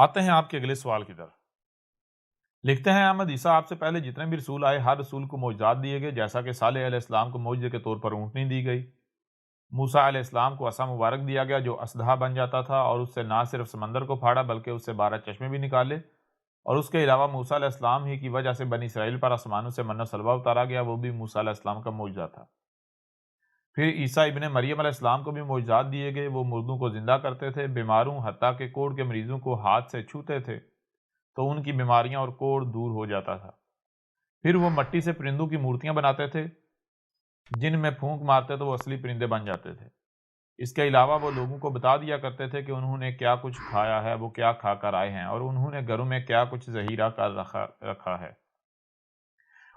آتے ہیں آپ کے اگلے سوال کی طرف۔ لکھتے ہیں احمد عیسیٰ آپ سے پہلے جتنے بھی رسول آئے ہر رسول کو معجزات دیے گئے، جیسا کہ صالح علیہ السلام کو معجزے کے طور پر اونٹنی دی گئی، موسیٰ علیہ السلام کو عصا مبارک دیا گیا جو اسدھا بن جاتا تھا اور اس سے نہ صرف سمندر کو پھاڑا بلکہ اس سے 12 چشمے بھی نکالے، اور اس کے علاوہ موسیٰ علیہ السلام ہی کی وجہ سے بنی اسرائیل پر آسمانوں سے من و سلوہ اتارا گیا، وہ بھی موسیٰ علیہ السلام کا معجزہ تھا۔ پھر عیسیٰ ابن مریم علیہ السلام کو بھی معجزات دیے گئے، وہ مردوں کو زندہ کرتے تھے، بیماروں حتیٰ کہ کوڑ کے مریضوں کو ہاتھ سے چھوتے تھے تو ان کی بیماریاں اور کوڑ دور ہو جاتا تھا۔ پھر وہ مٹی سے پرندوں کی مورتیاں بناتے تھے، جن میں پھونک مارتے تو وہ اصلی پرندے بن جاتے تھے۔ اس کے علاوہ وہ لوگوں کو بتا دیا کرتے تھے کہ انہوں نے کیا کچھ کھایا ہے، وہ کیا کھا کر آئے ہیں، اور انہوں نے گھروں میں کیا کچھ ذخیرہ کر رکھا ہے۔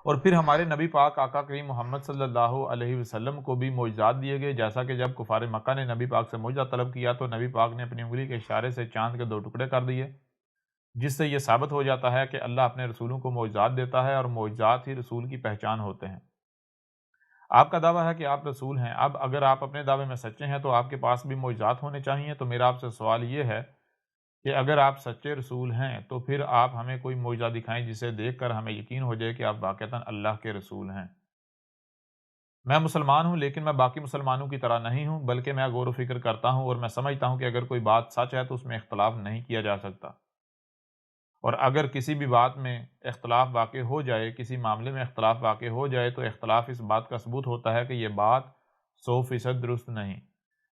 اور پھر ہمارے نبی پاک آقا کریم محمد صلی اللہ علیہ وسلم کو بھی معجزات دیے گئے، جیسا کہ جب کفار مکہ نے نبی پاک سے معجزہ طلب کیا تو نبی پاک نے اپنی انگلی کے اشارے سے چاند کے 2 ٹکڑے کر دیے، جس سے یہ ثابت ہو جاتا ہے کہ اللہ اپنے رسولوں کو معجزات دیتا ہے اور معجزات ہی رسول کی پہچان ہوتے ہیں۔ آپ کا دعویٰ ہے کہ آپ رسول ہیں، اب اگر آپ اپنے دعوے میں سچے ہیں تو آپ کے پاس بھی معجزات ہونے چاہیے، تو میرا آپ سے سوال یہ ہے کہ اگر آپ سچے رسول ہیں تو پھر آپ ہمیں کوئی معجزہ دکھائیں جسے دیکھ کر ہمیں یقین ہو جائے کہ آپ واقعتاً اللہ کے رسول ہیں۔ میں مسلمان ہوں لیکن میں باقی مسلمانوں کی طرح نہیں ہوں، بلکہ میں غور و فکر کرتا ہوں اور میں سمجھتا ہوں کہ اگر کوئی بات سچ ہے تو اس میں اختلاف نہیں کیا جا سکتا، اور اگر کسی بھی بات میں اختلاف واقع ہو جائے، کسی معاملے میں اختلاف واقع ہو جائے تو اختلاف اس بات کا ثبوت ہوتا ہے کہ یہ بات 100% درست نہیں،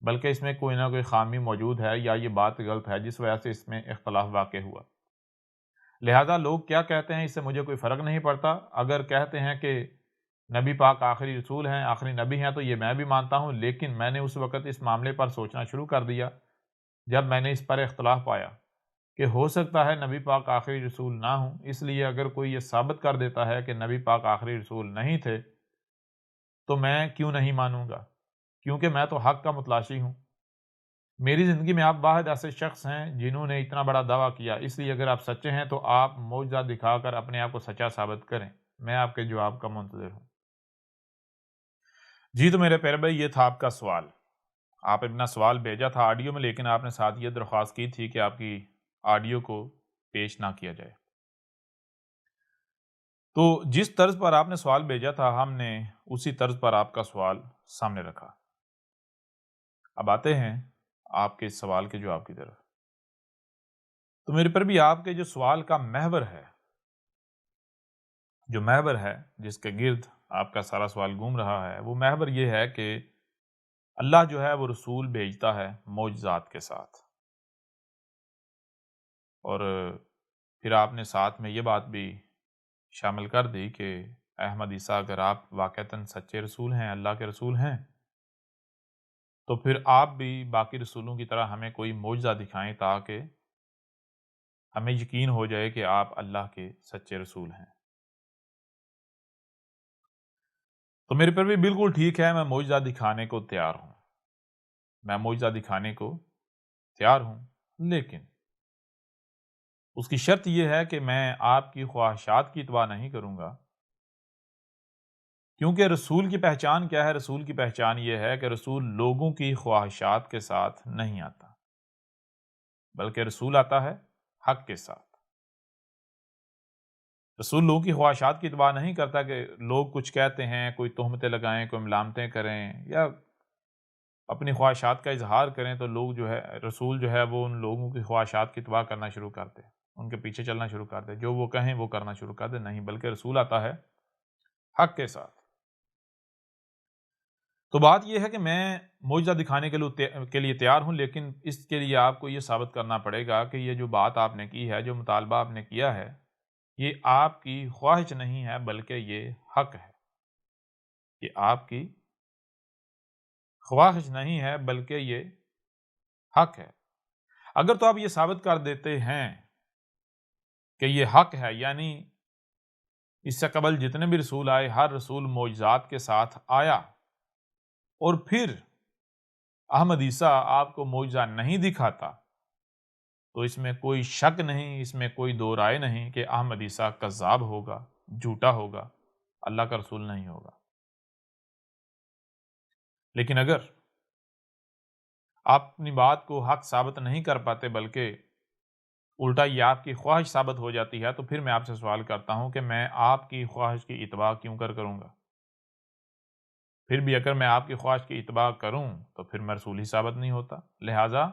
بلکہ اس میں کوئی نہ کوئی خامی موجود ہے یا یہ بات غلط ہے جس وجہ سے اس میں اختلاف واقع ہوا۔ لہذا لوگ کیا کہتے ہیں اس سے مجھے کوئی فرق نہیں پڑتا، اگر کہتے ہیں کہ نبی پاک آخری رسول ہیں، آخری نبی ہیں، تو یہ میں بھی مانتا ہوں، لیکن میں نے اس وقت اس معاملے پر سوچنا شروع کر دیا جب میں نے اس پر اختلاف پایا کہ ہو سکتا ہے نبی پاک آخری رسول نہ ہوں، اس لیے اگر کوئی یہ ثابت کر دیتا ہے کہ نبی پاک آخری رسول نہیں تھے تو میں کیوں نہیں مانوں گا، کیونکہ میں تو حق کا متلاشی ہوں۔ میری زندگی میں آپ واحد ایسے شخص ہیں جنہوں نے اتنا بڑا دعویٰ کیا، اس لیے اگر آپ سچے ہیں تو آپ معجزہ دکھا کر اپنے آپ کو سچا ثابت کریں، میں آپ کے جواب کا منتظر ہوں۔ جی تو میرے پیارے بھائی، یہ تھا آپ کا سوال۔ آپ اپنا سوال بھیجا تھا آڈیو میں، لیکن آپ نے ساتھ یہ درخواست کی تھی کہ آپ کی آڈیو کو پیش نہ کیا جائے۔ تو جس طرز پر آپ نے سوال بھیجا تھا ہم نے اسی طرز پر آپ کا سوال سامنے رکھا۔ اب آتے ہیں آپ کے سوال کے جواب کی طرف۔ تو میرے پر بھی آپ کے جو سوال کا محور ہے، جس کے گرد آپ کا سارا سوال گھوم رہا ہے، وہ محور یہ ہے کہ اللہ جو ہے وہ رسول بھیجتا ہے معجزات کے ساتھ، اور پھر آپ نے ساتھ میں یہ بات بھی شامل کر دی کہ احمد عیسیٰ اگر آپ واقعتاً سچے رسول ہیں، اللہ کے رسول ہیں، تو پھر آپ بھی باقی رسولوں کی طرح ہمیں کوئی معجزہ دکھائیں تاکہ ہمیں یقین ہو جائے کہ آپ اللہ کے سچے رسول ہیں۔ تو میرے پر بھی بالکل ٹھیک ہے، میں معجزہ دکھانے کو تیار ہوں، لیکن اس کی شرط یہ ہے کہ میں آپ کی خواہشات کی اتباع نہیں کروں گا، کیونکہ رسول کی پہچان کیا ہے؟ رسول کی پہچان یہ ہے کہ رسول لوگوں کی خواہشات کے ساتھ نہیں آتا، بلکہ رسول آتا ہے حق کے ساتھ۔ رسول لوگوں کی خواہشات کی اتباع نہیں کرتا کہ لوگ کچھ کہتے ہیں، کوئی تہمتیں لگائیں، کوئی ملامتیں کریں یا اپنی خواہشات کا اظہار کریں تو لوگ جو ہے، رسول جو ہے وہ ان لوگوں کی خواہشات کی اتباع کرنا شروع کرتے، ان کے پیچھے چلنا شروع کرتے، جو وہ کہیں وہ کرنا شروع کرتے، نہیں، بلکہ رسول آتا ہے حق کے ساتھ۔ تو بات یہ ہے کہ میں معجزہ دکھانے کے لیے تیار ہوں، لیکن اس کے لیے آپ کو یہ ثابت کرنا پڑے گا کہ یہ جو بات آپ نے کی ہے، جو مطالبہ آپ نے کیا ہے، یہ آپ کی خواہش نہیں ہے بلکہ یہ حق ہے۔ یہ آپ کی خواہش نہیں ہے بلکہ یہ حق ہے۔ اگر تو آپ یہ ثابت کر دیتے ہیں کہ یہ حق ہے، یعنی اس سے قبل جتنے بھی رسول آئے ہر رسول معجزات کے ساتھ آیا، اور پھر احمد عیسیٰ آپ کو معجزہ نہیں دکھاتا، تو اس میں کوئی شک نہیں، اس میں کوئی دو رائے نہیں کہ احمد عیسیٰ کذاب ہوگا، جھوٹا ہوگا، اللہ کا رسول نہیں ہوگا۔ لیکن اگر آپ اپنی بات کو حق ثابت نہیں کر پاتے بلکہ الٹا یہ آپ کی خواہش ثابت ہو جاتی ہے، تو پھر میں آپ سے سوال کرتا ہوں کہ میں آپ کی خواہش کی اتباع کیوں کروں گا؟ پھر بھی اگر میں آپ کی خواہش کی اتباع کروں تو پھر میں رسول ہی ثابت نہیں ہوتا، لہٰذا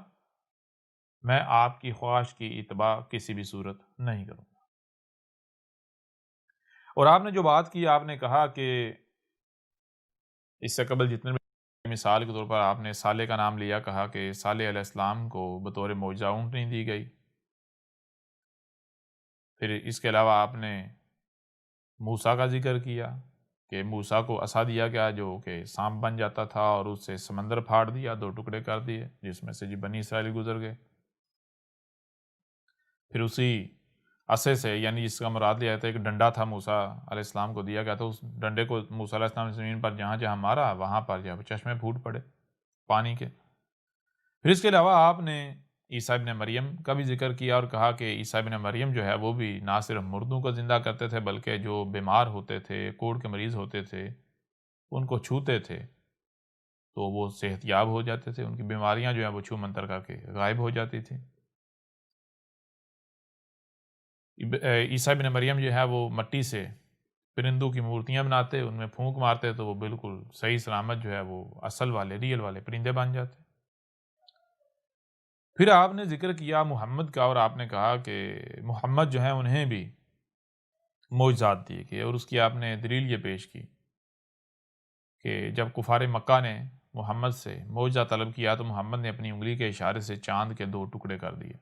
میں آپ کی خواہش کی اتباع کسی بھی صورت نہیں کروں گا۔ اور آپ نے جو بات کی، آپ نے کہا کہ اس سے قبل جتنے بھی مثال کے طور پر آپ نے صالح کا نام لیا، کہا کہ صالح علیہ السلام کو بطور معجزہ اونٹنی دی گئی۔ پھر اس کے علاوہ آپ نے موسیٰ کا ذکر کیا کہ موسیٰ کو عصا دیا گیا جو کہ سانپ بن جاتا تھا، اور اس سے سمندر پھاڑ دیا، 2 ٹکڑے کر دیے، جس میں سے بنی اسرائیل گزر گئے۔ پھر اسی عصے سے، یعنی جس کا مراد لیا تھا، ایک ڈنڈا تھا موسیٰ علیہ السلام کو دیا گیا، تو اس ڈنڈے کو موسیٰ علیہ السلام نے زمین پر جہاں جہاں مارا، وہاں پر جو چشمے پھوٹ پڑے پانی کے۔ پھر اس کے علاوہ آپ نے عیسیٰ ابن مریم کا بھی ذکر کیا اور کہا کہ عیسیٰ ابن مریم جو ہے وہ بھی نہ صرف مردوں کو زندہ کرتے تھے، بلکہ جو بیمار ہوتے تھے، کوڑ کے مریض ہوتے تھے، ان کو چھوتے تھے تو وہ صحت یاب ہو جاتے تھے، ان کی بیماریاں جو ہیں وہ چھو منتر کر کے غائب ہو جاتی تھی۔ عیسیٰ ابن مریم جو ہے وہ مٹی سے پرندوں کی مورتیاں بناتے، ان میں پھونک مارتے تو وہ بالکل صحیح سلامت جو ہے وہ اصل والے، ریئل والے پرندے بن جاتے۔ پھر آپ نے ذکر کیا محمد کا، اور آپ نے کہا کہ محمد جو ہیں انہیں بھی معجزات دیے گئے، اور اس کی آپ نے دلیل یہ پیش کی کہ جب کفار مکہ نے محمد سے معجزہ طلب کیا تو محمد نے اپنی انگلی کے اشارے سے چاند کے 2 ٹکڑے کر دیے۔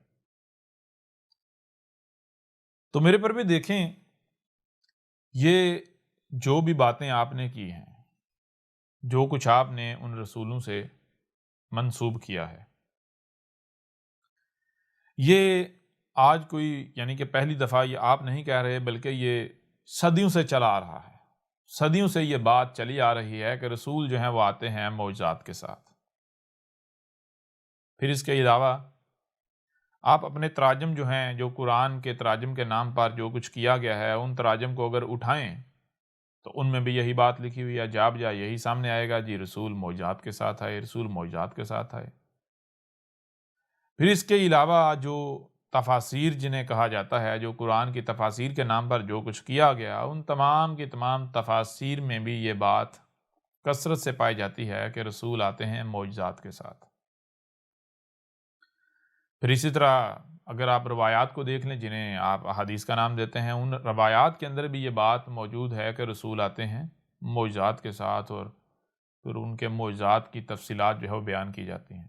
تو میرے پر بھی دیکھیں، یہ جو بھی باتیں آپ نے کی ہیں، جو کچھ آپ نے ان رسولوں سے منسوب کیا ہے، یہ آج کوئی یعنی کہ پہلی دفعہ یہ آپ نہیں کہہ رہے، بلکہ یہ صدیوں سے چلا آ رہا ہے۔ صدیوں سے یہ بات چلی آ رہی ہے کہ رسول جو ہیں وہ آتے ہیں معجزات کے ساتھ۔ پھر اس کے علاوہ آپ اپنے تراجم جو ہیں، جو قرآن کے تراجم کے نام پر جو کچھ کیا گیا ہے، ان تراجم کو اگر اٹھائیں تو ان میں بھی یہی بات لکھی ہوئی ہے، جا بجا یہی سامنے آئے گا، جی رسول معجزات کے ساتھ آئے، رسول معجزات کے ساتھ آئے۔ پھر اس کے علاوہ جو تفاسیر جنہیں کہا جاتا ہے، جو قرآن کی تفاسیر کے نام پر جو کچھ کیا گیا، ان تمام کی تمام تفاسیر میں بھی یہ بات کثرت سے پائی جاتی ہے کہ رسول آتے ہیں معجزات کے ساتھ۔ پھر اسی طرح اگر آپ روایات کو دیکھ لیں، جنہیں آپ احادیث کا نام دیتے ہیں، ان روایات کے اندر بھی یہ بات موجود ہے کہ رسول آتے ہیں معجزات کے ساتھ، اور پھر ان کے معجزات کی تفصیلات جو ہے وہ بیان کی جاتی ہیں۔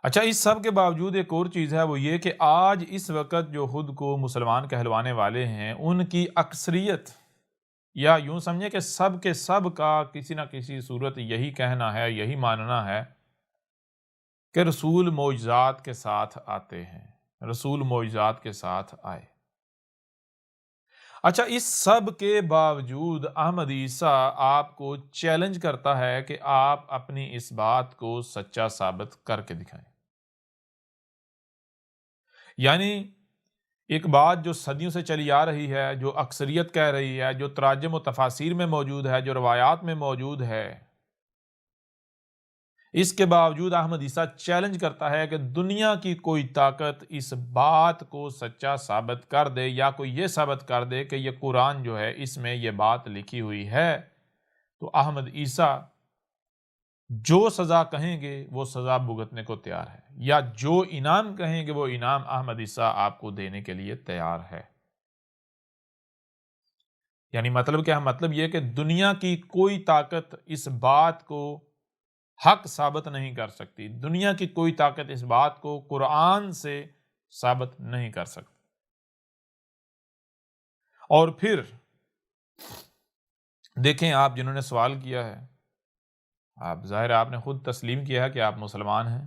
اچھا، اس سب کے باوجود ایک اور چیز ہے، وہ یہ کہ آج اس وقت جو خود کو مسلمان کہلوانے والے ہیں، ان کی اکثریت، یا یوں سمجھیں کہ سب کے سب کا کسی نہ کسی صورت یہی کہنا ہے، یہی ماننا ہے کہ رسول معجزات کے ساتھ آتے ہیں، رسول معجزات کے ساتھ آئے۔ اچھا، اس سب کے باوجود احمد عیسیٰ آپ کو چیلنج کرتا ہے کہ آپ اپنی اس بات کو سچا ثابت کر کے دکھائیں۔ یعنی ایک بات جو صدیوں سے چلی آ رہی ہے، جو اکثریت کہہ رہی ہے، جو تراجم و تفاسیر میں موجود ہے، جو روایات میں موجود ہے، اس کے باوجود احمد عیسیٰ چیلنج کرتا ہے کہ دنیا کی کوئی طاقت اس بات کو سچا ثابت کر دے، یا کوئی یہ ثابت کر دے کہ یہ قرآن جو ہے اس میں یہ بات لکھی ہوئی ہے، تو احمد عیسیٰ جو سزا کہیں گے وہ سزا بھگتنے کو تیار ہے، یا جو انعام کہیں گے وہ انعام احمد عیسیٰ آپ کو دینے کے لیے تیار ہے۔ یعنی مطلب کیا ہے؟ مطلب یہ کہ دنیا کی کوئی طاقت اس بات کو حق ثابت نہیں کر سکتی، دنیا کی کوئی طاقت اس بات کو قرآن سے ثابت نہیں کر سکتی۔ اور پھر دیکھیں، آپ جنہوں نے سوال کیا ہے، آپ ظاہر ہے آپ نے خود تسلیم کیا ہے کہ آپ مسلمان ہیں،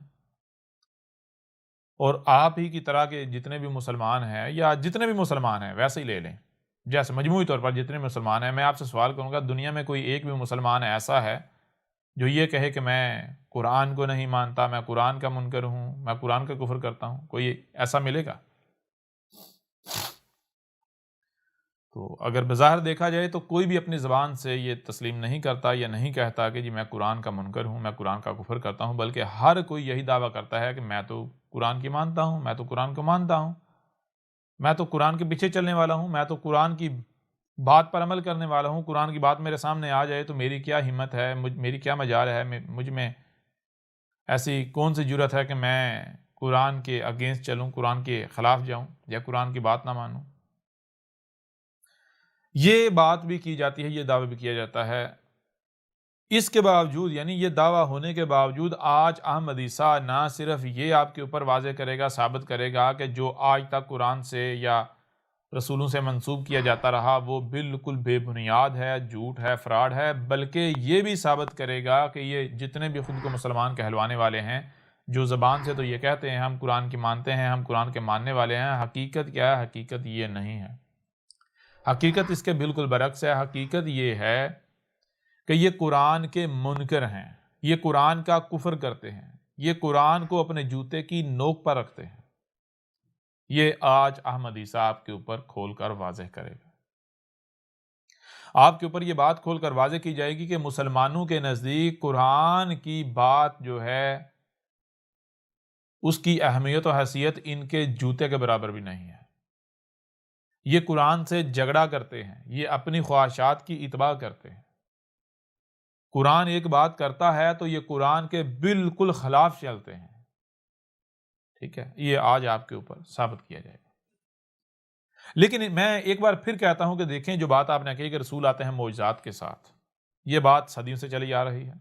اور آپ ہی کی طرح کے جتنے بھی مسلمان ہیں، یا جتنے بھی مسلمان ہیں ویسے ہی لے لیں، جیسے مجموعی طور پر جتنے مسلمان ہیں، میں آپ سے سوال کروں گا، دنیا میں کوئی ایک بھی مسلمان ایسا ہے جو یہ کہے کہ میں قرآن کو نہیں مانتا، میں قرآن کا منکر ہوں، میں قرآن کا کفر کرتا ہوں؟ کوئی ایسا ملے گا؟ تو اگر بظاہر دیکھا جائے تو کوئی بھی اپنی زبان سے یہ تسلیم نہیں کرتا یا نہیں کہتا کہ جی میں قرآن کا منکر ہوں، میں قرآن کا کفر کرتا ہوں، بلکہ ہر کوئی یہی دعویٰ کرتا ہے کہ میں تو قرآن کی مانتا ہوں، میں تو قرآن کو مانتا ہوں، میں تو قرآن کے پیچھے چلنے والا ہوں، میں تو قرآن کی بات پر عمل کرنے والا ہوں، قرآن کی بات میرے سامنے آ جائے تو میری کیا ہمت ہے، میری کیا مجال ہے، مجھ میں ایسی کون سی جرت ہے کہ میں قرآن کے اگینسٹ چلوں، قرآن کے خلاف جاؤں یا قرآن کی بات نہ مانوں۔ یہ بات بھی کی جاتی ہے، یہ دعویٰ بھی کیا جاتا ہے۔ اس کے باوجود، یعنی یہ دعویٰ ہونے کے باوجود، آج احمد عیسیٰ نہ صرف یہ آپ کے اوپر واضح کرے گا، ثابت کرے گا کہ جو آج تک قرآن سے یا رسولوں سے منسوب کیا جاتا رہا وہ بالکل بے بنیاد ہے، جھوٹ ہے، فراڈ ہے، بلکہ یہ بھی ثابت کرے گا کہ یہ جتنے بھی خود کو مسلمان کہلوانے والے ہیں، جو زبان سے تو یہ کہتے ہیں ہم قرآن کی مانتے ہیں، ہم قرآن کے ماننے والے ہیں، حقیقت کیا ہے؟ حقیقت یہ نہیں ہے۔ حقیقت اس کے بالکل برعکس ہے۔ حقیقت یہ ہے کہ یہ قرآن کے منکر ہیں، یہ قرآن کا کفر کرتے ہیں، یہ قرآن کو اپنے جوتے کی نوک پر رکھتے ہیں۔ یہ آج احمد عیسیٰ آپ کے اوپر کھول کر واضح کرے گا۔ آپ کے اوپر یہ بات کھول کر واضح کی جائے گی کہ مسلمانوں کے نزدیک قرآن کی بات جو ہے اس کی اہمیت و حیثیت ان کے جوتے کے برابر بھی نہیں ہے۔ یہ قرآن سے جھگڑا کرتے ہیں، یہ اپنی خواہشات کی اتباع کرتے ہیں۔ قرآن ایک بات کرتا ہے تو یہ قرآن کے بالکل خلاف چلتے ہیں۔ ٹھیک ہے، یہ آج آپ کے اوپر ثابت کیا جائے گا۔ لیکن میں ایک بار پھر کہتا ہوں کہ دیکھیں، جو بات آپ نے کہی کہ رسول آتے ہیں معجزات کے ساتھ، یہ بات صدیوں سے چلی آ رہی ہے۔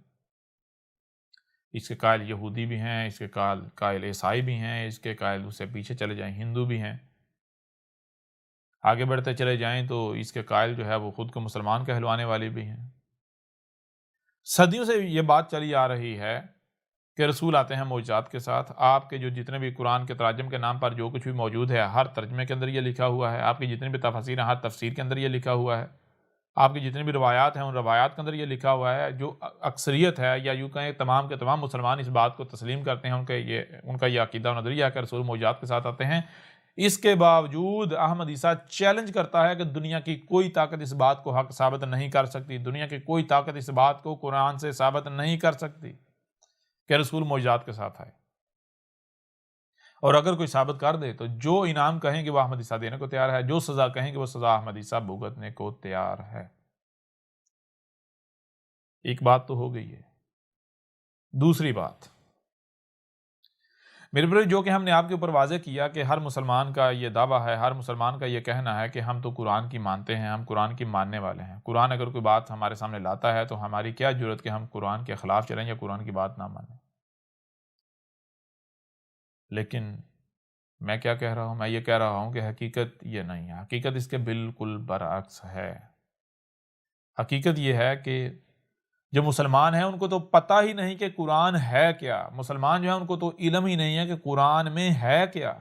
اس کے قائل یہودی بھی ہیں، اس کے قائل عیسائی بھی ہیں، اس کے قائل اس سے پیچھے چلے جائیں ہندو بھی ہیں، آگے بڑھتے چلے جائیں تو اس کے قائل جو ہے وہ خود کو مسلمان کہلوانے والے بھی ہیں۔ صدیوں سے یہ بات چلی آ رہی ہے کہ رسول آتے ہیں معجزات کے ساتھ۔ آپ کے جو جتنے بھی قرآن کے تراجم کے نام پر جو کچھ بھی موجود ہے، ہر ترجمے کے اندر یہ لکھا ہوا ہے۔ آپ کی جتنی بھی تفاسیر ہیں، ہر تفسیر کے اندر یہ لکھا ہوا ہے۔ آپ کی جتنی بھی روایات ہیں، ان روایات کے اندر یہ لکھا ہوا ہے۔ جو اکثریت ہے، یا یوں کہیں تمام کے تمام مسلمان اس بات کو تسلیم کرتے ہیں، ان کا یہ عقیدہ و نظریہ ہے کہ رسول معجزات کے ساتھ آتے ہیں۔ اس کے باوجود احمد عیسیٰ چیلنج کرتا ہے کہ دنیا کی کوئی طاقت اس بات کو حق ثابت نہیں کر سکتی، دنیا کی کوئی طاقت اس بات کو قرآن سے ثابت نہیں کر سکتی کہ رسول معجزات کے ساتھ آئے۔ اور اگر کوئی ثابت کر دے تو جو انعام کہیں گے وہ احمد عیسیٰ دینے کو تیار ہے، جو سزا کہیں گے وہ سزا احمد عیسیٰ بھگتنے کو تیار ہے۔ ایک بات تو ہو گئی ہے۔ دوسری بات، میرے بھائی، جو کہ ہم نے آپ کے اوپر واضح کیا کہ ہر مسلمان کا یہ دعویٰ ہے، ہر مسلمان کا یہ کہنا ہے کہ ہم تو قرآن کی مانتے ہیں، ہم قرآن کی ماننے والے ہیں۔ قرآن اگر کوئی بات ہمارے سامنے لاتا ہے تو ہماری کیا جرت کہ ہم قرآن کے خلاف چلیں یا قرآن کی بات نہ مانیں۔ لیکن میں کیا کہہ رہا ہوں؟ میں یہ کہہ رہا ہوں کہ حقیقت یہ نہیں ہے، حقیقت اس کے بالکل برعکس ہے۔ حقیقت یہ ہے کہ جو مسلمان ہیں ان کو تو پتہ ہی نہیں کہ قرآن ہے کیا۔ مسلمان جو ہیں ان کو تو علم ہی نہیں ہے کہ قرآن میں ہے کیا۔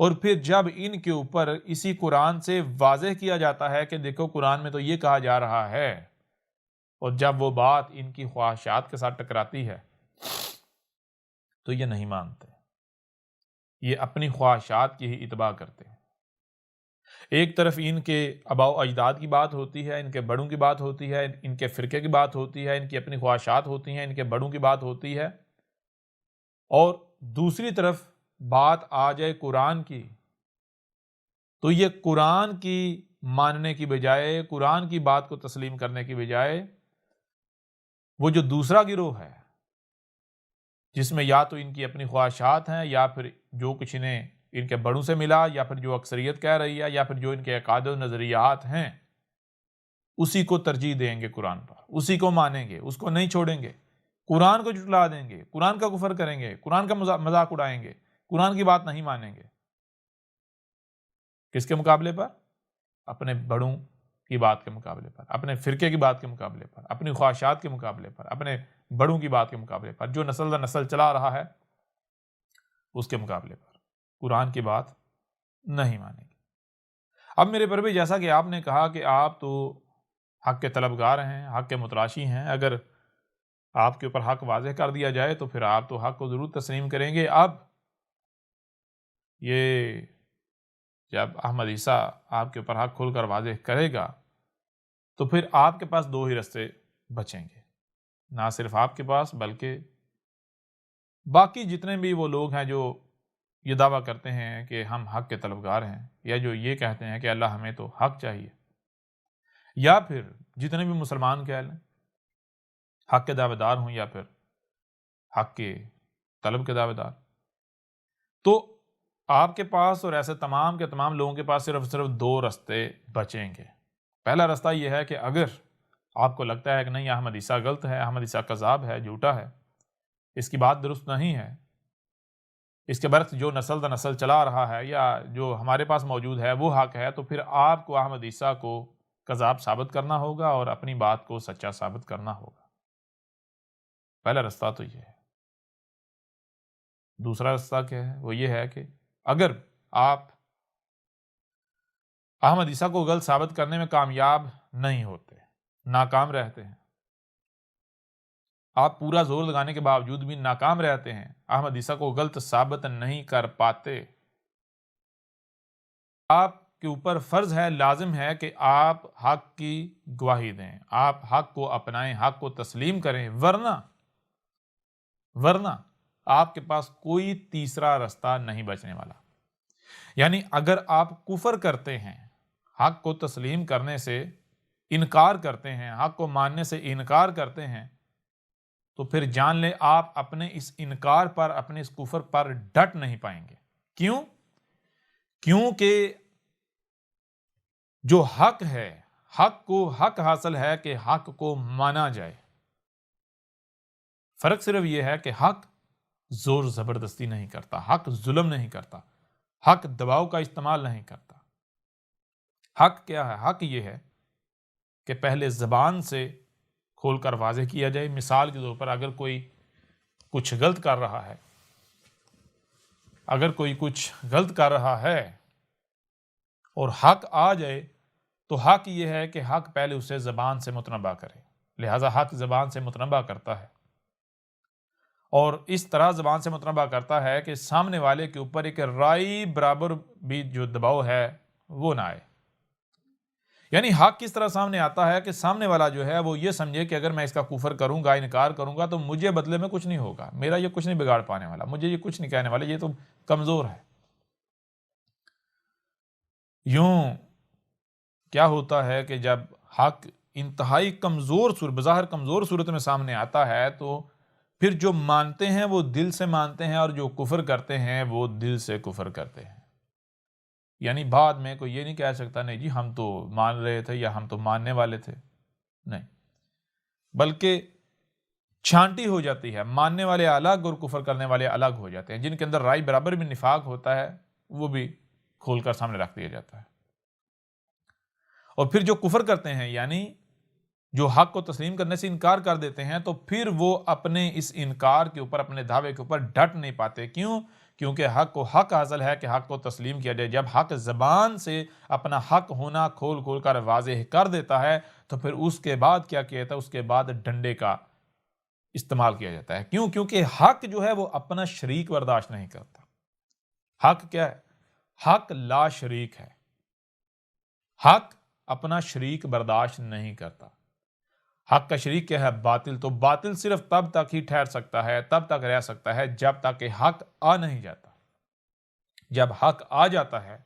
اور پھر جب ان کے اوپر اسی قرآن سے واضح کیا جاتا ہے کہ دیکھو قرآن میں تو یہ کہا جا رہا ہے، اور جب وہ بات ان کی خواہشات کے ساتھ ٹکراتی ہے تو یہ نہیں مانتے، یہ اپنی خواہشات کی ہی اتباع کرتے ہیں۔ ایک طرف ان کے آباء و اجداد کی بات ہوتی ہے، ان کے بڑوں کی بات ہوتی ہے، ان کے فرقے کی بات ہوتی ہے، ان کی اپنی خواہشات ہوتی ہیں، ان کے بڑوں کی بات ہوتی ہے، اور دوسری طرف بات آ جائے قرآن کی تو یہ قرآن کی ماننے کی بجائے، قرآن کی بات کو تسلیم کرنے کی بجائے، وہ جو دوسرا گروہ ہے جس میں یا تو ان کی اپنی خواہشات ہیں، یا پھر جو کچھ انہیں ان کے بڑوں سے ملا، یا پھر جو اکثریت کہہ رہی ہے، یا پھر جو ان کے عقائد و نظریات ہیں، اسی کو ترجیح دیں گے قرآن پر، اسی کو مانیں گے، اس کو نہیں چھوڑیں گے، قرآن کو جھٹلا دیں گے، قرآن کا کفر کریں گے، قرآن کا مذاق اڑائیں گے، قرآن کی بات نہیں مانیں گے۔ کس کے مقابلے پر؟ اپنے بڑوں کی بات کے مقابلے پر، اپنے فرقے کی بات کے مقابلے پر، اپنی خواہشات کے مقابلے پر، اپنے بڑوں کی بات کے مقابلے پر، جو نسل در نسل چلا رہا ہے اس کے مقابلے پر قرآن کی بات نہیں مانیں گے۔ اب میرے پر بھی، جیسا کہ آپ نے کہا کہ آپ تو حق کے طلبگار ہیں، حق کے متلاشی ہیں، اگر آپ کے اوپر حق واضح کر دیا جائے تو پھر آپ تو حق کو ضرور تسلیم کریں گے۔ اب یہ جب احمد عیسیٰ آپ کے اوپر حق کھول کر واضح کرے گا تو پھر آپ کے پاس دو ہی رستے بچیں گے، نہ صرف آپ کے پاس بلکہ باقی جتنے بھی وہ لوگ ہیں جو یہ دعویٰ کرتے ہیں کہ ہم حق کے طلبگار ہیں، یا جو یہ کہتے ہیں کہ اللہ ہمیں تو حق چاہیے، یا پھر جتنے بھی مسلمان کہہ لیں حق کے دعوے دار ہوں یا پھر حق کے طلب کے دعوے دار، تو آپ کے پاس اور ایسے تمام کے تمام لوگوں کے پاس صرف دو رستے بچیں گے۔ پہلا رستہ یہ ہے کہ اگر آپ کو لگتا ہے کہ نہیں احمد عیسیٰ غلط ہے، احمد عیسیٰ کذاب ہے، جھوٹا ہے، اس کی بات درست نہیں ہے، اس کے برعکس جو نسل در نسل چلا رہا ہے یا جو ہمارے پاس موجود ہے وہ حق ہے، تو پھر آپ کو احمد عیسیٰ کو کذاب ثابت کرنا ہوگا اور اپنی بات کو سچا ثابت کرنا ہوگا۔ پہلا رستہ تو یہ ہے۔ دوسرا رستہ کیا ہے؟ وہ یہ ہے کہ اگر آپ احمد عیسیٰ کو غلط ثابت کرنے میں کامیاب نہیں ہوتے، ناکام رہتے ہیں، آپ پورا زور لگانے کے باوجود بھی ناکام رہتے ہیں، احمد عیسیٰ کو غلط ثابت نہیں کر پاتے، آپ کے اوپر فرض ہے، لازم ہے کہ آپ حق کی گواہی دیں، آپ حق کو اپنائیں، حق کو تسلیم کریں، ورنہ آپ کے پاس کوئی تیسرا رستہ نہیں بچنے والا۔ یعنی اگر آپ کفر کرتے ہیں، حق کو تسلیم کرنے سے انکار کرتے ہیں، حق کو ماننے سے انکار کرتے ہیں، تو پھر جان لیں آپ اپنے اس انکار پر، اپنے اس کفر پر ڈٹ نہیں پائیں گے۔ کیوں؟ کیونکہ جو حق ہے، حق کو حق حاصل ہے کہ حق کو مانا جائے۔ فرق صرف یہ ہے کہ حق زور زبردستی نہیں کرتا، حق ظلم نہیں کرتا، حق دباؤ کا استعمال نہیں کرتا۔ حق کیا ہے؟ حق یہ ہے کہ پہلے زبان سے کھول کر واضح کیا جائے۔ مثال کے طور پر اگر کوئی کچھ غلط کر رہا ہے، اور حق آ جائے تو حق یہ ہے کہ حق پہلے اسے زبان سے متنبہ کرے، لہذا حق زبان سے متنبہ کرتا ہے، اور اس طرح زبان سے متنبہ کرتا ہے کہ سامنے والے کے اوپر ایک رائی برابر بھی جو دباؤ ہے وہ نہ آئے۔ یعنی حق کس طرح سامنے آتا ہے کہ سامنے والا جو ہے وہ یہ سمجھے کہ اگر میں اس کا کفر کروں گا، انکار کروں گا تو مجھے بدلے میں کچھ نہیں ہوگا، میرا یہ کچھ نہیں بگاڑ پانے والا، مجھے یہ کچھ نہیں کہنے والا، یہ تو کمزور ہے۔ یوں کیا ہوتا ہے کہ جب حق انتہائی بظاہر کمزور صورت میں سامنے آتا ہے تو پھر جو مانتے ہیں وہ دل سے مانتے ہیں، اور جو کفر کرتے ہیں وہ دل سے کفر کرتے ہیں۔ یعنی بعد میں کوئی یہ نہیں کہہ سکتا نہیں جی ہم تو مان رہے تھے یا ہم تو ماننے والے تھے، نہیں، بلکہ چھانٹی ہو جاتی ہے، ماننے والے الگ اور کفر کرنے والے الگ ہو جاتے ہیں۔ جن کے اندر رائی برابر بھی نفاق ہوتا ہے وہ بھی کھول کر سامنے رکھ دیا جاتا ہے، اور پھر جو کفر کرتے ہیں یعنی جو حق کو تسلیم کرنے سے انکار کر دیتے ہیں، تو پھر وہ اپنے اس انکار کے اوپر، اپنے دعوے کے اوپر ڈٹ نہیں پاتے۔ کیوں؟ کیونکہ حق کو حق حاصل ہے کہ حق کو تسلیم کیا جائے۔ جب حق زبان سے اپنا حق ہونا کھول کر واضح کر دیتا ہے تو پھر اس کے بعد کیا کیا جاتا ہے؟ اس کے بعد ڈنڈے کا استعمال کیا جاتا ہے۔ کیوں؟ کیونکہ حق جو ہے وہ اپنا شریک برداشت نہیں کرتا۔ حق کیا ہے؟ حق لا شریک ہے، حق اپنا شریک برداشت نہیں کرتا۔ حق کا شریک کیا ہے؟ باطل۔ تو باطل صرف تب تک ہی ٹھہر سکتا ہے، تب تک رہ سکتا ہے جب تک کہ حق آ نہیں جاتا۔ جب حق آ جاتا ہے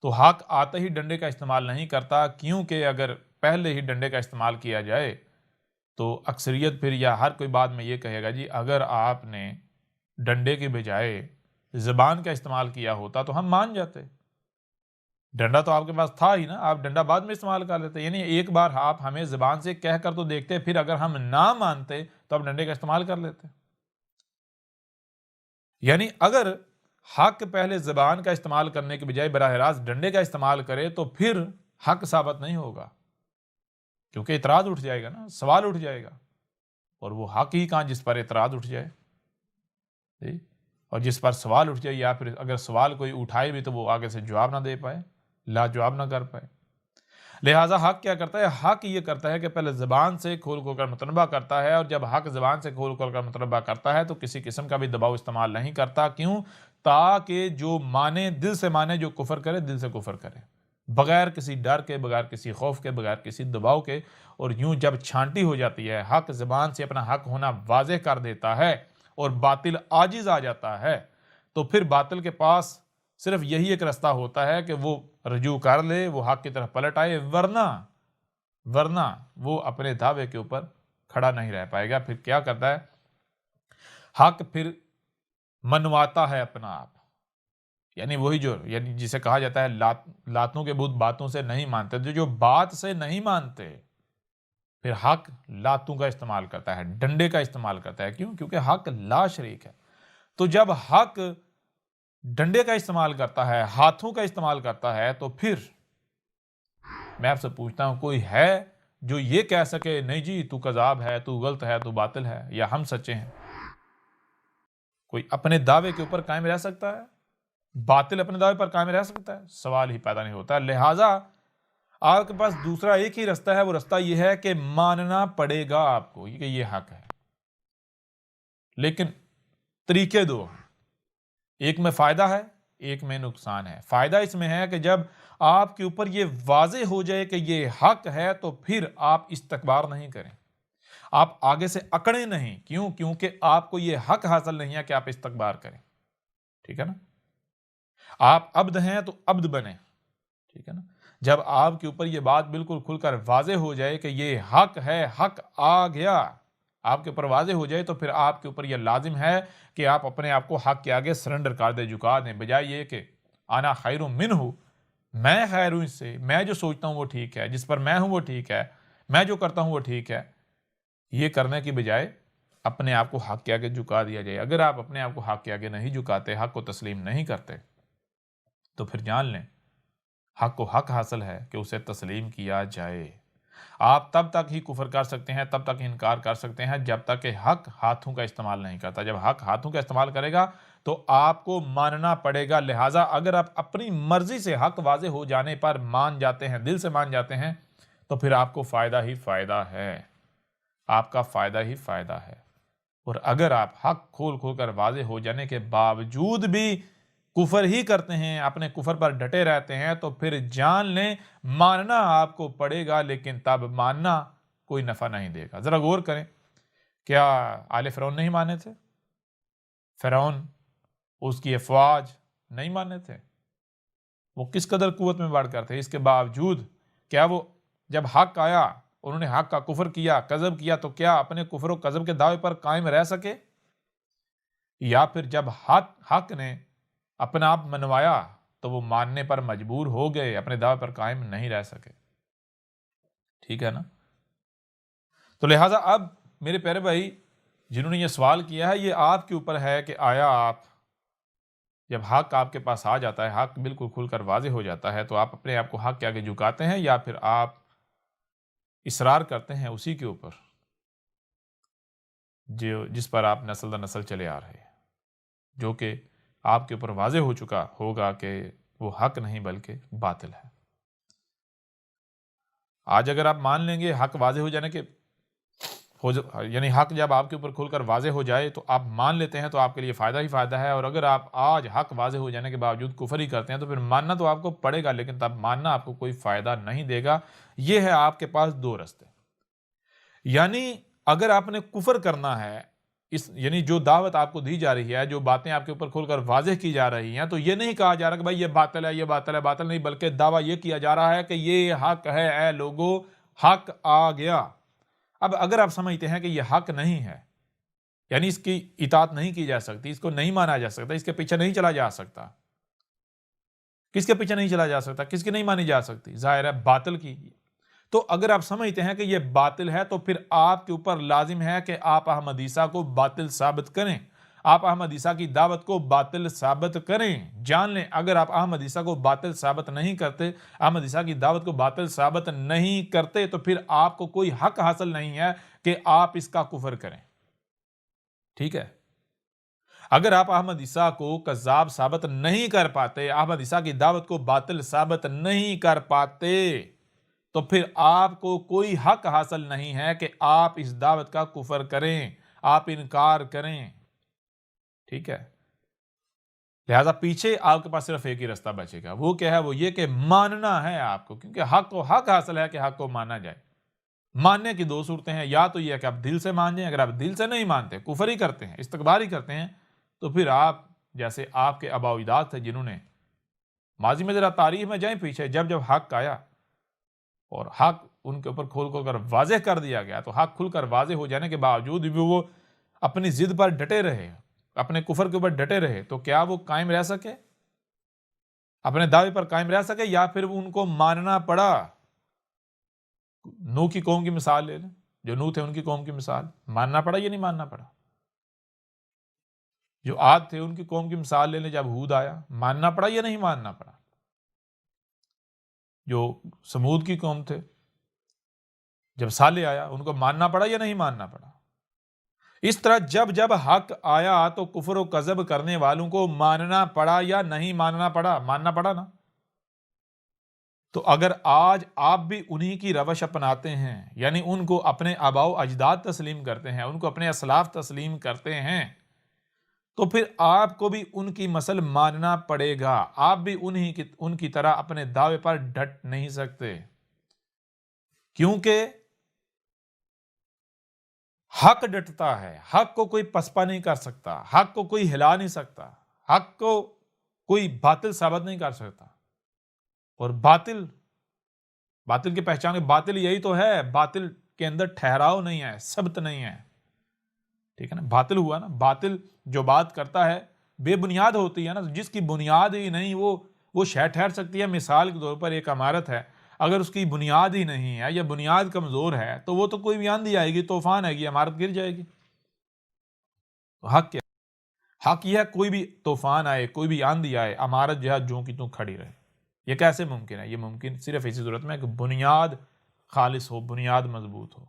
تو حق آتے ہی ڈنڈے کا استعمال نہیں کرتا، کیونکہ اگر پہلے ہی ڈنڈے کا استعمال کیا جائے تو اکثریت پھر یا ہر کوئی بعد میں یہ کہے گا جی اگر آپ نے ڈنڈے کے بجائے زبان کا استعمال کیا ہوتا تو ہم مان جاتے، ڈنڈا تو آپ کے پاس تھا ہی نا، آپ ڈنڈا بعد میں استعمال کر لیتے۔ یعنی ایک بار آپ ہمیں زبان سے کہہ کر تو دیکھتے، پھر اگر ہم نہ مانتے تو آپ ڈنڈے کا استعمال کر لیتے۔ یعنی اگر حق پہلے زبان کا استعمال کرنے کے بجائے براہ راست ڈنڈے کا استعمال کرے تو پھر حق ثابت نہیں ہوگا، کیونکہ اعتراض اٹھ جائے گا نا، سوال اٹھ جائے گا، اور وہ حق ہی کہاں جس پر اعتراض اٹھ جائے، اور جس پر سوال اٹھ جائے، یا پھر اگر سوال کوئی اٹھائے بھی تو وہ آگے سے جواب نہ دے پائے، لا جواب نہ کر پائے۔ لہٰذا حق کیا کرتا ہے؟ حق یہ کرتا ہے کہ پہلے زبان سے کھول کر متنبہ کرتا ہے، اور جب حق زبان سے کھول کر متنبہ کرتا ہے تو کسی قسم کا بھی دباؤ استعمال نہیں کرتا۔ کیوں؟ تاکہ جو مانے دل سے مانے، جو کفر کرے دل سے کفر کرے، بغیر کسی ڈر کے، بغیر کسی خوف کے، بغیر کسی دباؤ کے۔ اور یوں جب چھانٹی ہو جاتی ہے، حق زبان سے اپنا حق ہونا واضح کر دیتا ہے اور باطل عاجز آ جاتا ہے، تو پھر باطل کے پاس صرف یہی ایک رستہ ہوتا ہے کہ وہ رجوع کر لے، وہ حق کی طرف پلٹ آئے، ورنہ وہ اپنے دعوے کے اوپر کھڑا نہیں رہ پائے گا۔ پھر کیا کرتا ہے؟ حق پھر منواتا ہے اپنا آپ، یعنی وہی یعنی جسے کہا جاتا ہے لاتوں کے بت باتوں سے نہیں مانتے، جو بات سے نہیں مانتے، پھر حق لاتوں کا استعمال کرتا ہے، ڈنڈے کا استعمال کرتا ہے۔ کیوں؟ کیونکہ حق لا شریک ہے۔ تو جب حق ڈنڈے کا استعمال کرتا ہے، ہاتھوں کا استعمال کرتا ہے، تو پھر میں آپ سے پوچھتا ہوں، کوئی ہے جو یہ کہہ سکے نہیں جی تو کذاب ہے، تو غلط ہے، تو باطل ہے، یا ہم سچے ہیں؟ کوئی اپنے دعوے کے اوپر قائم رہ سکتا ہے؟ باطل اپنے دعوے پر قائم رہ سکتا ہے؟ سوال ہی پیدا نہیں ہوتا۔ لہٰذا آپ کے پاس دوسرا ایک ہی رستہ ہے، وہ رستہ یہ ہے کہ ماننا پڑے گا آپ کو کہ یہ حق ہے، لیکن طریقے دو ہیں، ایک میں فائدہ ہے، ایک میں نقصان ہے۔ فائدہ اس میں ہے کہ جب آپ کے اوپر یہ واضح ہو جائے کہ یہ حق ہے، تو پھر آپ استکبار نہیں کریں، آپ آگے سے اکڑیں نہیں۔ کیوں؟ کیونکہ آپ کو یہ حق حاصل نہیں ہے کہ آپ استکبار کریں، ٹھیک ہے نا؟ آپ عبد ہیں تو عبد بنیں، ٹھیک ہے نا؟ جب آپ کے اوپر یہ بات بالکل کھل کر واضح ہو جائے کہ یہ حق ہے، حق آ گیا، آپ کے اوپر واضح ہو جائے، تو پھر آپ کے اوپر یہ لازم ہے کہ آپ اپنے آپ کو حق کے آگے سرنڈر کر دیں، جھکا دیں، بجائے یہ کہ انا خیر منہ، میں خیر ہوں اس سے، میں جو سوچتا ہوں وہ ٹھیک ہے، جس پر میں ہوں وہ ٹھیک ہے، میں جو کرتا ہوں وہ ٹھیک ہے۔ یہ کرنے کی بجائے اپنے آپ کو حق کے آگے جھکا دیا جائے۔ اگر آپ اپنے آپ کو حق کے آگے نہیں جھکاتے، حق کو تسلیم نہیں کرتے، تو پھر جان لیں حق کو حق حاصل ہے کہ اسے تسلیم کیا جائے۔ آپ تب تک ہی کفر کر سکتے ہیں، تب تک انکار کر سکتے ہیں، جب تک کہ حق ہاتھوں کا استعمال نہیں کرتا۔ جب حق ہاتھوں کا استعمال کرے گا تو آپ کو ماننا پڑے گا۔ لہٰذا اگر آپ اپنی مرضی سے حق واضح ہو جانے پر مان جاتے ہیں، دل سے مان جاتے ہیں، تو پھر آپ کو فائدہ ہی فائدہ ہے، آپ کا فائدہ ہی فائدہ ہے۔ اور اگر آپ حق کھول کر واضح ہو جانے کے باوجود بھی کفر ہی کرتے ہیں، اپنے کفر پر ڈٹے رہتے ہیں، تو پھر جان لیں ماننا آپ کو پڑے گا، لیکن تب ماننا کوئی نفع نہیں دے گا۔ ذرا غور کریں، کیا آل فرعون نہیں مانے تھے؟ فرعون، اس کی افواج نہیں مانے تھے؟ وہ کس قدر قوت میں بڑھ کر تھے، اس کے باوجود کیا وہ جب حق آیا انہوں نے حق کا کفر کیا، کذب کیا، تو کیا اپنے کفر و کذب کے دعوے پر قائم رہ سکے؟ یا پھر جب حق نے اپنا آپ منوایا تو وہ ماننے پر مجبور ہو گئے، اپنے دعوے پر قائم نہیں رہ سکے، ٹھیک ہے نا؟ تو لہٰذا اب میرے پیارے بھائی جنہوں نے یہ سوال کیا ہے، یہ آپ کے اوپر ہے کہ آیا آپ جب حق آپ کے پاس آ جاتا ہے، حق بالکل کھل کر واضح ہو جاتا ہے، تو آپ اپنے آپ کو حق کے آگے جھکاتے ہیں، یا پھر آپ اصرار کرتے ہیں اسی کے اوپر جس پر آپ نسل در نسل چلے آ رہے ہیں، جو کہ آپ کے اوپر واضح ہو چکا ہوگا کہ وہ حق نہیں بلکہ باطل ہے۔ آج اگر آپ مان لیں گے حق واضح ہو جانے کے یعنی حق جب آپ کے اوپر کھل کر واضح ہو جائے تو آپ مان لیتے ہیں، تو آپ کے لیے فائدہ ہی فائدہ ہے۔ اور اگر آپ آج حق واضح ہو جانے کے باوجود کفر ہی کرتے ہیں، تو پھر ماننا تو آپ کو پڑے گا، لیکن تب ماننا آپ کو کوئی فائدہ نہیں دے گا۔ یہ ہے آپ کے پاس دو رستے، یعنی اگر آپ نے کفر کرنا ہے، یعنی جو دعوت آپ کو دی جا رہی ہے، جو باتیں آپ کے اوپر کھل کر واضح کی جا رہی ہیں، تو یہ نہیں کہا جا رہا کہ بھائی یہ باطل ہے، یہ باطل ہے، باطل نہیں، بلکہ دعویٰ یہ کیا جا رہا ہے کہ یہ حق ہے، اے لوگو حق آ گیا۔ اب اگر آپ سمجھتے ہیں کہ یہ حق نہیں ہے، یعنی اس کی اطاعت نہیں کی جا سکتی، اس کو نہیں مانا جا سکتا، اس کے پیچھے نہیں چلا جا سکتا، کس کے پیچھے نہیں چلا جا سکتا، کس کی نہیں مانی جا سکتی؟ ظاہر ہے باطل کی۔ تو اگر آپ سمجھتے ہیں کہ یہ باطل ہے، تو پھر آپ کے اوپر لازم ہے کہ آپ احمد عیسیٰ کو باطل ثابت کریں، آپ احمد عیسیٰ کی دعوت کو باطل ثابت کریں۔ جان لیں اگر آپ احمد عیسیٰ کو باطل ثابت نہیں کرتے، احمد عیسیٰ کی دعوت کو باطل ثابت نہیں کرتے، تو پھر آپ کو کوئی حق حاصل نہیں ہے کہ آپ اس کا کفر کریں، ٹھیک ہے؟ اگر آپ احمد عیسیٰ کو کذاب ثابت نہیں کر پاتے، احمد عیسیٰ کی دعوت کو باطل ثابت نہیں کر پاتے، تو پھر آپ کو کوئی حق حاصل نہیں ہے کہ آپ اس دعوت کا کفر کریں، آپ انکار کریں، ٹھیک ہے؟ لہٰذا پیچھے آپ کے پاس صرف ایک ہی راستہ بچے گا، وہ کیا ہے؟ وہ یہ کہ ماننا ہے آپ کو، کیونکہ حق حاصل ہے کہ حق کو مانا جائے۔ ماننے کی دو صورتیں ہیں، یا تو یہ ہے کہ آپ دل سے مان جائیں، اگر آپ دل سے نہیں مانتے، کفر ہی کرتے ہیں، استکبار ہی کرتے ہیں، تو پھر آپ جیسے آپ کے آباء و اجداد تھے جنہوں نے ماضی میں ذرا تاریخ میں جائیں پیچھے، جب حق آیا اور حق ان کے اوپر کھول کر واضح کر دیا گیا، تو حق کھل کر واضح ہو جانے کے باوجود بھی وہ اپنی ضد پر ڈٹے رہے، اپنے کفر کے اوپر ڈٹے رہے، تو کیا وہ قائم رہ سکے؟ اپنے دعوے پر قائم رہ سکے، یا پھر ان کو ماننا پڑا؟ نوح کی قوم کی مثال لے لیں، جو نوح تھے ان کی قوم کی مثال، ماننا پڑا یا نہیں ماننا پڑا؟ جو عاد تھے ان کی قوم کی مثال لے لیں، جب ہود آیا، ماننا پڑا یا نہیں ماننا پڑا؟ جو سمود کی قوم تھے، جب صالح آیا، ان کو ماننا پڑا یا نہیں ماننا پڑا؟ اس طرح جب حق آیا تو کفر و کذب کرنے والوں کو ماننا پڑا یا نہیں ماننا پڑا؟ ماننا پڑا نا۔ تو اگر آج آپ بھی انہی کی روش اپناتے ہیں، یعنی ان کو اپنے آباء و اجداد تسلیم کرتے ہیں، ان کو اپنے اسلاف تسلیم کرتے ہیں، تو پھر آپ کو بھی ان کی مسل ماننا پڑے گا۔ آپ بھی ان کی طرح اپنے دعوے پر ڈٹ نہیں سکتے، کیونکہ حق ڈٹتا ہے، حق کو کوئی پسپا نہیں کر سکتا، حق کو کوئی ہلا نہیں سکتا، حق کو کوئی باطل ثابت نہیں کر سکتا۔ اور باطل کی پہچان، باطل یہی تو ہے، باطل کے اندر ٹھہراؤ نہیں ہے، ثبت نہیں ہے، ٹھیک ہے نا؟ باطل ہوا نا، باطل جو بات کرتا ہے بے بنیاد ہوتی ہے نا، جس کی بنیاد ہی نہیں وہ شے ٹھہر سکتی ہے۔ مثال کے طور پر ایک عمارت ہے، اگر اس کی بنیاد ہی نہیں ہے یا بنیاد کمزور ہے تو وہ تو کوئی بھی آندھی آئے گی، طوفان آئے گی، عمارت گر جائے گی۔ حق کیا؟ حق یہ ہے کوئی بھی طوفان آئے، کوئی بھی آندھی آئے، عمارت جو ہے جوں کی توں کھڑی رہے۔ یہ کیسے ممکن ہے؟ یہ ممکن صرف اسی صورت میں کہ بنیاد خالص ہو، بنیاد مضبوط ہو۔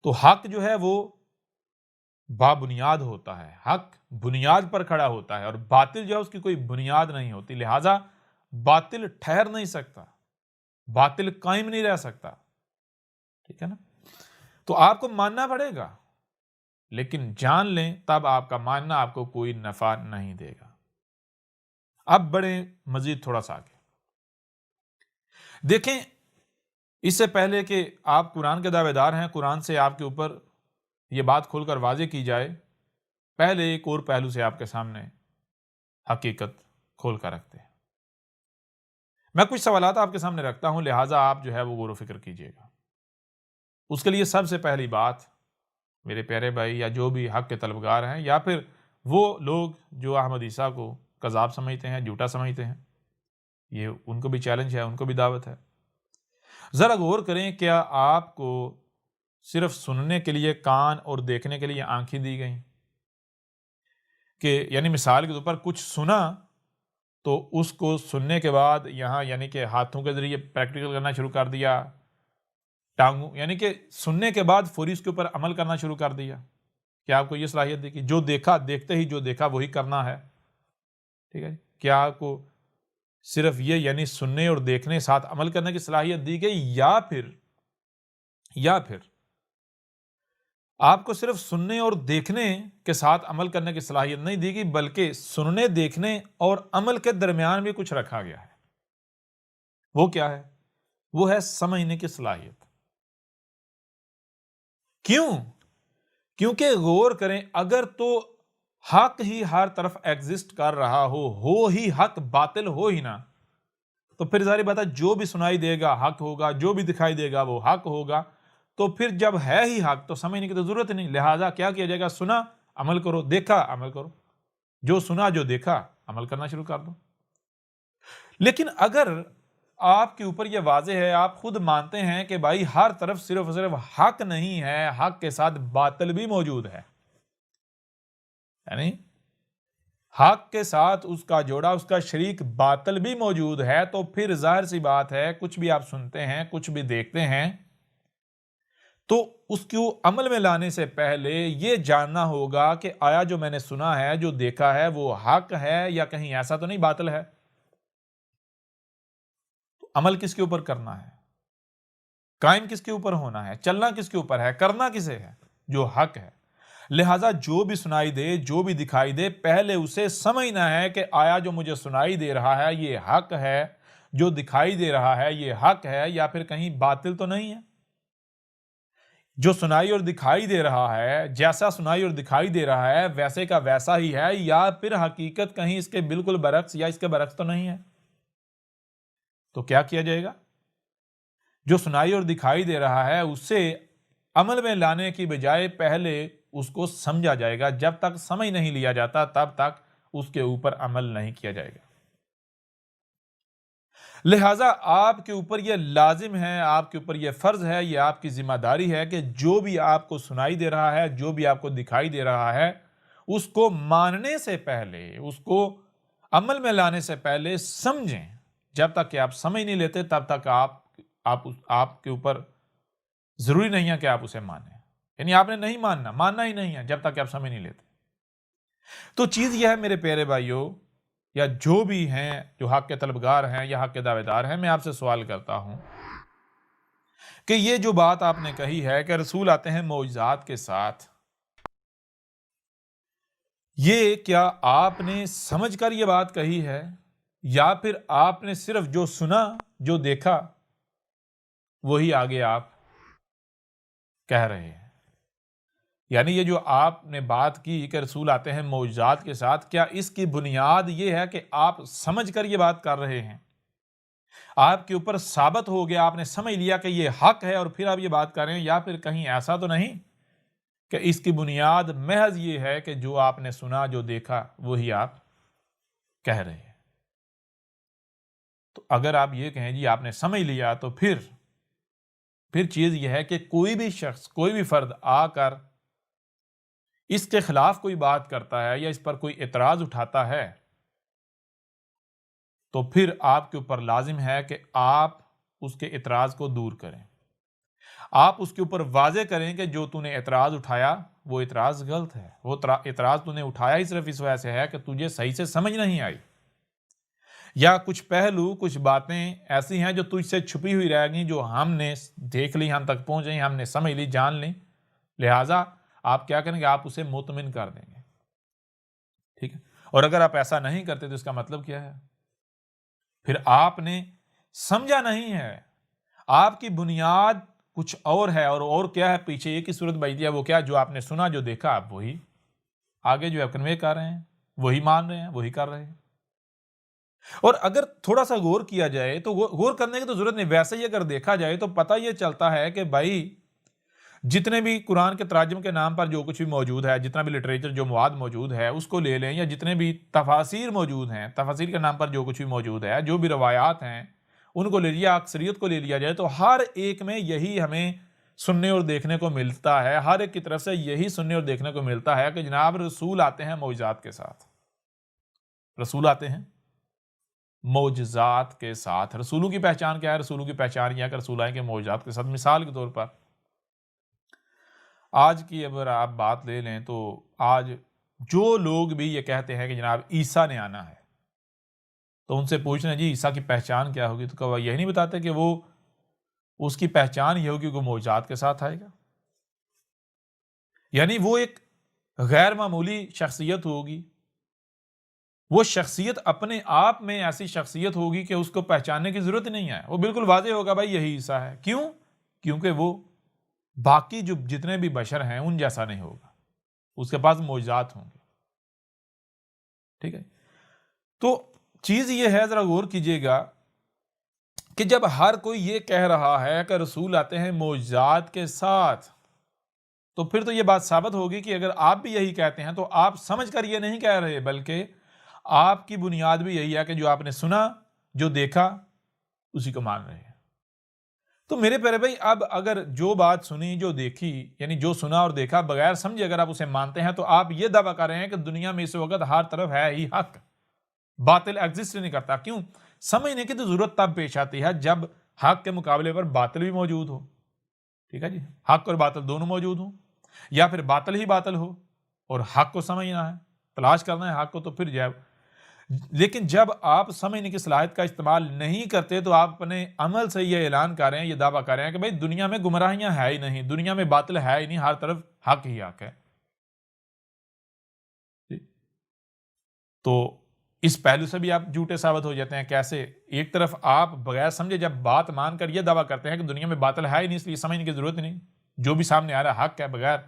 تو حق جو ہے وہ بابنیاد ہوتا ہے، حق بنیاد پر کھڑا ہوتا ہے، اور باطل جو ہے اس کی کوئی بنیاد نہیں ہوتی، لہٰذا باطل ٹھہر نہیں سکتا، باطل قائم نہیں رہ سکتا، ٹھیک ہے نا؟ تو آپ کو ماننا پڑے گا، لیکن جان لیں تب آپ کا ماننا آپ کو کوئی نفع نہیں دے گا۔ اب بڑے مزید تھوڑا سا آگے دیکھیں، اس سے پہلے کہ آپ قرآن کے دعوے دار ہیں، قرآن سے آپ کے اوپر یہ بات کھول کر واضح کی جائے، پہلے ایک اور پہلو سے آپ کے سامنے حقیقت کھول کر رکھتے ہیں۔ میں کچھ سوالات آپ کے سامنے رکھتا ہوں، لہٰذا آپ جو ہے وہ غور و فکر کیجئے گا۔ اس کے لیے سب سے پہلی بات، میرے پیارے بھائی یا جو بھی حق کے طلبگار ہیں، یا پھر وہ لوگ جو احمد عیسیٰ کو کذاب سمجھتے ہیں، جھوٹا سمجھتے ہیں، یہ ان کو بھی چیلنج ہے، ان کو بھی دعوت ہے۔ ذرا غور کریں، کیا آپ کو صرف سننے کے لیے کان اور دیکھنے کے لیے آنکھیں دی گئیں؟ کہ یعنی مثال کے طور پر کچھ سنا تو اس کو سننے کے بعد یہاں یعنی کہ ہاتھوں کے ذریعے پریکٹیکل کرنا شروع کر دیا، ٹانگوں یعنی کہ سننے کے بعد فوری اس کے اوپر عمل کرنا شروع کر دیا؟ کیا آپ کو یہ صلاحیت دی کہ جو دیکھا، دیکھتے ہی جو دیکھا وہی کرنا ہے؟ ٹھیک ہے، کیا آپ کو صرف یہ یعنی سننے اور دیکھنے ساتھ عمل کرنے کی صلاحیت دی گئی، یا پھر آپ کو صرف سننے اور دیکھنے کے ساتھ عمل کرنے کی صلاحیت نہیں دی گئی، بلکہ سننے، دیکھنے اور عمل کے درمیان بھی کچھ رکھا گیا ہے؟ وہ کیا ہے؟ وہ ہے سمجھنے کی صلاحیت۔ کیوں؟ کیونکہ غور کریں، اگر تو حق ہی ہر طرف ایگزسٹ کر رہا ہو ہی حق، باطل ہو ہی نہ، تو پھر ظاہر بات ہے جو بھی سنائی دے گا حق ہوگا، جو بھی دکھائی دے گا وہ حق ہوگا۔ تو پھر جب ہے ہی حق تو سمجھنے کی تو ضرورت نہیں، لہٰذا کیا کیا جائے گا؟ سنا، عمل کرو، دیکھا، عمل کرو، جو سنا جو دیکھا عمل کرنا شروع کر دو۔ لیکن اگر آپ کے اوپر یہ واضح ہے، آپ خود مانتے ہیں کہ بھائی ہر طرف صرف حق نہیں ہے، حق کے ساتھ باطل بھی موجود ہے، یعنی حق کے ساتھ اس کا جوڑا، اس کا شریک باطل بھی موجود ہے، تو پھر ظاہر سی بات ہے کچھ بھی آپ سنتے ہیں، کچھ بھی دیکھتے ہیں، تو اس کو عمل میں لانے سے پہلے یہ جاننا ہوگا کہ آیا جو میں نے سنا ہے، جو دیکھا ہے، وہ حق ہے یا کہیں ایسا تو نہیں باطل ہے؟ تو عمل کس کے اوپر کرنا ہے؟ قائم کس کے اوپر ہونا ہے؟ چلنا کس کے اوپر ہے؟ کرنا کسے ہے؟ جو حق ہے۔ لہٰذا جو بھی سنائی دے، جو بھی دکھائی دے، پہلے اسے سمجھنا ہے کہ آیا جو مجھے سنائی دے رہا ہے یہ حق ہے، جو دکھائی دے رہا ہے یہ حق ہے، یا پھر کہیں باطل تو نہیں ہے۔ جو سنائی اور دکھائی دے رہا ہے، جیسا سنائی اور دکھائی دے رہا ہے ویسے کا ویسا ہی ہے، یا پھر حقیقت کہیں اس کے بالکل برعکس یا اس کے برعکس تو نہیں ہے۔ تو کیا کیا جائے گا؟ جو سنائی اور دکھائی دے رہا ہے اسے عمل میں لانے کی بجائے پہلے اس کو سمجھا جائے گا۔ جب تک سمجھ نہیں لیا جاتا تب تک اس کے اوپر عمل نہیں کیا جائے گا۔ لہٰذا آپ کے اوپر یہ لازم ہے، آپ کے اوپر یہ فرض ہے، یہ آپ کی ذمہ داری ہے کہ جو بھی آپ کو سنائی دے رہا ہے، جو بھی آپ کو دکھائی دے رہا ہے، اس کو ماننے سے پہلے، اس کو عمل میں لانے سے پہلے سمجھیں۔ جب تک کہ آپ سمجھ نہیں لیتے تب تک آپ کے اوپر ضروری نہیں ہے کہ آپ اسے مانیں۔ یعنی آپ نے نہیں ماننا ہی نہیں ہے جب تک کہ آپ سمجھ نہیں لیتے۔ تو چیز یہ ہے میرے پیارے بھائیوں، یا جو بھی ہیں جو حق کے طلبگار ہیں یا حق کے دعوے دار ہیں، میں آپ سے سوال کرتا ہوں کہ یہ جو بات آپ نے کہی ہے کہ رسول آتے ہیں معجزات کے ساتھ، یہ کیا آپ نے سمجھ کر یہ بات کہی ہے، یا پھر آپ نے صرف جو سنا، جو دیکھا وہی آگے آپ کہہ رہے ہیں؟ یعنی یہ جو آپ نے بات کی کہ رسول آتے ہیں معجزات کے ساتھ، کیا اس کی بنیاد یہ ہے کہ آپ سمجھ کر یہ بات کر رہے ہیں؟ آپ کے اوپر ثابت ہو گیا، آپ نے سمجھ لیا کہ یہ حق ہے اور پھر آپ یہ بات کر رہے ہیں؟ یا پھر کہیں ایسا تو نہیں کہ اس کی بنیاد محض یہ ہے کہ جو آپ نے سنا، جو دیکھا وہی آپ کہہ رہے ہیں؟ تو اگر آپ یہ کہیں جی آپ نے سمجھ لیا، تو پھر چیز یہ ہے کہ کوئی بھی شخص، کوئی بھی فرد آ کر اس کے خلاف کوئی بات کرتا ہے یا اس پر کوئی اعتراض اٹھاتا ہے، تو پھر آپ کے اوپر لازم ہے کہ آپ اس کے اعتراض کو دور کریں۔ آپ اس کے اوپر واضح کریں کہ جو تو نے اعتراض اٹھایا وہ اعتراض غلط ہے، وہ اعتراض تو نے اٹھایا ہی صرف اس وجہ سے ہے کہ تجھے صحیح سے سمجھ نہیں آئی، یا کچھ پہلو، کچھ باتیں ایسی ہیں جو تجھ سے چھپی ہوئی رہ گئیں، جو ہم نے دیکھ لی، ہم تک پہنچ گئی، ہم نے سمجھ لی، جان لی، لہٰذا آپ کیا کریں گے؟ آپ اسے مطمئن کر دیں گے۔ ٹھیک ہے؟ اور اگر آپ ایسا نہیں کرتے تو اس کا مطلب کیا ہے؟ پھر آپ نے سمجھا نہیں ہے، آپ کی بنیاد کچھ اور ہے، اور کیا ہے؟ پیچھے ایک ہی صورت بچ دیا، وہ کیا؟ جو آپ نے سنا، جو دیکھا، آپ وہی آگے جو ہے کنوے کر رہے ہیں، وہی مان رہے ہیں، وہی کر رہے ہیں۔ اور اگر تھوڑا سا غور کیا جائے تو غور کرنے کی تو ضرورت نہیں، ویسے ہی اگر دیکھا جائے تو پتہ یہ چلتا ہے کہ بھائی جتنے بھی قرآن کے تراجم کے نام پر جو کچھ بھی موجود ہے، جتنا بھی لٹریچر جو مواد موجود ہے اس کو لے لیں، یا جتنے بھی تفاسیر موجود ہیں، تفاسیر کے نام پر جو کچھ بھی موجود ہے، جو بھی روایات ہیں ان کو لے لیا، اکثریت کو لے لیا جائے تو ہر ایک میں یہی ہمیں سننے اور دیکھنے کو ملتا ہے، ہر ایک کی طرف سے یہی سننے اور دیکھنے کو ملتا ہے کہ جناب رسول آتے ہیں معجزات کے ساتھ، رسول آتے ہیں معجزات کے ساتھ۔ رسولوں کی پہچان کیا ہے؟ رسولوں کی پہچان یہ ہے کہ رسول آئیں گے معجزات کے ساتھ۔ مثال کے طور پر آج کی اگر آپ بات لے لیں تو آج جو لوگ بھی یہ کہتے ہیں کہ جناب عیسیٰ نے آنا ہے، تو ان سے پوچھنا جی عیسیٰ کی پہچان کیا ہوگی، تو کہا یہی نہیں بتاتے کہ وہ اس کی پہچان یہ ہوگی کہ وہ معجزات کے ساتھ آئے گا، یعنی وہ ایک غیر معمولی شخصیت ہوگی، وہ شخصیت اپنے آپ میں ایسی شخصیت ہوگی کہ اس کو پہچاننے کی ضرورت نہیں ہے، وہ بالکل واضح ہوگا بھائی یہی عیسیٰ ہے۔ کیوں؟ کیونکہ وہ باقی جو جتنے بھی بشر ہیں ان جیسا نہیں ہوگا، اس کے پاس معجزات ہوں گے۔ ٹھیک ہے؟ تو چیز یہ ہے، ذرا غور کیجئے گا کہ جب ہر کوئی یہ کہہ رہا ہے کہ رسول آتے ہیں معجزات کے ساتھ، تو پھر تو یہ بات ثابت ہوگی کہ اگر آپ بھی یہی کہتے ہیں تو آپ سمجھ کر یہ نہیں کہہ رہے، بلکہ آپ کی بنیاد بھی یہی ہے کہ جو آپ نے سنا، جو دیکھا، اسی کو مان رہے ہیں۔ تو میرے پیارے بھائی، اب اگر جو بات سنی، جو دیکھی، یعنی جو سنا اور دیکھا بغیر سمجھے اگر آپ اسے مانتے ہیں تو آپ یہ دعویٰ کر رہے ہیں کہ دنیا میں اس وقت ہر طرف ہے ہی حق، باطل ایگزسٹ نہیں کرتا۔ کیوں؟ سمجھنے کی تو ضرورت تب پیش آتی ہے جب حق کے مقابلے پر باطل بھی موجود ہو۔ ٹھیک ہے جی؟ حق اور باطل دونوں موجود ہوں، یا پھر باطل ہی باطل ہو اور حق کو سمجھنا ہے، تلاش کرنا ہے حق کو، تو پھر جائے۔ لیکن جب آپ سمجھنے کی صلاحیت کا استعمال نہیں کرتے تو آپ اپنے عمل سے یہ اعلان کر رہے ہیں، یہ دعویٰ کر رہے ہیں کہ بھائی دنیا میں گمراہیاں ہے ہی نہیں، دنیا میں باطل ہے ہی نہیں، ہر طرف حق ہی حق ہے۔ تو اس پہلو سے بھی آپ جھوٹے ثابت ہو جاتے ہیں. کیسے؟ ایک طرف آپ بغیر سمجھے جب بات مان کر یہ دعویٰ کرتے ہیں کہ دنیا میں باطل ہے ہی نہیں، اس لیے سمجھنے کی ضرورت ہی نہیں، جو بھی سامنے آ رہا ہے حق ہے، بغیر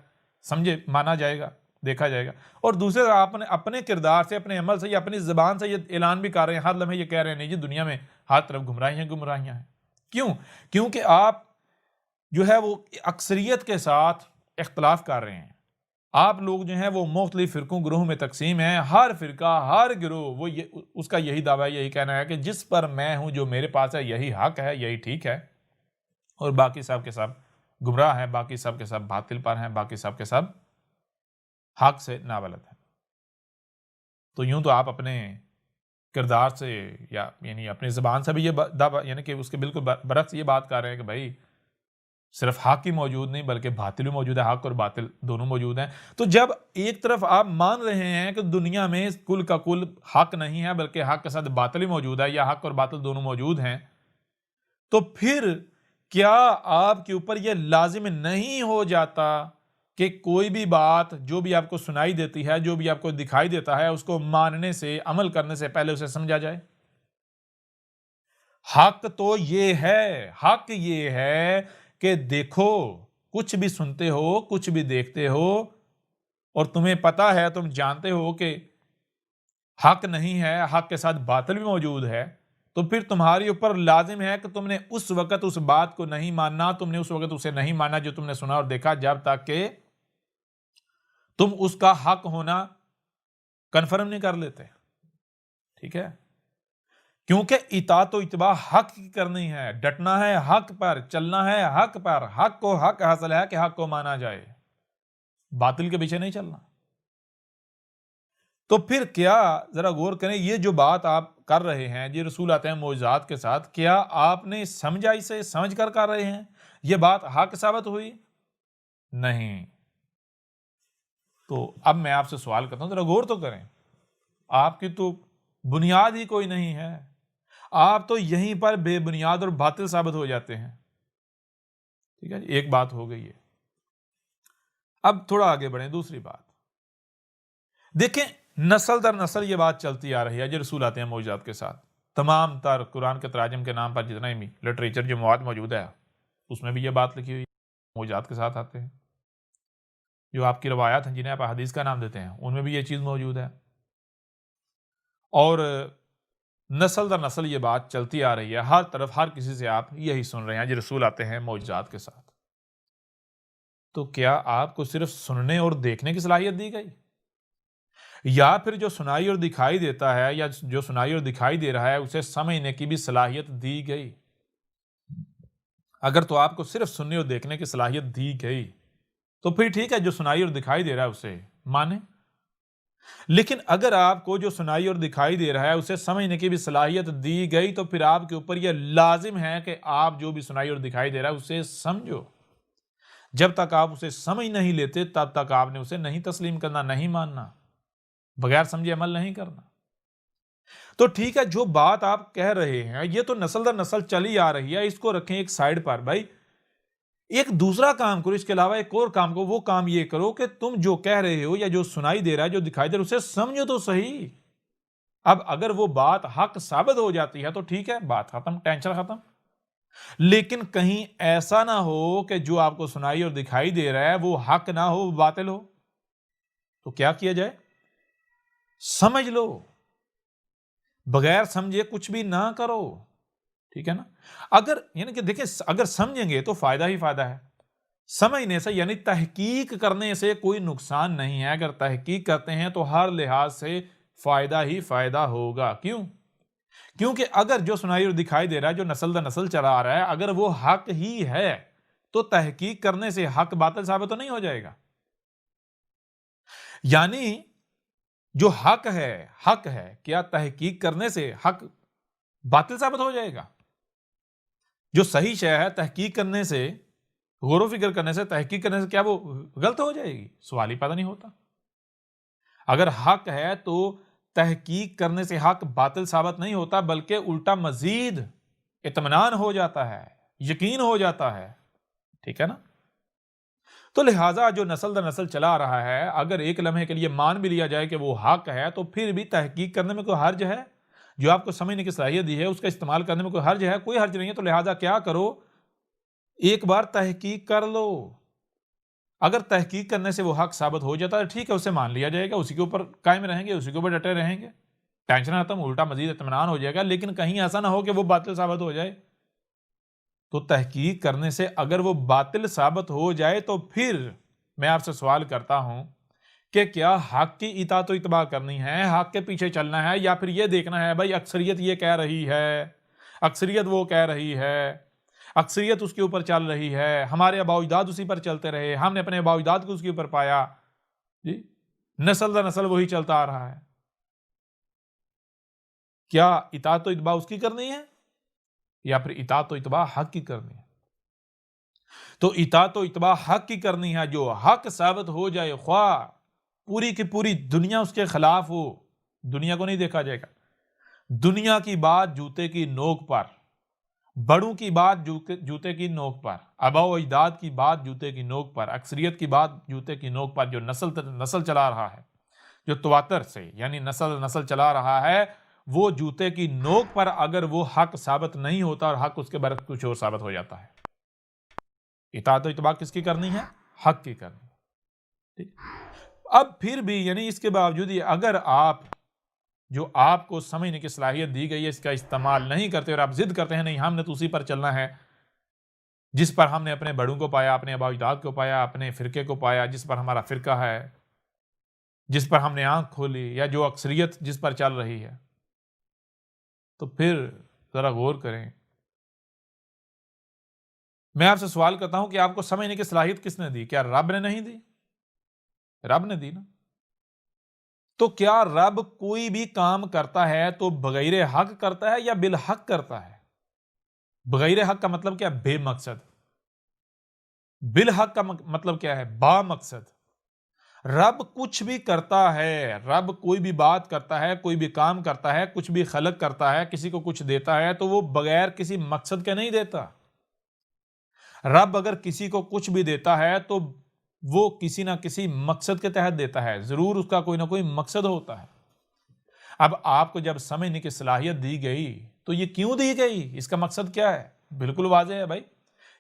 سمجھے مانا جائے گا، دیکھا جائے گا. اور دوسرے آپ نے اپنے کردار سے، اپنے عمل سے یا اپنی زبان سے یہ اعلان بھی کر رہے ہیں، ہر لمحے یہ کہہ رہے ہیں نہیں جی دنیا میں ہر طرف گمراہیاں ہیں. کیوں؟ کیونکہ آپ جو ہے وہ اکثریت کے ساتھ اختلاف کر رہے ہیں. آپ لوگ جو ہیں وہ مختلف فرقوں گروہوں میں تقسیم ہیں. ہر فرقہ، ہر گروہ وہ اس کا یہی دعویٰ، یہی کہنا ہے کہ جس پر میں ہوں، جو میرے پاس ہے، یہی حق ہے، یہی ٹھیک ہے، اور باقی سب کے سب گمراہ ہیں، باقی سب کے سب باطل پر ہیں، باقی سب کے سب حق سے نابلد ہیں. تو یوں تو آپ اپنے کردار سے یا یعنی اپنی زبان سے بھی یہ دعویٰ، یعنی کہ اس کے بالکل برعکس یہ بات کر رہے ہیں کہ بھائی صرف حق ہی موجود نہیں بلکہ باطل بھی موجود ہے، حق اور باطل دونوں موجود ہیں. تو جب ایک طرف آپ مان رہے ہیں کہ دنیا میں کل کا کل حق نہیں ہے بلکہ حق کے ساتھ باطل ہی موجود ہے، یا حق اور باطل دونوں موجود ہیں، تو پھر کیا آپ کے اوپر یہ لازم نہیں ہو جاتا کہ کوئی بھی بات جو بھی آپ کو سنائی دیتی ہے، جو بھی آپ کو دکھائی دیتا ہے، اس کو ماننے سے، عمل کرنے سے پہلے اسے سمجھا جائے؟ حق تو یہ ہے، حق یہ ہے کہ دیکھو، کچھ بھی سنتے ہو، کچھ بھی دیکھتے ہو، اور تمہیں پتا ہے، تم جانتے ہو کہ حق نہیں ہے، حق کے ساتھ باطل بھی موجود ہے، تو پھر تمہاری اوپر لازم ہے کہ تم نے اس وقت اس بات کو نہیں ماننا، تم نے اس وقت اسے نہیں ماننا جو تم نے سنا اور دیکھا، جب تک کہ تم اس کا حق ہونا کنفرم نہیں کر لیتے. ٹھیک ہے؟ کیونکہ اطاعت و اتباع حق کی کرنی ہے، ڈٹنا ہے حق پر، چلنا ہے حق پر، حق کو حق حاصل ہے کہ حق کو مانا جائے، باطل کے پیچھے نہیں چلنا. تو پھر کیا، ذرا غور کریں، یہ جو بات آپ کر رہے ہیں، یہ رسول آتے ہیں معجزات کے ساتھ، کیا آپ نے سمجھا اسے، سمجھ کر کر رہے ہیں؟ یہ بات حق ثابت ہوئی؟ نہیں. تو اب میں آپ سے سوال کرتا ہوں، ذرا غور تو کریں، آپ کی تو بنیاد ہی کوئی نہیں ہے، آپ تو یہیں پر بے بنیاد اور باطل ثابت ہو جاتے ہیں. ٹھیک ہے، ایک بات ہو گئی ہے. اب تھوڑا آگے بڑھیں، دوسری بات دیکھیں. نسل در نسل یہ بات چلتی آ رہی ہے، جو رسول آتے ہیں معجزات کے ساتھ. تمام تر قرآن کے تراجم کے نام پر جتنا بھی لٹریچر جو مواد موجود ہے، اس میں بھی یہ بات لکھی ہوئی ہے، معجزات کے ساتھ آتے ہیں. جو آپ کی روایات ہیں جنہیں آپ حدیث کا نام دیتے ہیں، ان میں بھی یہ چیز موجود ہے. اور نسل در نسل یہ بات چلتی آ رہی ہے، ہر طرف ہر کسی سے آپ یہی سن رہے ہیں، جو رسول آتے ہیں معجزات کے ساتھ. تو کیا آپ کو صرف سننے اور دیکھنے کی صلاحیت دی گئی، یا پھر جو سنائی اور دکھائی دیتا ہے، یا جو سنائی اور دکھائی دے رہا ہے، اسے سمجھنے کی بھی صلاحیت دی گئی؟ اگر تو آپ کو صرف سننے اور دیکھنے کی صلاحیت دی گئی تو پھر ٹھیک ہے، جو سنائی اور دکھائی دے رہا ہے اسے مانیں. لیکن اگر آپ کو جو سنائی اور دکھائی دے رہا ہے اسے سمجھنے کی بھی صلاحیت دی گئی، تو پھر آپ کے اوپر یہ لازم ہے کہ آپ جو بھی سنائی اور دکھائی دے رہا ہے اسے سمجھو. جب تک آپ اسے سمجھ نہیں لیتے تب تک آپ نے اسے نہیں تسلیم کرنا، نہیں ماننا، بغیر سمجھے عمل نہیں کرنا. تو ٹھیک ہے، جو بات آپ کہہ رہے ہیں یہ تو نسل در نسل چلی آ رہی ہے، اس کو رکھیں ایک سائیڈ پر. بھائی ایک دوسرا کام کرو، اس کے علاوہ ایک اور کام کرو. وہ کام یہ کرو کہ تم جو کہہ رہے ہو یا جو سنائی دے رہا ہے، جو دکھائی دے رہا ہے، اسے سمجھو تو صحیح. اب اگر وہ بات حق ثابت ہو جاتی ہے تو ٹھیک ہے، بات ختم، ٹینشن ختم. لیکن کہیں ایسا نہ ہو کہ جو آپ کو سنائی اور دکھائی دے رہا ہے وہ حق نہ ہو، باطل ہو. تو کیا کیا جائے؟ سمجھ لو، بغیر سمجھے کچھ بھی نہ کرو. ٹھیک ہے نا؟ اگر یعنی کہ دیکھیں، اگر سمجھیں گے تو فائدہ ہی فائدہ ہے. سمجھنے سے یعنی تحقیق کرنے سے کوئی نقصان نہیں ہے. اگر تحقیق کرتے ہیں تو ہر لحاظ سے فائدہ ہی فائدہ ہوگا. کیوں؟ کیونکہ اگر جو سنائی اور دکھائی دے رہا ہے، جو نسل در نسل چلا آ رہا ہے، اگر وہ حق ہی ہے تو تحقیق کرنے سے حق باطل ثابت تو نہیں ہو جائے گا. یعنی جو حق ہے، کیا تحقیق کرنے سے حق باطل ثابت ہو جائے گا؟ جو صحیح شے ہے، تحقیق کرنے سے، غور و فکر کرنے سے، تحقیق کرنے سے کیا وہ غلط ہو جائے گی؟ سوال ہی پیدا نہیں ہوتا. اگر حق ہے تو تحقیق کرنے سے حق باطل ثابت نہیں ہوتا، بلکہ الٹا مزید اطمینان ہو جاتا ہے، یقین ہو جاتا ہے. ٹھیک ہے نا؟ تو لہٰذا جو نسل در نسل چلا رہا ہے، اگر ایک لمحے کے لیے مان بھی لیا جائے کہ وہ حق ہے، تو پھر بھی تحقیق کرنے میں کوئی حرج ہے؟ جو آپ کو سمجھنے کی صلاحیت دی ہے اس کا استعمال کرنے میں کوئی حرج ہے؟ کوئی حرج نہیں ہے۔ تو لہٰذا کیا کرو، ایک بار تحقیق کر لو، اگر تحقیق کرنے سے وہ حق ثابت ہو جاتا ہے ٹھیک ہے، اسے مان لیا جائے گا، اسی کے اوپر قائم رہیں گے، اسی کے اوپر ڈٹے رہیں گے، ٹینشن ختم، الٹا مزید اطمینان ہو جائے گا۔ لیکن کہیں ایسا نہ ہو کہ وہ باطل ثابت ہو جائے، تو تحقیق کرنے سے اگر وہ باطل ثابت ہو جائے تو پھر میں آپ سے سوال کرتا ہوں کہ کیا حق کی اطاعت و اتباع کرنی ہے، حق کے پیچھے چلنا ہے، یا پھر یہ دیکھنا ہے بھائی اکثریت یہ کہہ رہی ہے، اکثریت وہ کہہ رہی ہے، اکثریت اس کے اوپر چل رہی ہے، ہمارے آباء و اجداد اسی پر چلتے رہے، ہم نے اپنے آباء و اجداد کو اس کے اوپر پایا، جی نسل در نسل وہی چلتا آ رہا ہے۔ کیا اطاعت و اتباع اس کی کرنی ہے یا پھر اطاعت و اتباع حق کی کرنی ہے؟ تو اطاعت و اتباع حق کی کرنی ہے۔ جو حق ثابت ہو جائے، خواہ پوری کی پوری دنیا اس کے خلاف ہو، دنیا کو نہیں دیکھا جائے گا، دنیا کی بات جوتے کی نوک پر، بڑوں کی بات جوتے کی نوک پر، آباء و اجداد کی بات جوتے کی نوک پر، اکثریت کی بات جوتے کی نوک پر، جو نسل چلا رہا ہے، جو تواتر سے یعنی نسل چلا رہا ہے، وہ جوتے کی نوک پر اگر وہ حق ثابت نہیں ہوتا اور حق اس کے برعکس کچھ اور ثابت ہو جاتا ہے۔ اطاعت و اتباع کس کی کرنی ہے؟ حق کی کرنی ہے۔ ٹھیک، اب پھر بھی یعنی اس کے باوجود اگر آپ کو سمجھنے کی صلاحیت دی گئی ہے، اس کا استعمال نہیں کرتے اور آپ ضد کرتے ہیں نہیں ہم نے تو اسی پر چلنا ہے جس پر ہم نے اپنے بڑوں کو پایا، اپنے آباء و اجداد کو پایا، اپنے فرقے کو پایا، جس پر ہمارا فرقہ ہے، جس پر ہم نے آنکھ کھولی، یا جو اکثریت جس پر چل رہی ہے، تو پھر ذرا غور کریں۔ میں آپ سے سوال کرتا ہوں کہ آپ کو سمجھنے کی صلاحیت کس نے دی؟ کیا رب نے نہیں دی؟ رب نے دی نا۔ تو کیا رب کوئی بھی کام کرتا ہے تو بغیر حق کرتا ہے یا بالحق کرتا ہے؟ بغیر حق کا مطلب کیا؟ بے مقصد۔ بالحق کا مطلب کیا ہے؟ با مقصد۔ رب کچھ بھی کرتا ہے، رب کوئی بھی بات کرتا ہے، کوئی بھی کام کرتا ہے، کچھ بھی خلق کرتا ہے، کسی کو کچھ دیتا ہے تو وہ بغیر کسی مقصد کے نہیں دیتا۔ رب اگر کسی کو کچھ بھی دیتا ہے تو وہ کسی نہ کسی مقصد کے تحت دیتا ہے، ضرور اس کا کوئی نہ کوئی مقصد ہوتا ہے۔ اب آپ کو جب سمجھنے کی صلاحیت دی گئی تو یہ کیوں دی گئی؟ اس کا مقصد کیا ہے؟ بالکل واضح ہے بھائی،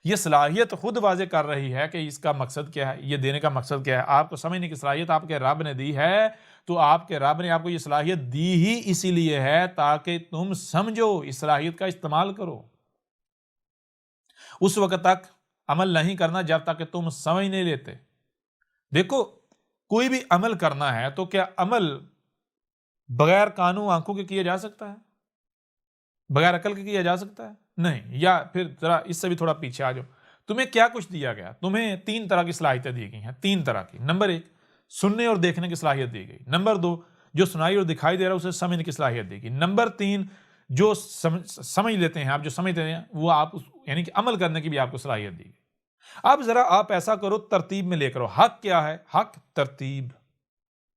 یہ صلاحیت خود واضح کر رہی ہے کہ اس کا مقصد کیا ہے، یہ دینے کا مقصد کیا ہے۔ آپ کو سمجھنے کی صلاحیت آپ کے رب نے دی ہے، تو آپ کے رب نے آپ کو یہ صلاحیت دی ہی اسی لیے ہے تاکہ تم سمجھو، اس صلاحیت کا استعمال کرو۔ اس وقت تک عمل نہیں کرنا جب تک کہ تم سمجھ نہیں لیتے۔ دیکھو، کوئی بھی عمل کرنا ہے تو کیا عمل بغیر کانوں آنکھوں کے کیا جا سکتا ہے؟ بغیر عقل کے کیا جا سکتا ہے؟ نہیں۔ یا پھر ذرا اس سے بھی تھوڑا پیچھے آ جاؤ، تمہیں کیا کچھ دیا گیا؟ تمہیں 3 طرح کی صلاحیتیں دی گئی ہیں، 3 طرح کی۔ نمبر 1، سننے اور دیکھنے کی صلاحیت دی گئی۔ نمبر 2، جو سنائی اور دکھائی دے رہا ہے اسے سمجھنے کی صلاحیت دی گئی۔ نمبر 3، جو سمجھ لیتے ہیں آپ، جو سمجھتے ہیں وہ آپ یعنی کہ عمل کرنے کی بھی آپ کو صلاحیت دی گئی۔ اب ذرا آپ ایسا کرو، ترتیب میں لے کرو۔ حق کیا ہے؟ حق ترتیب۔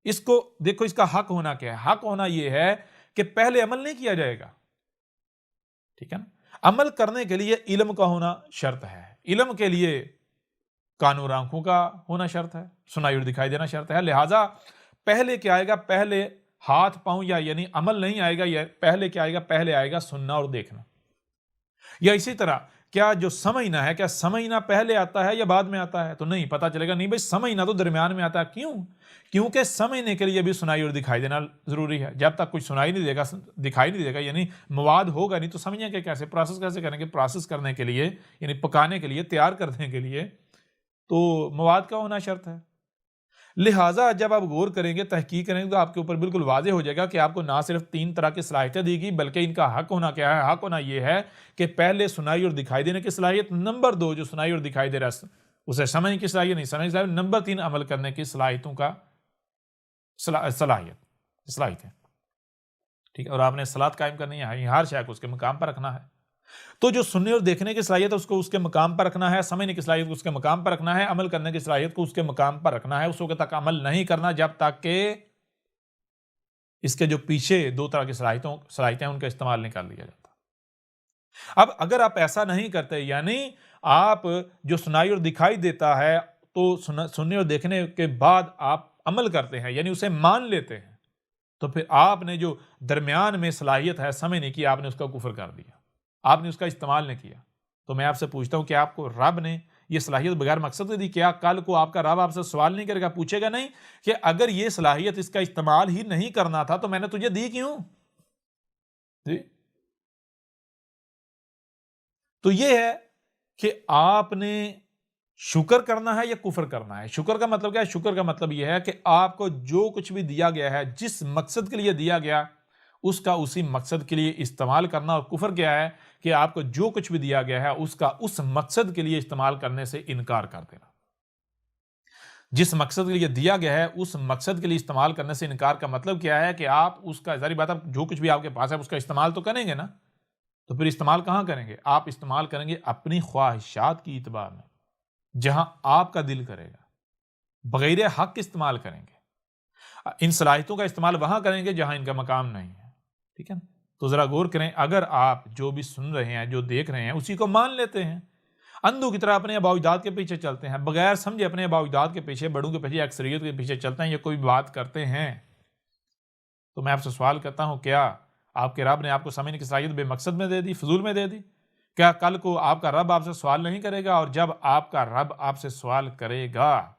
اس کو دیکھو، اس کا حق ہونا کیا ہے؟ حق ہونا یہ ہے کہ پہلے عمل نہیں کیا جائے گا، ٹھیک ہے نا؟ عمل کرنے کے لیے علم کا ہونا شرط ہے، علم کے لیے کان اور آنکھوں کا ہونا شرط ہے، سنائی اور دکھائی دینا شرط ہے۔ لہٰذا پہلے کیا آئے گا؟ پہلے ہاتھ پاؤں یا یعنی عمل نہیں آئے گا، یا پہلے کیا آئے گا؟ پہلے آئے گا سننا اور دیکھنا۔ یا اسی طرح کیا جو سمجھنا ہے، کیا سمجھنا پہلے آتا ہے یا بعد میں آتا ہے؟ تو نہیں، پتا چلے گا نہیں بھائی سمجھنا تو درمیان میں آتا ہے۔ کیوں؟ کیونکہ سمجھنے کے لیے بھی سنائی اور دکھائی دینا ضروری ہے۔ جب تک کوئی سنائی نہیں دے گا، دکھائی نہیں دے گا، یعنی مواد ہوگا نہیں، تو سمجھیں کہ کیسے پروسیس کیسے کریں گے؟ پروسیس کرنے کے لیے یعنی پکانے کے لیے، تیار کرنے کے لیے تو مواد کا ہونا شرط ہے۔ لہٰذا جب آپ غور کریں گے، تحقیق کریں گے، تو آپ کے اوپر بالکل واضح ہو جائے گا کہ آپ کو نہ صرف 3 طرح کی صلاحیتیں دی گئی، بلکہ ان کا حق ہونا کیا ہے؟ حق ہونا یہ ہے کہ پہلے سنائی اور دکھائی دینے کی صلاحیت، نمبر 2 جو سنائی اور دکھائی دے رہا ہے اسے سمجھنے کی صلاحیت، نہیں سمجھنے کی صلاحیت، نمبر 3 عمل کرنے کی صلاحیتوں کا صلاحیتیں، ٹھیک ہے۔ اور آپ نے صلاۃ قائم کرنی ہے، ہر شے کو اس کے مقام پر رکھنا ہے۔ تو جو سننے اور دیکھنے کی صلاحیت ہے اس کو اس کے مقام پر رکھنا ہے، سمجھنے کی صلاحیت کو اس کے مقام پر رکھنا ہے، عمل کرنے کی صلاحیت کو اس کے مقام پر رکھنا ہے۔ اس وقت تک عمل نہیں کرنا جب تک کہ اس کے جو پیچھے 2 طرح کی صلاحیتیں ان کا استعمال نہیں کر لیا جاتا۔ اب اگر آپ ایسا نہیں کرتے، یعنی آپ جو سنائی اور دکھائی دیتا ہے تو سننے اور دیکھنے کے بعد آپ عمل کرتے ہیں، یعنی اسے مان لیتے ہیں، تو پھر آپ نے جو درمیان میں صلاحیت ہے سمجھنے کی، آپ نے اس کا کفر کر دیا، آپ نے اس کا استعمال نہیں کیا۔ تو میں آپ سے پوچھتا ہوں کہ آپ کو رب نے یہ صلاحیت بغیر مقصد کے دی؟ کیا کل کو آپ کا رب آپ سے سوال نہیں کرے گا، پوچھے گا نہیں کہ اگر یہ صلاحیت اس کا استعمال ہی نہیں کرنا تھا تو میں نے تجھے دی کیوں؟ جی، تو یہ ہے کہ آپ نے شکر کرنا ہے یا کفر کرنا ہے۔ شکر کا مطلب کیا ہے؟ شکر کا مطلب یہ ہے کہ آپ کو جو کچھ بھی دیا گیا ہے، جس مقصد کے لیے دیا گیا، اس کا اسی مقصد کے لیے استعمال کرنا۔ اور کفر کیا ہے؟ کہ آپ کو جو کچھ بھی دیا گیا ہے اس کا اس مقصد کے لیے استعمال کرنے سے انکار کر دینا۔ جس مقصد کے لیے دیا گیا ہے اس مقصد کے لیے استعمال کرنے سے انکار کا مطلب کیا ہے؟ کہ آپ اس کا ظاہری بات ہے، جو کچھ بھی آپ کے پاس ہے اس کا استعمال تو کریں گے نا۔ تو پھر استعمال کہاں کریں گے؟ آپ استعمال کریں گے اپنی خواہشات کی اعتبار میں، جہاں آپ کا دل کرے گا، بغیر حق استعمال کریں گے۔ ان صلاحیتوں کا استعمال وہاں کریں گے جہاں ان کا مقام نہیں ہے، ٹھیک ہے نا؟ تو ذرا غور کریں، اگر آپ جو بھی سن رہے ہیں، جو دیکھ رہے ہیں، اسی کو مان لیتے ہیں، اندھوں کی طرح اپنے آباء و اجداد کے پیچھے چلتے ہیں، بغیر سمجھے اپنے آباء و اجداد کے پیچھے، بڑوں کے پیچھے، اکثریت کے پیچھے چلتے ہیں، یہ کوئی بات کرتے ہیں، تو میں آپ سے سوال کرتا ہوں، کیا آپ کے رب نے آپ کو سمجھنے کی صلاحیت بے مقصد میں دے دی، فضول میں دے دی؟ کیا کل کو آپ کا رب آپ سے سوال نہیں کرے گا؟ اور جب آپ کا رب آپ سے سوال کرے گا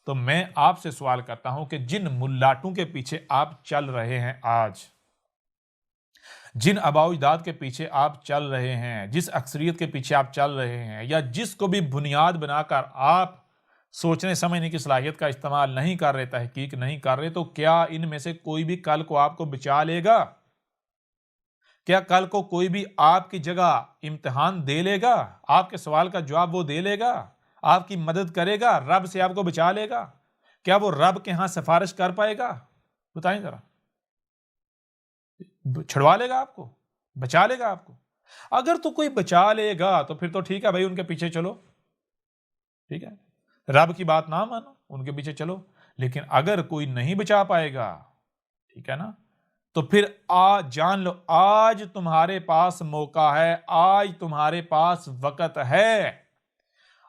تو میں آپ سے سوال کرتا ہوں کہ جن ملاٹوں کے پیچھے آپ چل رہے ہیں آج، جن آباء و اجداد کے پیچھے آپ چل رہے ہیں، جس اکثریت کے پیچھے آپ چل رہے ہیں، یا جس کو بھی بنیاد بنا کر آپ سوچنے سمجھنے کی صلاحیت کا استعمال نہیں کر رہے، تحقیق نہیں کر رہے، تو کیا ان میں سے کوئی بھی کل کو آپ کو بچا لے گا؟ کیا کل کو کوئی بھی آپ کی جگہ امتحان دے لے گا؟ آپ کے سوال کا جواب وہ دے لے گا؟ آپ کی مدد کرے گا؟ رب سے آپ کو بچا لے گا؟ کیا وہ رب کے ہاں سفارش کر پائے گا؟ بتائیں ذرا، چھڑوا لے گا آپ کو؟ بچا لے گا آپ کو؟ اگر تو کوئی بچا لے گا تو پھر تو ٹھیک ہے بھائی، ان کے پیچھے چلو، ٹھیک ہے، رب کی بات نہ مانو، ان کے پیچھے چلو۔ لیکن اگر کوئی نہیں بچا پائے گا، ٹھیک ہے نا، تو پھر آج جان لو، آج تمہارے پاس موقع ہے، آج تمہارے پاس وقت ہے۔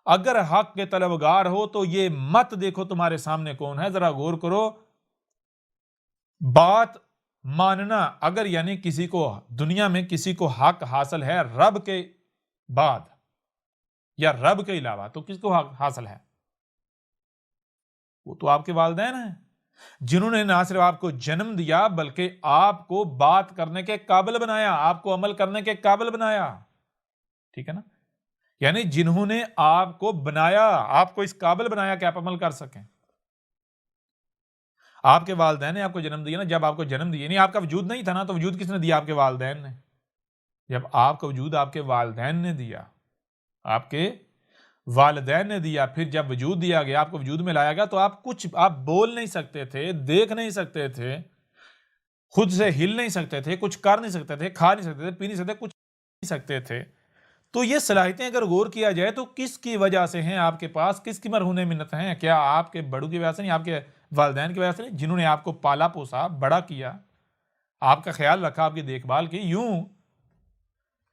اگر حق کے طلبگار ہو تو یہ مت دیکھو تمہارے سامنے کون ہے، ذرا غور کرو۔ بات ماننا، اگر یعنی کسی کو دنیا میں کسی کو حق حاصل ہے رب کے بعد یا رب کے علاوہ، تو کس کو حق حاصل ہے؟ وہ تو آپ کے والدین ہیں، جنہوں نے نہ صرف آپ کو جنم دیا بلکہ آپ کو بات کرنے کے قابل بنایا، آپ کو عمل کرنے کے قابل بنایا، ٹھیک ہے نا؟ یعنی جنہوں نے آپ کو بنایا، آپ کو اس قابل بنایا کہ آپ عمل کر سکیں۔ آپ کے والدین نے آپ کو جنم دیا نا، جب آپ کو جنم دیا، نہیں آپ کا وجود نہیں تھا نا، تو وجود کس نے دیا؟ آپ کے والدین نے۔ جب آپ کا وجود آپ کے والدین نے دیا، آپ کے والدین نے دیا، پھر جب وجود دیا گیا، آپ کو وجود میں لایا گیا، تو آپ بول نہیں سکتے تھے، دیکھ نہیں سکتے تھے، خود سے ہل نہیں سکتے تھے، کچھ کر نہیں سکتے تھے، کھا نہیں سکتے تھے، پی نہیں سکتے، کچھ نہیں سکتے تھے۔ تو یہ صلاحیتیں اگر غور کیا جائے تو کس کی وجہ سے ہیں آپ کے پاس؟ کس کی مرہون منت ہیں؟ کیا آپ کے بڑوں کی وجہ سے نہیں؟ آپ کے والدین کی وجہ سے نہیں، جنہوں نے آپ کو پالا پوسا، بڑا کیا، آپ کا خیال رکھا، آپ کی دیکھ بھال کی؟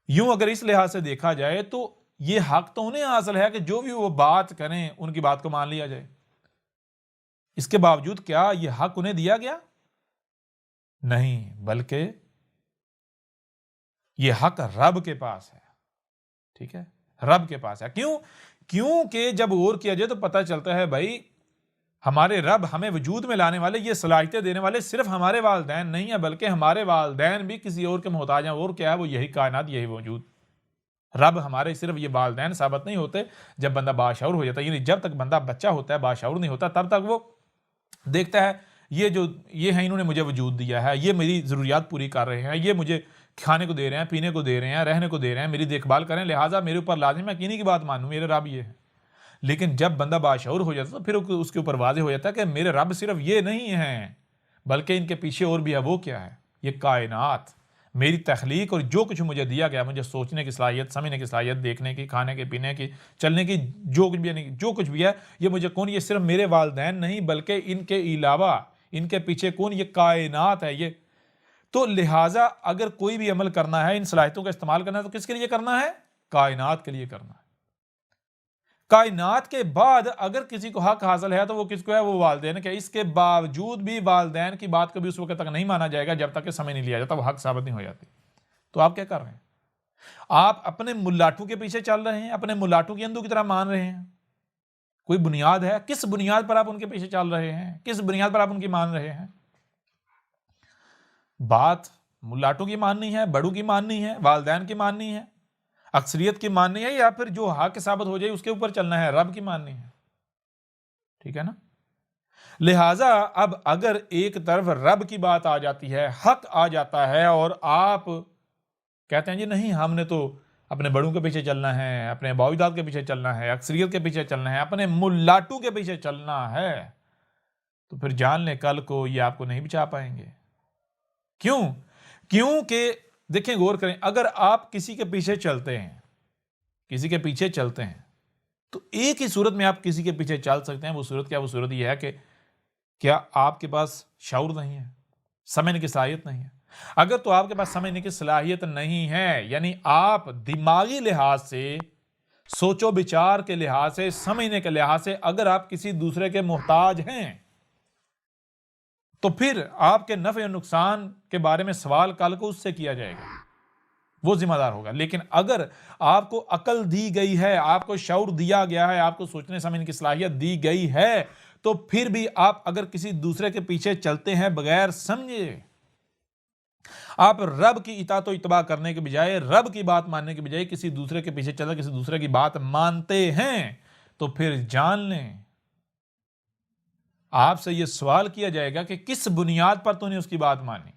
یوں اگر اس لحاظ سے دیکھا جائے تو یہ حق تو انہیں حاصل ہے کہ جو بھی وہ بات کریں ان کی بات کو مان لیا جائے۔ اس کے باوجود کیا یہ حق انہیں دیا گیا؟ نہیں، بلکہ یہ حق رب کے پاس ہے، ٹھیک ہے، رب کے پاس ہے۔ کیونکہ جب غور کیا جائے تو پتہ چلتا ہے بھائی، ہمارے رب ہمیں وجود میں لانے والے، یہ صلاحیتیں دینے والے صرف ہمارے والدین نہیں ہیں، بلکہ ہمارے والدین بھی کسی اور کے محتاج ہیں۔ اور کیا ہے؟ وہ یہی کائنات، یہی وجود۔ رب ہمارے صرف یہ والدین ثابت نہیں ہوتے جب بندہ باشعور ہو جاتا ہے، یعنی جب تک بندہ بچہ ہوتا ہے، باشعور نہیں ہوتا، تب تک وہ دیکھتا ہے یہ ہیں، انہوں نے مجھے وجود دیا ہے، یہ میری ضروریات پوری کر رہے ہیں، یہ مجھے کھانے کو دے رہے ہیں، پینے کو دے رہے ہیں، رہنے کو دے رہے ہیں، میری دیکھ بھال کریں، لہٰذا میرے اوپر لازم ہے کہ انہی کی بات مانوں، میرے رب یہ ہے۔ لیکن جب بندہ باشعور ہو جاتا ہے تو پھر اس کے اوپر واضح ہو جاتا ہے کہ میرے رب صرف یہ نہیں ہیں، بلکہ ان کے پیچھے اور بھی ہے۔ وہ کیا ہے؟ یہ کائنات، میری تخلیق، اور جو کچھ مجھے دیا گیا، مجھے سوچنے کی صلاحیت، سمجھنے کی صلاحیت، دیکھنے کی، کھانے کی، پینے کی، چلنے کی، جو کچھ بھی ہے، یہ مجھے کون؟ یہ صرف میرے والدین نہیں بلکہ ان کے علاوہ، ان کے پیچھے کون؟ یہ کائنات ہے۔ یہ تو لہٰذا اگر کوئی بھی عمل کرنا ہے، ان صلاحیتوں کا استعمال کرنا ہے، تو کس کے لیے کرنا ہے؟ کائنات کے لیے کرنا ہے۔ کائنات کے بعد اگر کسی کو حق حاصل ہے تو وہ کس کو ہے؟ وہ والدین کے. اس کے باوجود بھی والدین کی بات کبھی اس وقت تک نہیں مانا جائے گا جب تک کہ سمجھ نہیں لیا جاتا، وہ حق ثابت نہیں ہو جاتی. تو آپ کیا کر رہے ہیں؟ آپ اپنے ملاٹوں کے پیچھے چل رہے ہیں، اپنے ملاٹوں کی اندھو کی طرح مان رہے ہیں. کوئی بنیاد ہے؟ کس بنیاد پر آپ ان کے پیچھے چل رہے ہیں؟ کس بنیاد پر آپ ان کی مان رہے ہیں؟ بات ملاٹوں کی ماننی ہے، بڑوں کی ماننی ہے، والدین کی ماننی ہے، اکثریت کی ماننی ہے، یا پھر جو حق ثابت ہو جائے اس کے اوپر چلنا ہے، رب کی ماننی ہے. ٹھیک ہے نا؟ لہٰذا اب اگر ایک طرف رب کی بات آ جاتی ہے، حق آ جاتا ہے، اور آپ کہتے ہیں جی نہیں ہم نے تو اپنے بڑوں کے پیچھے چلنا ہے، اپنے باؤ اجداد کے پیچھے چلنا ہے، اکثریت کے پیچھے چلنا ہے، اپنے ملاٹوں کے پیچھے چلنا ہے، تو پھر جان لیں کل کو یہ آپ کو نہیں بچا پائیں گے. کیوں؟ کیونکہ دیکھیں، غور کریں، اگر آپ کسی کے پیچھے چلتے ہیں، کسی کے پیچھے چلتے ہیں، تو ایک ہی صورت میں آپ کسی کے پیچھے چل سکتے ہیں. وہ صورت کیا؟ وہ صورت یہ ہے کہ کیا آپ کے پاس شعور نہیں ہے، سمجھنے کی صلاحیت نہیں ہے. اگر تو آپ کے پاس سمجھنے کی صلاحیت نہیں ہے، یعنی آپ دماغی لحاظ سے، سوچ و بچار کے لحاظ سے، سمجھنے کے لحاظ سے اگر آپ کسی دوسرے کے محتاج ہیں، تو پھر آپ کے نفع و نقصان کے بارے میں سوال کل کو اس سے کیا جائے گا، وہ ذمہ دار ہوگا. لیکن اگر آپ کو عقل دی گئی ہے، آپ کو شعور دیا گیا ہے، آپ کو سوچنے سمجھنے کی صلاحیت دی گئی ہے، تو پھر بھی آپ اگر کسی دوسرے کے پیچھے چلتے ہیں بغیر سمجھے، آپ رب کی اطاعت و اتباع کرنے کے بجائے، رب کی بات ماننے کے بجائے کسی دوسرے کے پیچھے چلے، کسی دوسرے کی بات مانتے ہیں، تو پھر جان لیں آپ سے یہ سوال کیا جائے گا کہ کس بنیاد پر تو نے اس کی بات مانی.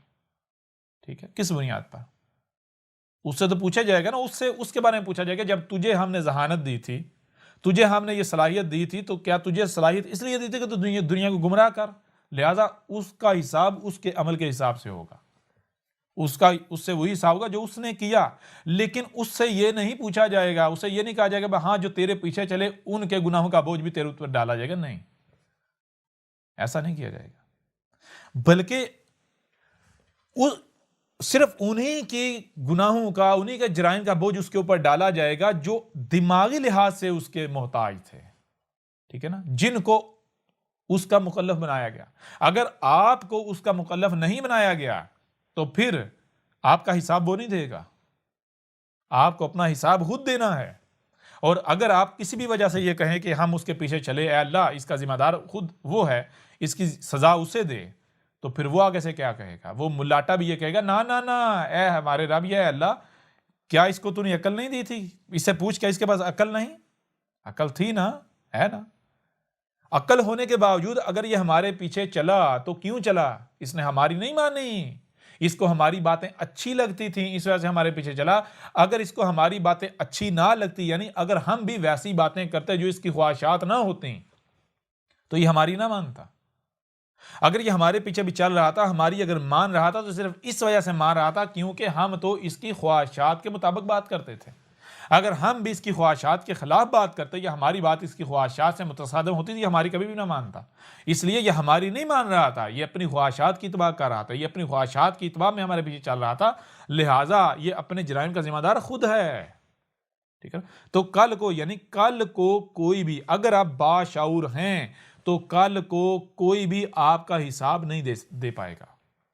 ٹھیک ہے؟ کس بنیاد پر؟ اس سے تو پوچھا جائے گا نا، اس کے بارے میں پوچھا جائے گا. جب تجھے ہم نے ذہانت دی تھی، تجھے ہم نے یہ صلاحیت دی تھی، تو کیا تجھے صلاحیت اس لیے دی تھی کہ تو دنیا کو گمراہ کر؟ لہٰذا اس کا حساب اس کے عمل کے حساب سے ہوگا، اس سے وہی حساب ہوگا جو اس نے کیا. لیکن اس سے یہ نہیں پوچھا جائے گا، اسے یہ نہیں کہا جائے گا ہاں جو تیرے پیچھے چلے ان کے گناہوں کا بوجھ بھی تیرے اوپر ڈالا جائے گا. نہیں، ایسا نہیں کیا جائے گا، بلکہ صرف انہی کے گناہوں کا، انہی کے جرائم کا بوجھ اس کے اوپر ڈالا جائے گا جو دماغی لحاظ سے اس کے محتاج تھے. ٹھیک ہے نا؟ جن کو اس کا مکلف بنایا گیا. اگر آپ کو اس کا مکلف نہیں بنایا گیا تو پھر آپ کا حساب وہ نہیں دے گا، آپ کو اپنا حساب خود دینا ہے. اور اگر آپ کسی بھی وجہ سے یہ کہیں کہ ہم اس کے پیچھے چلے، اے اللہ اس کا ذمہ دار خود وہ ہے، اس کی سزا اسے دے، تو پھر وہ آگے سے کیا کہے گا؟ وہ ملاٹا بھی یہ کہے گا نا نا نا، اے ہمارے رب، یہ اللہ، کیا اس کو تو نے عقل نہیں دی تھی؟ اس سے پوچھ، کیا اس کے پاس عقل نہیں؟ عقل تھی نا، ہے نا. عقل ہونے کے باوجود اگر یہ ہمارے پیچھے چلا تو کیوں چلا؟ اس نے ہماری نہیں مانی، اس کو ہماری باتیں اچھی لگتی تھیں، اس وجہ سے ہمارے پیچھے چلا. اگر اس کو ہماری باتیں اچھی نہ لگتی، یعنی اگر ہم بھی ویسی باتیں کرتے جو اس کی خواہشات نہ ہوتی، تو یہ ہماری نہ مانتا. اگر یہ ہمارے پیچھے بھی چل رہا تھا، ہماری اگر مان رہا تھا، تو صرف اس وجہ سے مان رہا تھا کیونکہ ہم تو اس کی خواہشات کے مطابق بات کرتے تھے. اگر ہم بھی اس کی خواہشات کے خلاف بات کرتے یا ہماری بات اس کی خواہشات سے متصادم ہوتی تھی، ہماری کبھی بھی نہ مانتا. اس لیے یہ ہماری نہیں مان رہا تھا، یہ اپنی خواہشات کی اتباع کر رہا تھا، یہ اپنی خواہشات کی اتباع میں ہمارے پیچھے چل رہا تھا. لہٰذا یہ اپنے جرائم کا ذمہ دار خود ہے. ٹھیک ہے؟ تو کل کو، یعنی کل کو کوئی بھی، اگر آپ باشعور ہیں تو کل کو کوئی بھی آپ کا حساب نہیں دے پائے گا.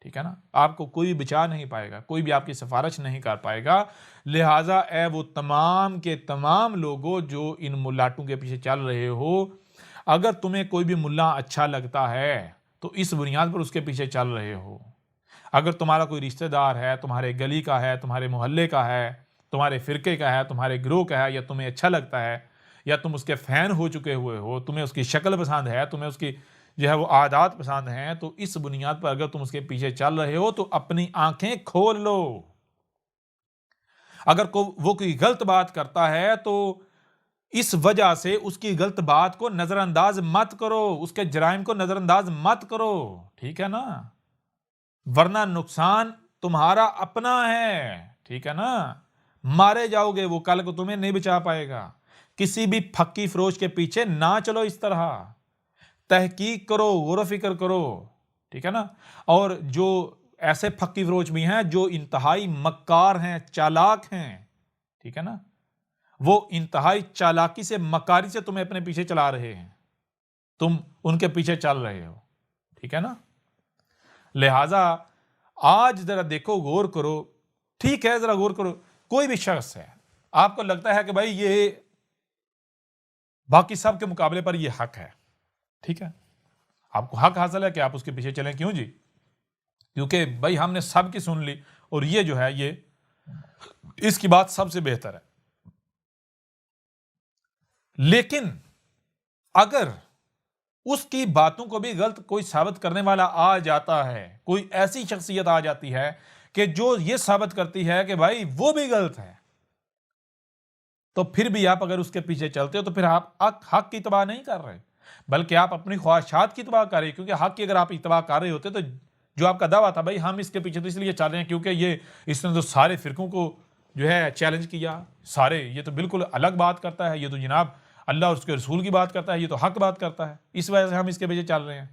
ٹھیک ہے نا؟ آپ کو کوئی بچا نہیں پائے گا، کوئی بھی آپ کی سفارش نہیں کر پائے گا. لہٰذا اے وہ تمام کے تمام لوگوں جو ان ملاٹوں کے پیچھے چل رہے ہو، اگر تمہیں کوئی بھی ملا اچھا لگتا ہے تو اس بنیاد پر اس کے پیچھے چل رہے ہو. اگر تمہارا کوئی رشتہ دار ہے، تمہارے گلی کا ہے، تمہارے محلے کا ہے، تمہارے فرقے کا ہے، تمہارے گروہ کا ہے، یا تمہیں اچھا لگتا ہے، یا تم اس کے فین ہو چکے ہوئے ہو، تمہیں اس کی شکل پسند ہے، تمہیں اس کی جو ہے وہ عادات پسند ہیں، تو اس بنیاد پر اگر تم اس کے پیچھے چل رہے ہو تو اپنی آنکھیں کھول لو. اگر وہ کوئی غلط بات کرتا ہے تو اس وجہ سے اس کی غلط بات کو نظر انداز مت کرو، اس کے جرائم کو نظر انداز مت کرو. ٹھیک ہے نا؟ ورنہ نقصان تمہارا اپنا ہے. ٹھیک ہے نا؟ مارے جاؤ گے، وہ کل کو تمہیں نہیں بچا پائے گا. کسی بھی پھکی فروش کے پیچھے نہ چلو، اس طرح تحقیق کرو، غور و فکر کرو. ٹھیک ہے نا؟ اور جو ایسے پھکی فروش بھی ہیں جو انتہائی مکار ہیں، چالاک ہیں. ٹھیک ہے نا؟ وہ انتہائی چالاکی سے مکاری سے تمہیں اپنے پیچھے چلا رہے ہیں، تم ان کے پیچھے چل رہے ہو، ٹھیک ہے نا؟ لہٰذا آج ذرا دیکھو، غور کرو، ٹھیک ہے ذرا غور کرو، کوئی بھی شخص ہے آپ کو لگتا ہے کہ بھائی یہ باقی سب کے مقابلے پر یہ حق ہے، ٹھیک ہے، آپ کو حق حاصل ہے کہ آپ اس کے پیچھے چلیں، کیوں جی؟ کیونکہ بھائی ہم نے سب کی سن لی اور یہ جو ہے یہ اس کی بات سب سے بہتر ہے۔ لیکن اگر اس کی باتوں کو بھی غلط کوئی ثابت کرنے والا آ جاتا ہے، کوئی ایسی شخصیت آ جاتی ہے کہ جو یہ ثابت کرتی ہے کہ بھائی وہ بھی غلط ہے، تو پھر بھی آپ اگر اس کے پیچھے چلتے ہو تو پھر آپ حق کی اتباع نہیں کر رہے، بلکہ آپ اپنی خواہشات کی اتباع کر رہے، کیونکہ حق کی اگر آپ اتباع کر رہے ہوتے تو جو آپ کا دعویٰ تھا بھائی ہم اس کے پیچھے تو اس لیے چل رہے ہیں کیونکہ اس نے تو سارے فرقوں کو جو ہے چیلنج کیا، سارے، یہ تو بالکل الگ بات کرتا ہے، یہ تو جناب اللہ اور اس کے رسول کی بات کرتا ہے، یہ تو حق بات کرتا ہے، اس وجہ سے ہم اس کے پیچھے چل رہے ہیں۔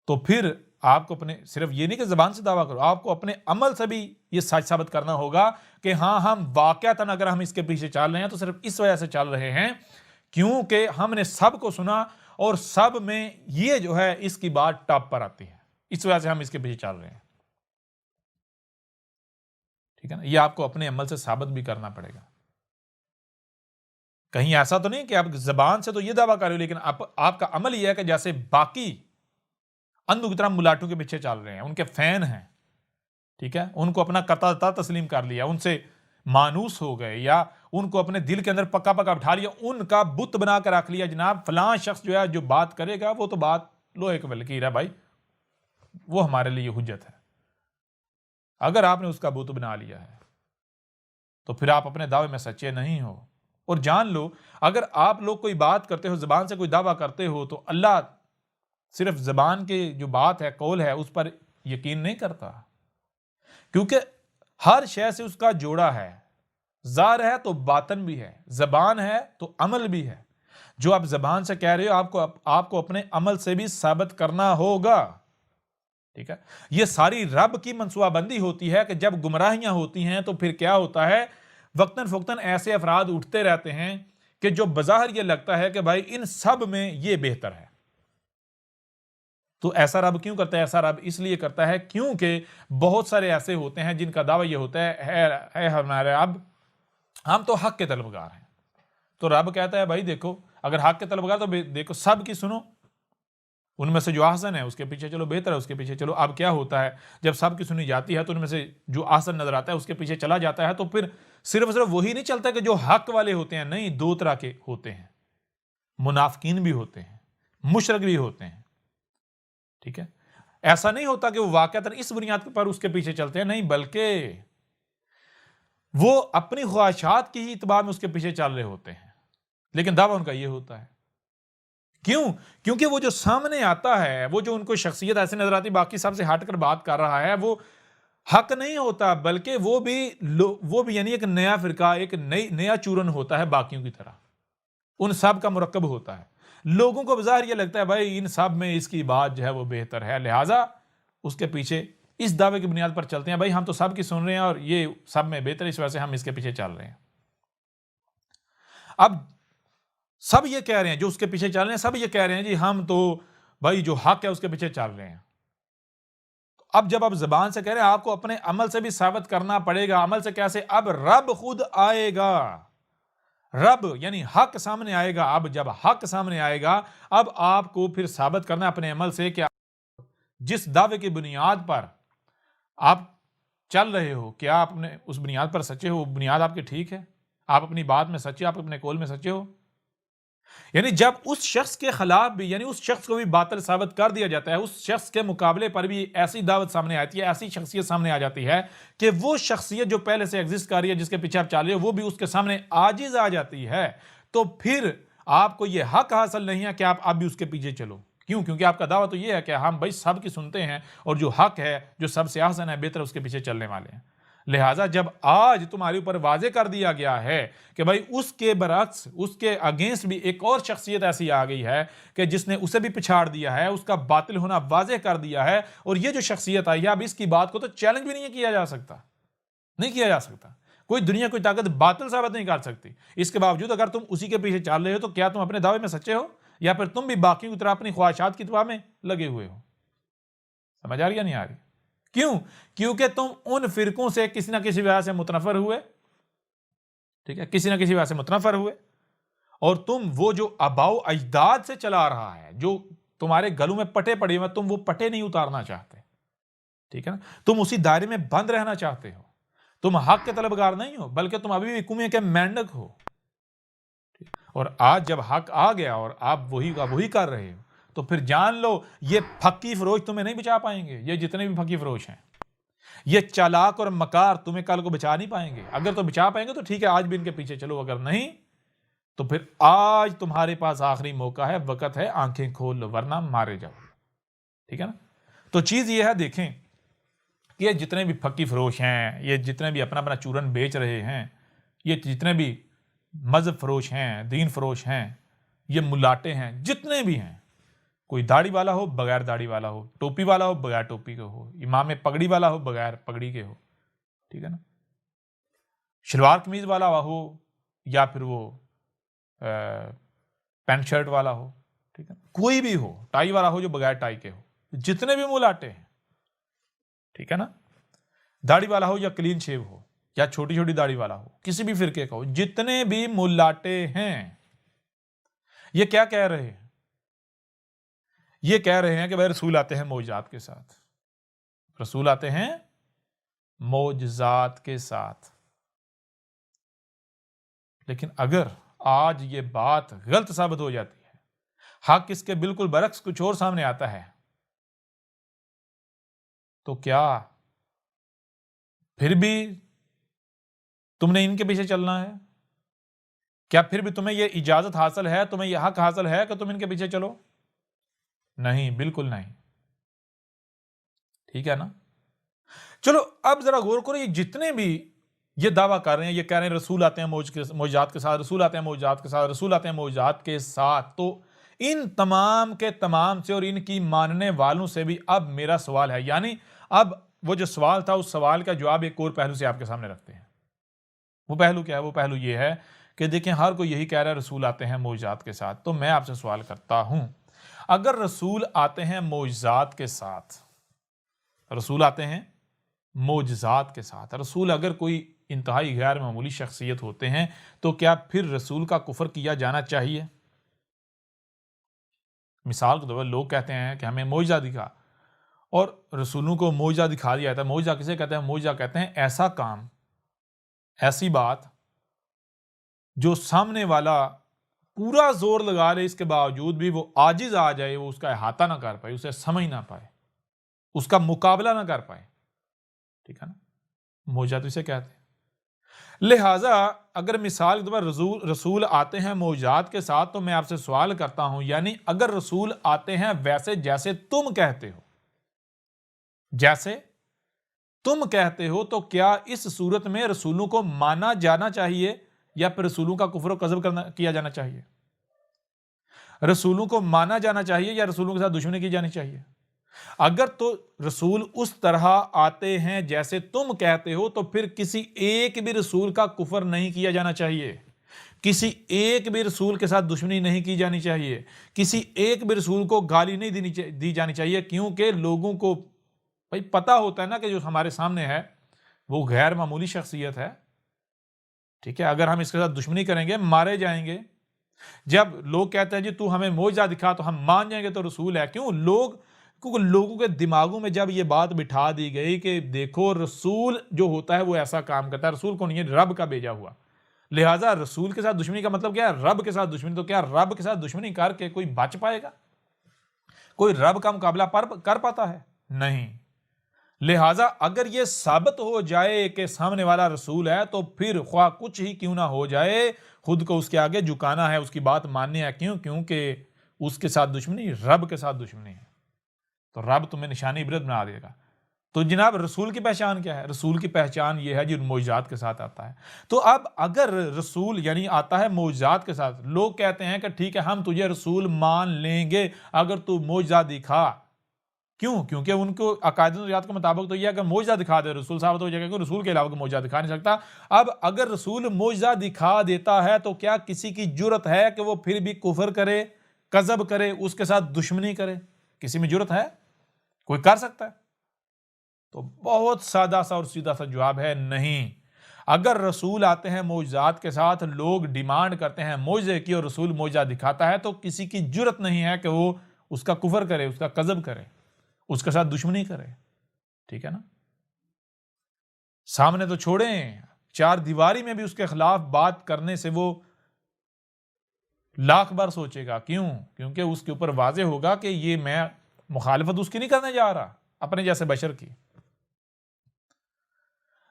تو پھر آپ کو اپنے صرف یہ نہیں کہ زبان سے دعویٰ کرو، آپ کو اپنے عمل سے بھی یہ سچ ثابت کرنا ہوگا کہ ہاں ہم واقعتاً اگر ہم اس کے پیچھے چل رہے ہیں تو صرف اس وجہ سے چل رہے ہیں کیونکہ ہم نے سب کو سنا اور سب میں یہ جو ہے اس کی بات ٹاپ پر آتی ہے، اس وجہ سے ہم اس کے پیچھے چل رہے ہیں، ٹھیک ہے نا؟ یہ آپ کو اپنے عمل سے ثابت بھی کرنا پڑے گا۔ کہیں ایسا تو نہیں کہ آپ زبان سے تو یہ دعویٰ کر رہے ہو لیکن آپ کا عمل یہ ہے کہ جیسے باقی اندھو کی طرح ملاٹوں کے پیچھے چل رہے ہیں، ان کے فین ہیں، ٹھیک ہے، ان کو اپنا کرتا دھرتا تسلیم کر لیا، ان سے مانوس ہو گئے یا ان کو اپنے دل کے اندر پکا پکا بٹھا لیا، ان کا بت بنا کر رکھ لیا، جناب فلاں شخص جو ہے جو بات کرے گا وہ تو بات لوہے کی لکیر ہے بھائی، وہ ہمارے لیے حجت ہے۔ اگر آپ نے اس کا بت بنا لیا ہے تو پھر آپ اپنے دعوے میں سچے نہیں ہو، اور جان لو اگر آپ لوگ کوئی بات کرتے ہو، زبان سے کوئی دعویٰ کرتے ہو تو اللہ صرف زبان کی جو بات ہے، قول ہے، اس پر یقین نہیں کرتا، کیونکہ ہر شے سے اس کا جوڑا ہے، ظاہر ہے تو باطن بھی ہے، زبان ہے تو عمل بھی ہے، جو آپ زبان سے کہہ رہے ہو آپ کو اپنے عمل سے بھی ثابت کرنا ہوگا، ٹھیک ہے؟ یہ ساری رب کی منصوبہ بندی ہوتی ہے کہ جب گمراہیاں ہوتی ہیں تو پھر کیا ہوتا ہے، وقتاً فوقتاً ایسے افراد اٹھتے رہتے ہیں کہ جو بظاہر یہ لگتا ہے کہ بھائی ان سب میں یہ بہتر ہے۔ تو ایسا رب کیوں کرتا ہے؟ ایسا رب اس لیے کرتا ہے کیونکہ بہت سارے ایسے ہوتے ہیں جن کا دعویٰ یہ ہوتا ہے اے ہمارے رب، ہم تو حق کے طلبگار ہیں۔ تو رب کہتا ہے بھائی دیکھو، اگر حق کے طلبگار تو دیکھو سب کی سنو، ان میں سے جو احسن ہے اس کے پیچھے چلو، بہتر ہے اس کے پیچھے چلو۔ اب کیا ہوتا ہے جب سب کی سنی جاتی ہے تو ان میں سے جو احسن نظر آتا ہے اس کے پیچھے چلا جاتا ہے، تو پھر صرف وہی نہیں چلتا کہ جو حق والے ہوتے ہیں، نہیں، دو طرح کے ہوتے ہیں، منافقین بھی ہوتے ہیں، مشرک بھی ہوتے ہیں، ٹھیک ہے؟ ایسا نہیں ہوتا کہ وہ واقعتاً اس بنیاد پر اس کے پیچھے چلتے ہیں، نہیں، بلکہ وہ اپنی خواہشات کی ہی اتباع میں اس کے پیچھے چل رہے ہوتے ہیں، لیکن دعویٰ ان کا یہ ہوتا ہے۔ کیوں؟ کیونکہ وہ جو سامنے آتا ہے، وہ جو ان کو شخصیت ایسے نظر آتی باقی سب سے ہٹ کر بات کر رہا ہے، وہ حق نہیں ہوتا، بلکہ وہ بھی یعنی ایک نیا فرقہ، ایک نیا چورن ہوتا ہے باقیوں کی طرح، ان سب کا مرکب ہوتا ہے۔ لوگوں کو بظاہر یہ لگتا ہے بھائی ان سب میں اس کی بات جو ہے وہ بہتر ہے، لہٰذا اس کے پیچھے اس دعوے کی بنیاد پر چلتے ہیں بھائی ہم تو سب کی سن رہے ہیں اور یہ سب میں بہتر ہے، اس وجہ سے ہم اس کے پیچھے چل رہے ہیں۔ اب سب یہ کہہ رہے ہیں، جو اس کے پیچھے چل رہے ہیں سب یہ کہہ رہے ہیں جی ہم تو بھائی جو حق ہے اس کے پیچھے چل رہے ہیں۔ اب جب آپ زبان سے کہہ رہے ہیں، آپ کو اپنے عمل سے بھی ثابت کرنا پڑے گا۔ عمل سے کیسے؟ اب رب خود آئے گا، رب یعنی حق سامنے آئے گا۔ اب جب حق سامنے آئے گا، اب آپ کو پھر ثابت کرنا اپنے عمل سے کہ جس دعوے کی بنیاد پر آپ چل رہے ہو، کیا آپ نے اس بنیاد پر سچے ہو؟ وہ بنیاد آپ کی ٹھیک ہے؟ آپ اپنی بات میں سچے، آپ اپنے قول میں سچے ہو؟ یعنی جب اس شخص کے خلاف بھی، یعنی اس شخص کو بھی باطل ثابت کر دیا جاتا ہے، اس شخص کے مقابلے پر بھی ایسی دعوت سامنے آتی ہے، ایسی شخصیت سامنے آ جاتی ہے کہ وہ شخصیت جو پہلے سے ایگزسٹ کر رہی ہے، جس کے پیچھے آپ چل رہے ہو، وہ بھی اس کے سامنے عاجز آ جاتی ہے، تو پھر آپ کو یہ حق حاصل نہیں ہے کہ آپ اب بھی اس کے پیچھے چلو۔ کیوں؟ کیونکہ آپ کا دعویٰ تو یہ ہے کہ ہم بھائی سب کی سنتے ہیں اور جو حق ہے، جو سب سے احسن ہے، بہتر، اس کے پیچھے چلنے والے ہیں۔ لہٰذا جب آج تمہارے اوپر واضح کر دیا گیا ہے کہ بھائی اس کے برعکس، اس کے اگینسٹ بھی ایک اور شخصیت ایسی آ گئی ہے کہ جس نے اسے بھی پچھاڑ دیا ہے، اس کا باطل ہونا واضح کر دیا ہے، اور یہ جو شخصیت آئی ہے اب اس کی بات کو تو چیلنج بھی نہیں کیا جا سکتا، نہیں کیا جا سکتا۔ کوئی دنیا کوئی طاقت باطل ثابت نہیں کر سکتی. اس کے باوجود اگر تم اسی کے پیچھے چل رہے ہو تو کیا تم اپنے دعوے میں سچے ہو یا پھر تم بھی باقیوں کی طرح اپنی خواہشات کی اتباع میں لگے ہوئے ہو؟ سمجھ آ رہی یا نہیں آ رہی؟ کیوں؟ کیونکہ تم ان فرقوں سے کسی نہ کسی وجہ سے متنفر ہوئے. ٹھیک ہے، کسی نہ کسی وجہ سے متنفر ہوئے، اور تم وہ جو آباؤ اجداد سے چلا رہا ہے، جو تمہارے گلوں میں پٹے پڑے ہوئے، تم وہ پٹے نہیں اتارنا چاہتے. ٹھیک ہے نا، تم اسی دائرے میں بند رہنا چاہتے ہو. تم حق کے طلبگار نہیں ہو بلکہ تم ابھی بھی کنویں کے مینڈک ہو. اور آج جب حق آ گیا اور آپ وہی کر رہے ہو تو پھر جان لو یہ پھکی فروش تمہیں نہیں بچا پائیں گے. یہ جتنے بھی پھکی فروش ہیں، یہ چالاک اور مکار تمہیں کل کو بچا نہیں پائیں گے. اگر تو بچا پائیں گے تو ٹھیک ہے، آج بھی ان کے پیچھے چلو، اگر نہیں تو پھر آج تمہارے پاس آخری موقع ہے، وقت ہے، آنکھیں کھول لو ورنہ مارے جاؤ. ٹھیک ہے نا. تو چیز یہ ہے، دیکھیں کہ یہ جتنے بھی پھکی فروش ہیں، یہ جتنے بھی اپنا چورن بیچ رہے ہیں، یہ جتنے بھی مذہب فروش ہیں، دین فروش ہیں، یہ ملاٹے ہیں، جتنے بھی ہیں، کوئی داڑھی والا ہو بغیر داڑھی والا ہو، ٹوپی والا ہو بغیر ٹوپی کے ہو، امام پگڑی والا ہو بغیر پگڑی کے ہو، ٹھیک ہے نا، شلوار قمیض والا ہو یا پھر وہ پینٹ شرٹ والا ہو، ٹھیک ہے، کوئی بھی ہو، ٹائی والا ہو جو بغیر ٹائی کے ہو، جتنے بھی ملاٹے ہیں، ٹھیک ہے نا، داڑھی والا ہو یا کلین شیو ہو یا چھوٹی چھوٹی داڑھی والا ہو، کسی بھی فرقے کا ہو، جتنے بھی ملاٹے ہیں، یہ کیا کہہ رہے ہیں؟ یہ کہہ رہے ہیں کہ بھائی رسول آتے ہیں معجزات کے ساتھ، رسول آتے ہیں معجزات کے ساتھ. لیکن اگر آج یہ بات غلط ثابت ہو جاتی ہے، حق اس کے بالکل برعکس کچھ اور سامنے آتا ہے، تو کیا پھر بھی تم نے ان کے پیچھے چلنا ہے؟ کیا پھر بھی تمہیں یہ اجازت حاصل ہے، تمہیں یہ حق حاصل ہے کہ تم ان کے پیچھے چلو؟ نہیں، بالکل نہیں. ٹھیک ہے نا. چلو اب ذرا غور کرو، یہ جتنے بھی یہ دعویٰ کر رہے ہیں، یہ کہہ رہے ہیں رسول آتے ہیں معجزات کے ساتھ، رسول آتے ہیں معجزات کے ساتھ، رسول آتے ہیں معجزات کے ساتھ، تو ان تمام کے تمام سے اور ان کی ماننے والوں سے بھی اب میرا سوال ہے، یعنی اب وہ جو سوال تھا اس سوال کا جواب ایک اور پہلو سے آپ کے سامنے رکھتے ہیں. وہ پہلو کیا ہے؟ وہ پہلو یہ ہے کہ دیکھیں ہر کوئی یہی کہہ رہا ہے رسول آتے ہیں معجزات کے ساتھ. تو میں آپ سے سوال کرتا ہوں، اگر رسول آتے ہیں معجزات کے ساتھ، رسول آتے ہیں معجزات کے ساتھ، رسول اگر کوئی انتہائی غیر معمولی شخصیت ہوتے ہیں، تو کیا پھر رسول کا کفر کیا جانا چاہیے؟ مثال کے طور پر لوگ کہتے ہیں کہ ہمیں معجزہ دکھا، اور رسولوں کو معجزہ دکھا دیا جاتا ہے. معجزہ کسے کہتے ہیں؟ معجزہ کہتے ہیں ایسا کام، ایسی بات جو سامنے والا پورا زور لگا لے، اس کے باوجود بھی وہ عاجز آ جائے، وہ اس کا احاطہ نہ کر پائے، اسے سمجھ نہ پائے، اس کا مقابلہ نہ کر پائے. ٹھیک ہے نا، معجزہ تو اسے کہتے ہیں. لہٰذا اگر مثال کے طور پر رسول آتے ہیں معجزات کے ساتھ، تو میں آپ سے سوال کرتا ہوں، یعنی اگر رسول آتے ہیں ویسے جیسے تم کہتے ہو، جیسے تم کہتے ہو، تو کیا اس صورت میں رسولوں کو مانا جانا چاہیے یا پھر رسولوں کا کفر و کذب کیا جانا چاہیے؟ رسولوں کو مانا جانا چاہیے یا رسولوں کے ساتھ دشمنی کی جانی چاہیے؟ اگر تو رسول اس طرح آتے ہیں جیسے تم کہتے ہو، تو پھر کسی ایک بھی رسول کا کفر نہیں کیا جانا چاہیے، کسی ایک بھی رسول کے ساتھ دشمنی نہیں کی جانی چاہیے، کسی ایک بھی رسول کو گالی نہیں دی جانی چاہیے، کیونکہ لوگوں کو بھائی پتہ ہوتا ہے نا کہ جو ہمارے سامنے ہے وہ غیر معمولی شخصیت ہے. ٹھیک ہے، اگر ہم اس کے ساتھ دشمنی کریں گے مارے جائیں گے. جب لوگ کہتے ہیں جی تو ہمیں معجزہ دکھا تو ہم مان جائیں گے تو رسول ہے. کیونکہ لوگوں کے دماغوں میں جب یہ بات بٹھا دی گئی کہ دیکھو رسول جو ہوتا ہے وہ ایسا کام کرتا ہے، رسول کو نہیں ہے، رب کا بھیجا ہوا، لہٰذا رسول کے ساتھ دشمنی کا مطلب کیا ہے؟ رب کے ساتھ دشمنی. تو کیا رب کے ساتھ دشمنی کر کے کوئی بچ پائے گا؟ کوئی رب کا مقابلہ کر پاتا ہے؟ نہیں. لہٰذا اگر یہ ثابت ہو جائے کہ سامنے والا رسول ہے، تو پھر خواہ کچھ ہی کیوں نہ ہو جائے، خود کو اس کے آگے جھکانا ہے، اس کی بات ماننی ہے. کیونکہ اس کے ساتھ دشمنی رب کے ساتھ دشمنی ہے، تو رب تمہیں نشانی عبرت بنا دے گا. تو جناب رسول کی پہچان کیا ہے؟ رسول کی پہچان یہ ہے جو معجزات کے ساتھ آتا ہے. تو اب اگر رسول یعنی آتا ہے معجزات کے ساتھ، لوگ کہتے ہیں کہ ٹھیک ہے ہم تجھے رسول مان لیں گے اگر تو معجزہ دکھا. کیوں؟ کیونکہ ان کو عقائد و نظریات کے مطابق تو یہ اگر معجزہ دکھا دے رسول ثابت ہو جائے گا کہ رسول کے علاوہ کوئی معجزہ دکھا نہیں سکتا۔ اب اگر رسول معجزہ دکھا دیتا ہے تو کیا کسی کی جرت ہے کہ وہ پھر بھی کفر کرے، کذب کرے، اس کے ساتھ دشمنی کرے؟ کسی میں جرت ہے؟ کوئی کر سکتا ہے؟ تو بہت سادہ سا اور سیدھا سا جواب ہے نہیں۔ اگر رسول آتے ہیں معجزات کے ساتھ، لوگ ڈیمانڈ کرتے ہیں معجزے کی اور رسول معجزہ دکھاتا ہے، تو کسی کی جرت نہیں ہے کہ وہ اس کا کفر کرے، اس کا کذب کرے، اس کے ساتھ دشمنی کرے۔ ٹھیک ہے نا؟ سامنے تو چھوڑیں، چار دیواری میں بھی اس کے خلاف بات کرنے سے وہ لاکھ بار سوچے گا۔ کیوں؟ کیونکہ اس کے اوپر واضح ہوگا کہ یہ میں مخالفت اس کی نہیں کرنے جا رہا، اپنے جیسے بشر کی۔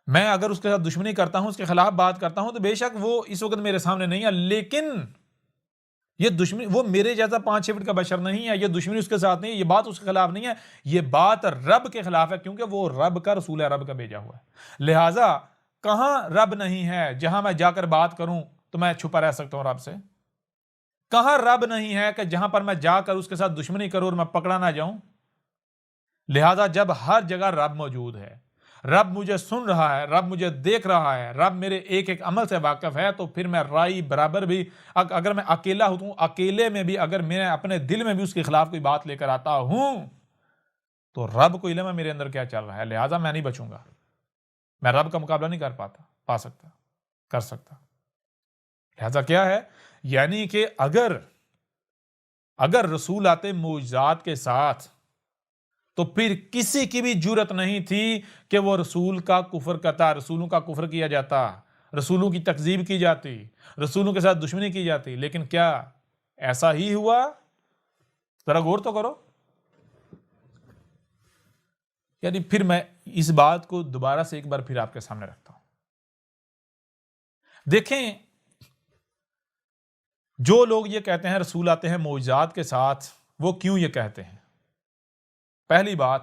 میں اگر اس کے ساتھ دشمنی کرتا ہوں، اس کے خلاف بات کرتا ہوں، تو بے شک وہ اس وقت میرے سامنے نہیں ہے، لیکن یہ دشمنی، وہ میرے جیسا 5-6 فٹ کا بشر نہیں ہے، یہ دشمنی اس کے ساتھ نہیں ہے، یہ بات اس کے خلاف نہیں ہے، یہ بات رب کے خلاف ہے، کیونکہ وہ رب کا رسول ہے، رب کا بھیجا ہوا ہے۔ لہٰذا کہاں رب نہیں ہے جہاں میں جا کر بات کروں تو میں چھپا رہ سکتا ہوں رب سے؟ کہاں رب نہیں ہے کہ جہاں پر میں جا کر اس کے ساتھ دشمنی کروں اور میں پکڑا نہ جاؤں؟ لہٰذا جب ہر جگہ رب موجود ہے، رب مجھے سن رہا ہے، رب مجھے دیکھ رہا ہے، رب میرے ایک ایک عمل سے واقف ہے، تو پھر میں رائی برابر بھی، اگر میں اکیلا ہوں، اکیلے میں بھی اگر میں اپنے دل میں بھی اس کے خلاف کوئی بات لے کر آتا ہوں تو رب کو علم ہے میرے اندر کیا چل رہا ہے، لہٰذا میں نہیں بچوں گا، میں رب کا مقابلہ نہیں کر سکتا۔ لہٰذا کیا ہے؟ یعنی کہ اگر رسول آتے معجزات کے ساتھ تو پھر کسی کی بھی جرت نہیں تھی کہ وہ رسول کا کفر کرتا، رسولوں کا کفر کیا جاتا، رسولوں کی تکذیب کی جاتی، رسولوں کے ساتھ دشمنی کی جاتی۔ لیکن کیا ایسا ہی ہوا؟ ذرا غور تو کرو۔ یعنی پھر میں اس بات کو دوبارہ سے ایک بار پھر آپ کے سامنے رکھتا ہوں۔ دیکھیں، جو لوگ یہ کہتے ہیں رسول آتے ہیں معجزات کے ساتھ، وہ کیوں یہ کہتے ہیں؟ پہلی بات،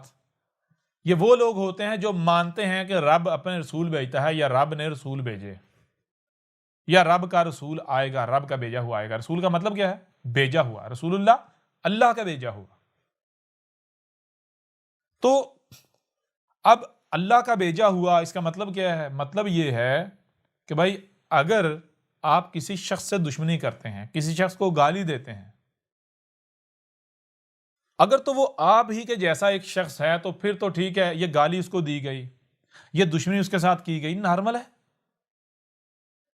یہ وہ لوگ ہوتے ہیں جو مانتے ہیں کہ رب اپنے رسول بھیجتا ہے، یا رب نے رسول بھیجے، یا رب کا رسول آئے گا، رب کا بھیجا ہوا آئے گا۔ رسول کا مطلب کیا ہے؟ بھیجا ہوا۔ رسول اللہ، اللہ کا بھیجا ہوا۔ تو اب اللہ کا بھیجا ہوا، اس کا مطلب کیا ہے؟ مطلب یہ ہے کہ بھائی اگر آپ کسی شخص سے دشمنی کرتے ہیں، کسی شخص کو گالی دیتے ہیں، اگر تو وہ آپ ہی کے جیسا ایک شخص ہے تو پھر تو ٹھیک ہے، یہ گالی اس کو دی گئی، یہ دشمنی اس کے ساتھ کی گئی، نارمل ہے۔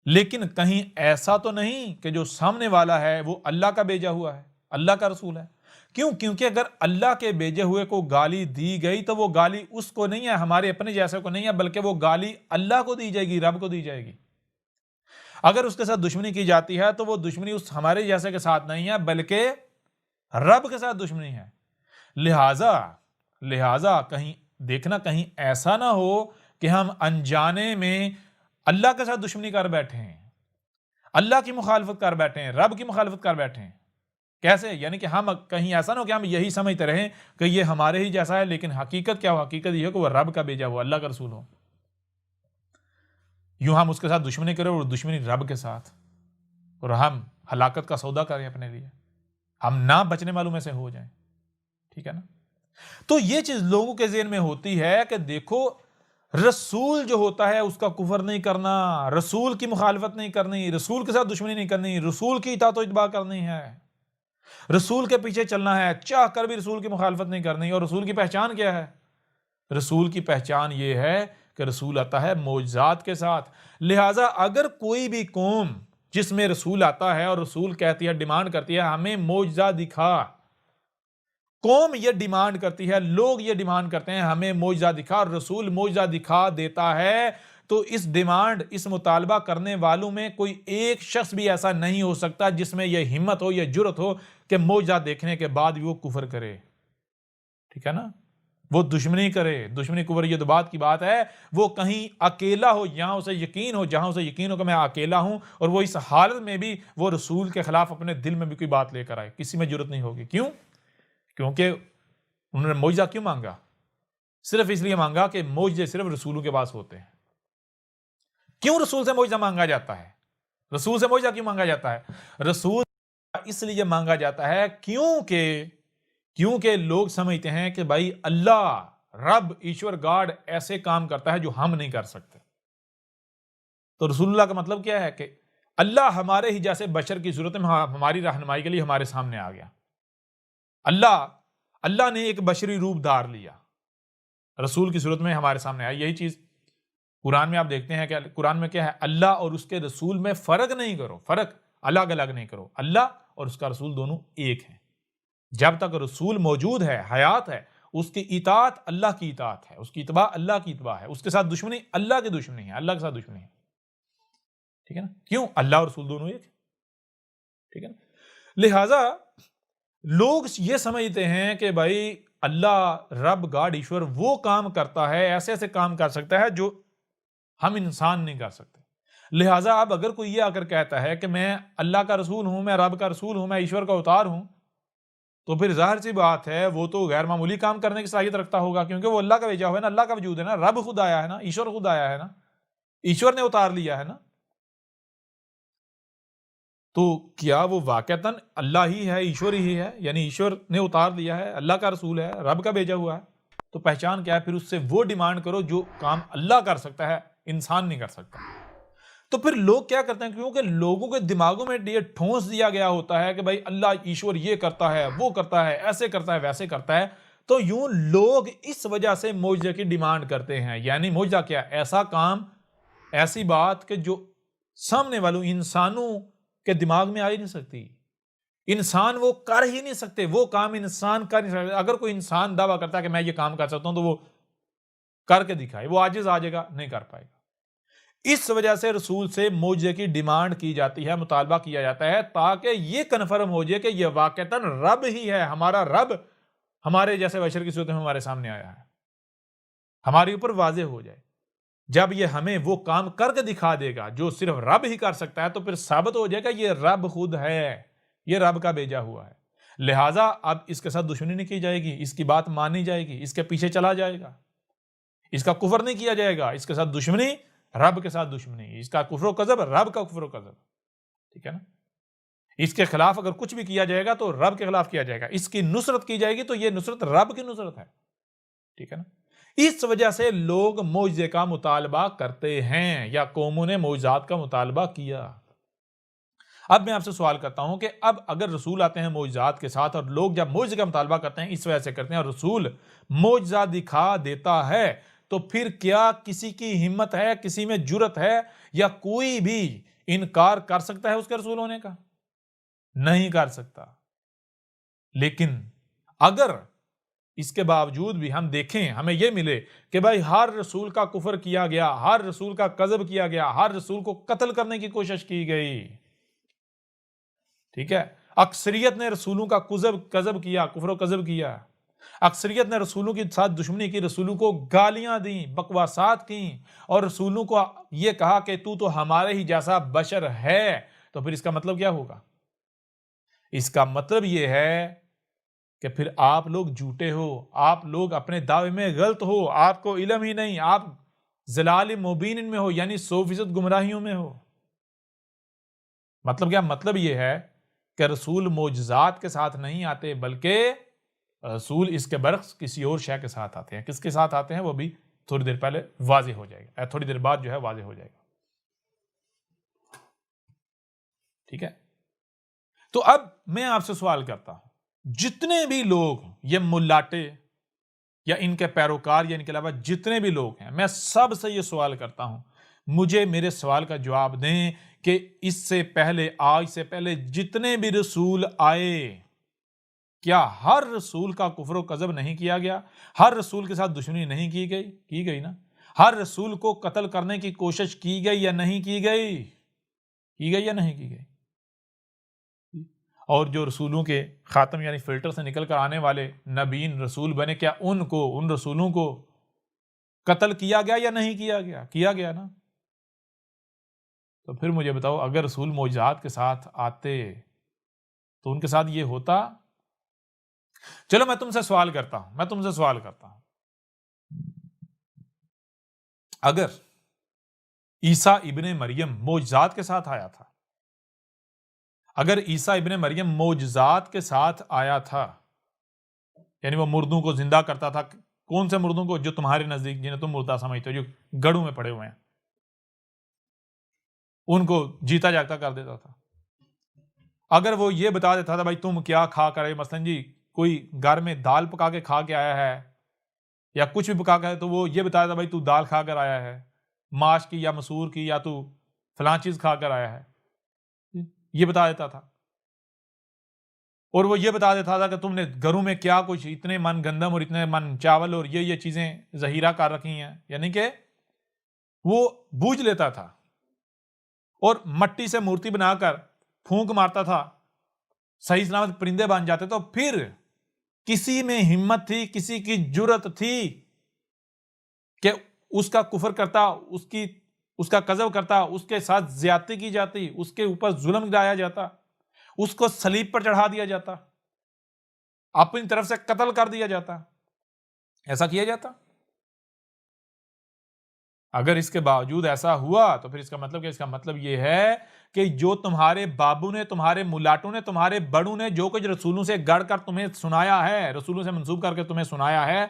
لیکن کہیں ایسا تو نہیں کہ جو سامنے والا ہے وہ اللہ کا بھیجا ہوا ہے، اللہ کا رسول ہے۔ کیوں؟ کیونکہ اگر اللہ کے بھیجے ہوئے کو گالی دی گئی تو وہ گالی اس کو نہیں ہے، ہمارے اپنے جیسے کو نہیں ہے، بلکہ وہ گالی اللہ کو دی جائے گی، رب کو دی جائے گی۔ اگر اس کے ساتھ دشمنی کی جاتی ہے تو وہ دشمنی اس ہمارے جیسے کے ساتھ نہیں ہے، بلکہ رب کے ساتھ دشمنی ہے۔ لہٰذا کہیں دیکھنا، کہیں ایسا نہ ہو کہ ہم انجانے میں اللہ کے ساتھ دشمنی کر بیٹھے ہیں، اللہ کی مخالفت کر بیٹھے ہیں، رب کی مخالفت کر بیٹھے ہیں۔ کیسے؟ یعنی کہ ہم کہیں ایسا نہ ہو کہ ہم یہی سمجھتے رہیں کہ یہ ہمارے ہی جیسا ہے، لیکن حقیقت کیا ہو؟ حقیقت یہ ہے کہ وہ رب کا بھیجا ہوا، اللہ کا رسول ہو۔ یوں ہم اس کے ساتھ دشمنی کریں اور دشمنی رب کے ساتھ، اور ہم ہلاکت کا سودا کریں اپنے لیے، ہم نہ بچنے والوں میں سے ہو جائیں۔ ٹھیک ہے نا؟ تو یہ چیز لوگوں کے ذہن میں ہوتی ہے کہ دیکھو، رسول جو ہوتا ہے اس کا کفر نہیں کرنا، رسول کی مخالفت نہیں کرنی، رسول کے ساتھ دشمنی نہیں کرنی، رسول کی اطاعت و اتباع کرنی ہے، رسول کے پیچھے چلنا ہے، چاہ کر بھی رسول کی مخالفت نہیں کرنی۔ اور رسول کی پہچان کیا ہے؟ رسول کی پہچان یہ ہے کہ رسول آتا ہے معجزات کے ساتھ۔ لہٰذا اگر کوئی بھی قوم جس میں رسول آتا ہے اور رسول کہتی ہے، ڈیمانڈ کرتی ہے ہمیں معجزہ دکھا، قوم یہ ڈیمانڈ کرتی ہے، لوگ یہ ڈیمانڈ کرتے ہیں ہمیں معجزہ دکھا، اور رسول معجزہ دکھا دیتا ہے، تو اس ڈیمانڈ، اس مطالبہ کرنے والوں میں کوئی ایک شخص بھی ایسا نہیں ہو سکتا جس میں یہ ہمت ہو، یہ جرت ہو کہ معجزہ دیکھنے کے بعد بھی وہ کفر کرے۔ ٹھیک ہے نا؟ وہ دشمنی کرے، دشمنی کفر، یہ تو بات کی بات ہے۔ وہ کہیں اکیلا ہو، یہاں اسے یقین ہو، جہاں اسے یقین ہو کہ میں اکیلا ہوں، اور وہ اس حالت میں بھی وہ رسول کے خلاف اپنے دل میں بھی کوئی بات لے کر آئے، کسی میں جرت نہیں ہوگی۔ کیوں؟ کیونکہ انہوں نے معجزہ کیوں مانگا؟ صرف اس لیے مانگا کہ معجزے صرف رسولوں کے پاس ہوتے ہیں۔ کیوں رسول سے معجزہ مانگا جاتا ہے؟ رسول سے معجزہ کیوں مانگا جاتا ہے؟ رسول اس لیے مانگا جاتا ہے کیونکہ کیونکہ لوگ سمجھتے ہیں کہ بھائی اللہ رب ایشور گاڈ ایسے کام کرتا ہے جو ہم نہیں کر سکتے. تو رسول اللہ کا مطلب کیا ہے کہ اللہ ہمارے ہی جیسے بشر کی صورت میں ہماری رہنمائی کے لیے ہمارے سامنے آ گیا. اللہ نے ایک بشری روپ دھار لیا، رسول کی صورت میں ہمارے سامنے آئی. یہی چیز قرآن میں آپ دیکھتے ہیں کہ قرآن میں کیا ہے، اللہ اور اس کے رسول میں فرق نہیں کرو، فرق الگ الگ نہیں کرو. اللہ اور اس کا رسول دونوں ایک ہیں. جب تک رسول موجود ہے، حیات ہے، اس کی اطاعت اللہ کی اطاعت ہے، اس کی اتباع اللہ کی اتباع ہے، اس کے ساتھ دشمنی اللہ کی دشمنی ہے، اللہ کے ساتھ دشمنی ہے. ٹھیک ہے نا؟ کیوں؟ اللہ اور رسول دونوں ایک. ٹھیک ہے نا؟ لہذا لوگ یہ سمجھتے ہیں کہ بھائی اللہ رب گاڈ ایشور وہ کام کرتا ہے، ایسے ایسے کام کر سکتا ہے جو ہم انسان نہیں کر سکتے. لہٰذا اب اگر کوئی یہ آ کر کہتا ہے کہ میں اللہ کا رسول ہوں، میں رب کا رسول ہوں، میں ایشور کا اوتار ہوں، تو پھر ظاہر سی بات ہے وہ تو غیر معمولی کام کرنے کی صلاحیت رکھتا ہوگا، کیونکہ وہ اللہ کا بھیجا ہوا ہے نا، اللہ کا وجود ہے نا، رب خود آیا ہے نا، ایشور خود آیا ہے نا، ایشور نے اتار لیا ہے نا. تو کیا وہ واقعتاً اللہ ہی ہے، ایشور ہی ہے؟ یعنی ایشور نے اتار لیا ہے، اللہ کا رسول ہے، رب کا بھیجا ہوا ہے. تو پہچان کیا ہے؟ پھر اس سے وہ ڈیمانڈ کرو جو کام اللہ کر سکتا ہے، انسان نہیں کر سکتا. تو پھر لوگ کیا کرتے ہیں؟ کیونکہ لوگوں کے دماغوں میں یہ ٹھونس دیا گیا ہوتا ہے کہ بھائی اللہ ایشور یہ کرتا ہے، وہ کرتا ہے، ایسے کرتا ہے، ویسے کرتا ہے. تو یوں لوگ اس وجہ سے معجزے کی ڈیمانڈ کرتے ہیں. یعنی معجزہ کیا؟ ایسا کام، ایسی بات کہ جو سامنے والوں انسانوں کے دماغ میں آ ہی نہیں سکتی. انسان وہ کر ہی نہیں سکتے، وہ کام انسان کر نہیں سکتے. اگر کوئی انسان دعویٰ کرتا ہے کہ میں یہ کام کر سکتا ہوں تو وہ کر کے دکھائے، وہ عاجز آ جائے گا، نہیں کر پائے گا. اس وجہ سے رسول سے معجزے کی ڈیمانڈ کی جاتی ہے، مطالبہ کیا جاتا ہے، تاکہ یہ کنفرم ہو جائے کہ یہ واقعتاً رب ہی ہے، ہمارا رب ہمارے جیسے بشر کی صورت میں ہمارے سامنے آیا ہے، ہمارے اوپر واضح ہو جائے. جب یہ ہمیں وہ کام کر کے دکھا دے گا جو صرف رب ہی کر سکتا ہے، تو پھر ثابت ہو جائے گا یہ رب خود ہے، یہ رب کا بھیجا ہوا ہے. لہٰذا اب اس کے ساتھ دشمنی نہیں کی جائے گی، اس کی بات مانی جائے گی، اس کے پیچھے چلا جائے گا، اس کا کفر نہیں کیا جائے گا. اس کے ساتھ دشمنی رب کے ساتھ دشمنی، اس کا کفر و کذب رب کا کفر و کذب. ٹھیک ہے نا؟ اس کے خلاف اگر کچھ بھی کیا جائے گا تو رب کے خلاف کیا جائے گا، اس کی نصرت کی جائے گی تو یہ نصرت رب کی نصرت ہے. ٹھیک ہے نا؟ اس وجہ سے لوگ معجزے کا مطالبہ کرتے ہیں، یا قوموں نے معجزات کا مطالبہ کیا. اب میں آپ سے سوال کرتا ہوں کہ اب اگر رسول آتے ہیں معجزات کے ساتھ، اور لوگ جب معجزے کا مطالبہ کرتے ہیں اس وجہ سے کرتے ہیں، اور رسول معجزہ دکھا دیتا ہے، تو پھر کیا کسی کی ہمت ہے، کسی میں جرت ہے، یا کوئی بھی انکار کر سکتا ہے اس کے رسول ہونے کا؟ نہیں کر سکتا. لیکن اگر اس کے باوجود بھی ہم دیکھیں، ہمیں یہ ملے کہ بھائی ہر رسول کا کفر کیا گیا، ہر رسول کا کذب کیا گیا، ہر رسول کو قتل کرنے کی کوشش کی گئی. ٹھیک ہے؟ اکثریت نے رسولوں کا کذب کیا، کفر و کذب کیا. اکثریت نے رسولوں کے ساتھ دشمنی کی، رسولوں کو گالیاں دیں، بکواسات کی، اور رسولوں کو یہ کہا کہ تو ہمارے ہی جیسا بشر ہے. تو پھر اس کا مطلب کیا ہوگا؟ اس کا مطلب یہ ہے کہ پھر آپ لوگ جھوٹے ہو، آپ لوگ اپنے دعوے میں غلط ہو، آپ کو علم ہی نہیں، آپ ضلال مبین میں ہو، یعنی 100% گمراہیوں میں ہو. مطلب کیا؟ مطلب یہ ہے کہ رسول معجزات کے ساتھ نہیں آتے، بلکہ رسول اس کے برعکس کسی اور شے کے ساتھ آتے ہیں. کس کے ساتھ آتے ہیں وہ بھی تھوڑی دیر پہلے واضح ہو جائے گا، تھوڑی دیر بعد جو ہے واضح ہو جائے گا. ٹھیک ہے؟ تو اب میں آپ سے سوال کرتا ہوں، جتنے بھی لوگ یہ ملاٹے یا ان کے پیروکار یا ان کے علاوہ جتنے بھی لوگ ہیں، میں سب سے یہ سوال کرتا ہوں، مجھے میرے سوال کا جواب دیں کہ اس سے پہلے، آج سے پہلے جتنے بھی رسول آئے، کیا ہر رسول کا کفر و کذب نہیں کیا گیا؟ ہر رسول کے ساتھ دشمنی نہیں کی گئی؟ کی گئی نا. ہر رسول کو قتل کرنے کی کوشش کی گئی یا نہیں کی گئی؟ کی گئی یا نہیں کی گئی؟ اور جو رسولوں کے خاتم یعنی فلٹر سے نکل کر آنے والے نبیین رسول بنے، کیا ان رسولوں کو قتل کیا گیا یا نہیں کیا گیا؟ کیا گیا نا. تو پھر مجھے بتاؤ، اگر رسول معجزات کے ساتھ آتے تو ان کے ساتھ یہ ہوتا؟ چلو میں تم سے سوال کرتا ہوں، اگر عیسیٰ ابن مریم معجزات کے ساتھ آیا تھا، اگر عیسیٰ ابن مریم معجزات کے ساتھ آیا تھا، یعنی وہ مردوں کو زندہ کرتا تھا. کون سے مردوں کو؟ جو تمہارے نزدیک جنہیں تم مردہ سمجھتے ہو، جو گڑھوں میں پڑے ہوئے ہیں، ان کو جیتا جاگتا کر دیتا تھا. اگر وہ یہ بتا دیتا تھا بھائی تم کیا کھا کر آئے، مثلاً جی کوئی گھر میں دال پکا کے کھا کے آیا ہے یا کچھ بھی پکا کے، تو وہ یہ بتا دیتا بھائی تو دال کھا کر آیا ہے ماش کی یا مسور کی، یا تو فلاں چیز کھا کر آیا ہے، یہ بتا دیتا تھا. اور وہ یہ بتا دیتا تھا کہ تم نے گھروں میں کیا کچھ اتنے من گندم اور اتنے من چاول اور یہ چیزیں ذخیرہ کر رکھی ہیں. یعنی کہ وہ بوجھ لیتا تھا اور مٹی سے مورتی بنا کر پھونک مارتا تھا، صحیح سلامت پرندے بن جاتے. تو پھر کسی میں ہمت تھی، کسی کی جرت تھی کہ اس کا کفر کرتا، اس کا کذب کرتا، اس کے ساتھ زیادتی کی جاتی، اس کے اوپر ظلم گرایا جاتا، اس کو صلیب پر چڑھا دیا جاتا، اپنی طرف سے قتل کر دیا جاتا. ایسا کیا جاتا. اگر اس کے باوجود ایسا ہوا تو پھر اس کا مطلب کیا؟ اس کا مطلب یہ ہے کہ جو تمہارے بابو نے، تمہارے ملاٹوں نے، تمہارے بڑوں نے جو کچھ رسولوں سے گڑھ کر تمہیں سنایا ہے، رسولوں سے منسوب کر کے تمہیں سنایا ہے،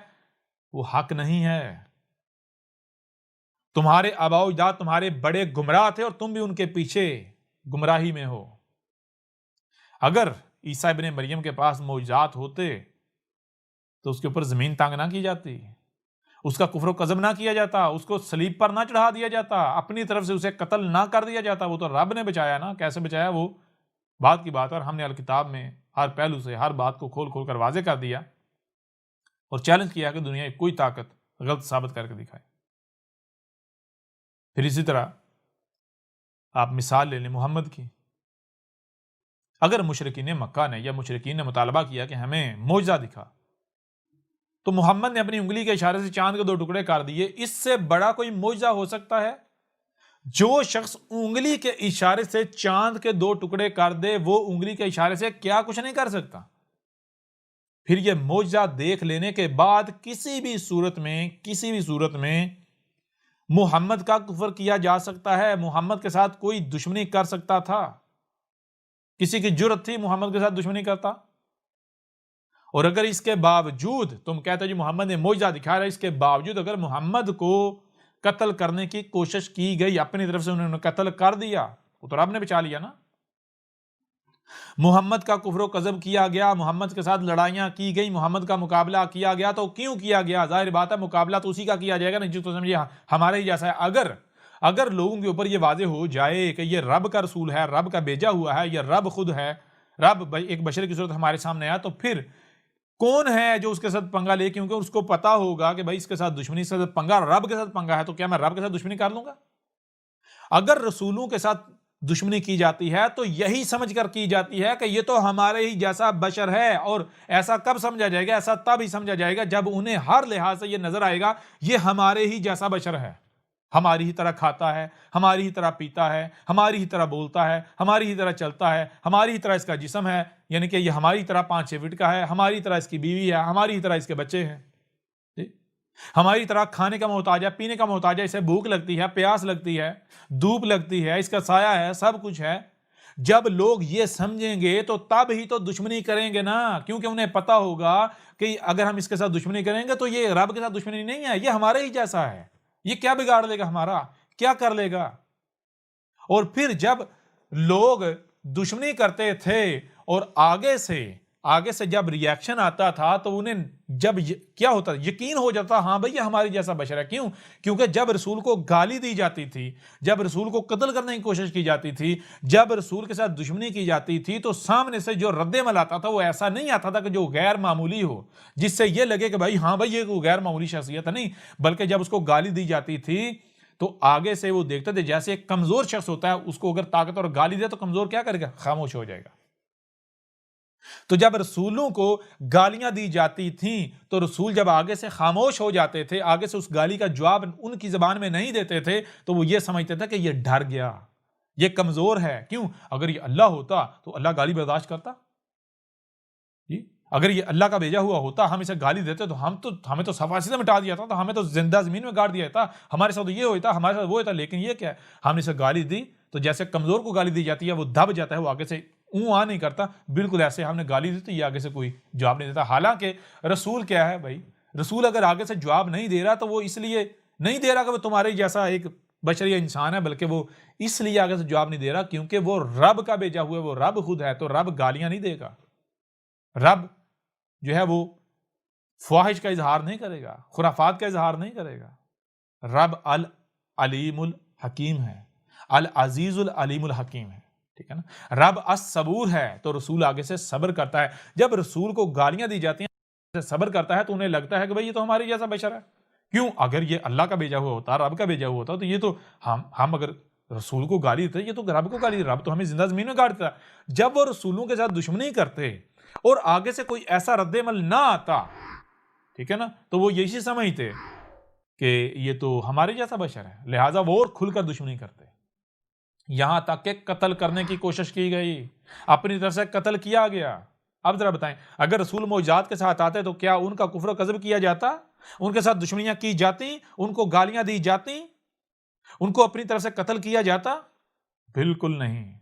وہ حق نہیں ہے. تمہارے آباء و اجداد تمہارے بڑے گمراہ تھے اور تم بھی ان کے پیچھے گمراہی میں ہو. اگر عیسیٰ ابن مریم کے پاس معجزات ہوتے تو اس کے اوپر زمین تانگ نہ کی جاتی، اس کا کفر و کذب نہ کیا جاتا، اس کو صلیب پر نہ چڑھا دیا جاتا، اپنی طرف سے اسے قتل نہ کر دیا جاتا. وہ تو رب نے بچایا نا. کیسے بچایا؟ وہ بات کی بات ہے، اور ہم نے الکتاب میں ہر پہلو سے ہر بات کو کھول کھول کر واضح کر دیا اور چیلنج کیا کہ دنیا کی کوئی طاقت غلط ثابت کر کے دکھائے. پھر اسی طرح آپ مثال لے لیں محمد کی. اگر مشرکین مکہ نے یا مشرکین نے مطالبہ کیا کہ ہمیں معجزہ دکھا، تو محمد نے اپنی انگلی کے اشارے سے چاند کے 2 ٹکڑے کر دیے. اس سے بڑا کوئی معجزہ ہو سکتا ہے؟ جو شخص انگلی کے اشارے سے چاند کے 2 ٹکڑے کر دے، وہ انگلی کے اشارے سے کیا کچھ نہیں کر سکتا؟ پھر یہ معجزہ دیکھ لینے کے بعد کسی بھی صورت میں محمد کا کفر کیا جا سکتا ہے؟ محمد کے ساتھ کوئی دشمنی کر سکتا تھا؟ کسی کی جرت تھی محمد کے ساتھ دشمنی کرتا؟ اور اگر اس کے باوجود تم کہتے جی محمد نے معجزہ دکھایا، اس کے باوجود اگر محمد کو قتل کرنے کی کوشش کی گئی، اپنی طرف سے انہوں نے قتل کر دیا، وہ تو رب نے بچا لیا نا. محمد کا کفر و کذب کیا گیا، محمد کے ساتھ لڑائیاں کی گئی، محمد کا مقابلہ کیا گیا. تو کیوں کیا گیا؟ ظاہر بات ہے مقابلہ تو اسی کا کیا جائے گا نا جو تو سمجھے ہمارے ہی جیسا ہے. اگر لوگوں کے اوپر یہ واضح ہو جائے کہ یہ رب کا رسول ہے، رب کا بھیجا ہوا ہے، یہ رب خود ہے، رب ایک بشر کی صورت ہمارے سامنے آیا، تو پھر کون ہے جو اس کے ساتھ پنگا لے؟ کیونکہ اس کو پتا ہوگا کہ بھائی اس کے ساتھ دشمنی سے پنگا رب کے ساتھ پنگا ہے، تو کیا میں رب کے ساتھ دشمنی کر لوں گا؟ اگر رسولوں کے ساتھ دشمنی کی جاتی ہے تو یہی سمجھ کر کی جاتی ہے کہ یہ تو ہمارے ہی جیسا بشر ہے. اور ایسا کب سمجھا جائے گا؟ ایسا تب ہی سمجھا جائے گا جب انہیں ہر لحاظ سے یہ نظر آئے گا یہ ہمارے ہی جیسا بشر ہے، ہماری ہی طرح کھاتا ہے، ہماری ہی طرح پیتا ہے، ہماری ہی طرح بولتا ہے، ہماری ہی طرح چلتا ہے، ہماری ہی طرح اس کا جسم ہے، یعنی کہ یہ ہماری طرح 5-6 فٹ کا ہے، ہماری طرح اس کی بیوی ہے، ہماری ہی طرح اس کے بچے ہیں، ہماری طرح کھانے کا محتاج ہے، پینے کا محتاج ہے، اسے بھوک لگتی ہے، پیاس لگتی ہے، دھوپ لگتی ہے، اس کا سایہ ہے، سب کچھ ہے. جب لوگ یہ سمجھیں گے تو تب ہی تو دشمنی کریں گے نا. کیونکہ انہیں پتا ہوگا کہ اگر ہم اس کے ساتھ دشمنی کریں گے تو یہ رب کے ساتھ دشمنی نہیں ہے، یہ ہمارے ہی جیسا ہے، یہ کیا بگاڑ لے گا ہمارا، کیا کر لے گا. اور پھر جب لوگ دشمنی کرتے تھے اور آگے سے جب ریاکشن آتا تھا تو انہیں جب کیا ہوتا، یقین ہو جاتا ہاں بھئی یہ ہماری جیسا بشر ہے. کیوں؟ کیونکہ جب رسول کو گالی دی جاتی تھی، جب رسول کو قتل کرنے کی کوشش کی جاتی تھی، جب رسول کے ساتھ دشمنی کی جاتی تھی، تو سامنے سے جو رد عمل آتا تھا وہ ایسا نہیں آتا تھا کہ جو غیر معمولی ہو، جس سے یہ لگے کہ بھائی ہاں بھئی یہ غیر معمولی شخصیت ہے. نہیں، بلکہ جب اس کو گالی دی جاتی تھی تو آگے سے وہ دیکھتے تھے جیسے ایک کمزور شخص ہوتا ہے، اس کو اگر طاقت اور گالی دے تو کمزور کیا کرے گا؟ خاموش ہو جائے گا. تو جب رسولوں کو گالیاں دی جاتی تھیں تو رسول جب آگے سے خاموش ہو جاتے تھے، آگے سے اس گالی کا جواب ان کی زبان میں نہیں دیتے تھے، تو وہ یہ سمجھتے تھے کہ یہ ڈر گیا، یہ کمزور ہے. کیوں؟ اگر یہ اللہ ہوتا تو اللہ گالی برداشت کرتا. اگر یہ اللہ کا بھیجا ہوا ہوتا، ہم اسے گالی دیتے تو ہمیں تو صفاسی سے مٹا دیا تھا، تو ہمیں تو زندہ زمین میں گاڑ دیا تھا، ہمارے ساتھ یہ ہوتا، ہمارے ساتھ وہ ہوتا. لیکن یہ کیا ہے، ہم نے اسے گالی دی تو جیسے کمزور کو گالی دی جاتی ہے وہ دب جاتا ہے، وہ آگے سے آ نہیں کرتا، بالکل ایسے ہم نے گالی دی تو یہ آگے سے کوئی جواب نہیں دیتا. حالانکہ رسول کیا ہے بھائی؟ رسول اگر آگے سے جواب نہیں دے رہا تو وہ اس لیے نہیں دے رہا کہ وہ تمہارے جیسا ایک بشری انسان ہے، بلکہ وہ اس لیے آگے سے جواب نہیں دے رہا کیونکہ وہ رب کا بھیجا ہوا ہے، وہ رب خود ہے، تو رب گالیاں نہیں دے گا. رب جو ہے وہ فواحش کا اظہار نہیں کرے گا، خرافات کا اظہار نہیں کرے گا. رب العلیم الحکیم ہے، العزیز العلیم الحکیم ہے. ٹھیک ہے نا. رب الصبور ہے، تو رسول آگے سے صبر کرتا ہے. جب رسول کو گالیاں دی جاتی ہیں صبر کرتا ہے تو انہیں لگتا ہے کہ بھئی یہ تو ہمارے جیسا بشر ہے. کیوں؟ اگر یہ اللہ کا بھیجا ہوا ہوتا، رب کا بھیجا ہوا ہوتا تو یہ تو ہم اگر رسول کو گالی دیتے، یہ تو رب کو گالی، رب تو ہمیں زندہ زمین میں گاڑ دیتا. جب وہ رسولوں کے ساتھ دشمنی کرتے اور آگے سے کوئی ایسا رد عمل نہ آتا، ٹھیک ہے نا، تو وہ یہی سمجھتے کہ یہ تو ہمارے جیسا بشر ہے، لہٰذا وہ اور کھل کر دشمنی کرتے. یہاں تک کہ قتل کرنے کی کوشش کی گئی، اپنی طرف سے قتل کیا گیا. اب ذرا بتائیں، اگر رسول معجزات کے ساتھ آتے تو کیا ان کا کفر و کذب کیا جاتا؟ ان کے ساتھ دشمنیاں کی جاتی؟ ان کو گالیاں دی جاتی؟ ان کو اپنی طرف سے قتل کیا جاتا؟ بالکل نہیں.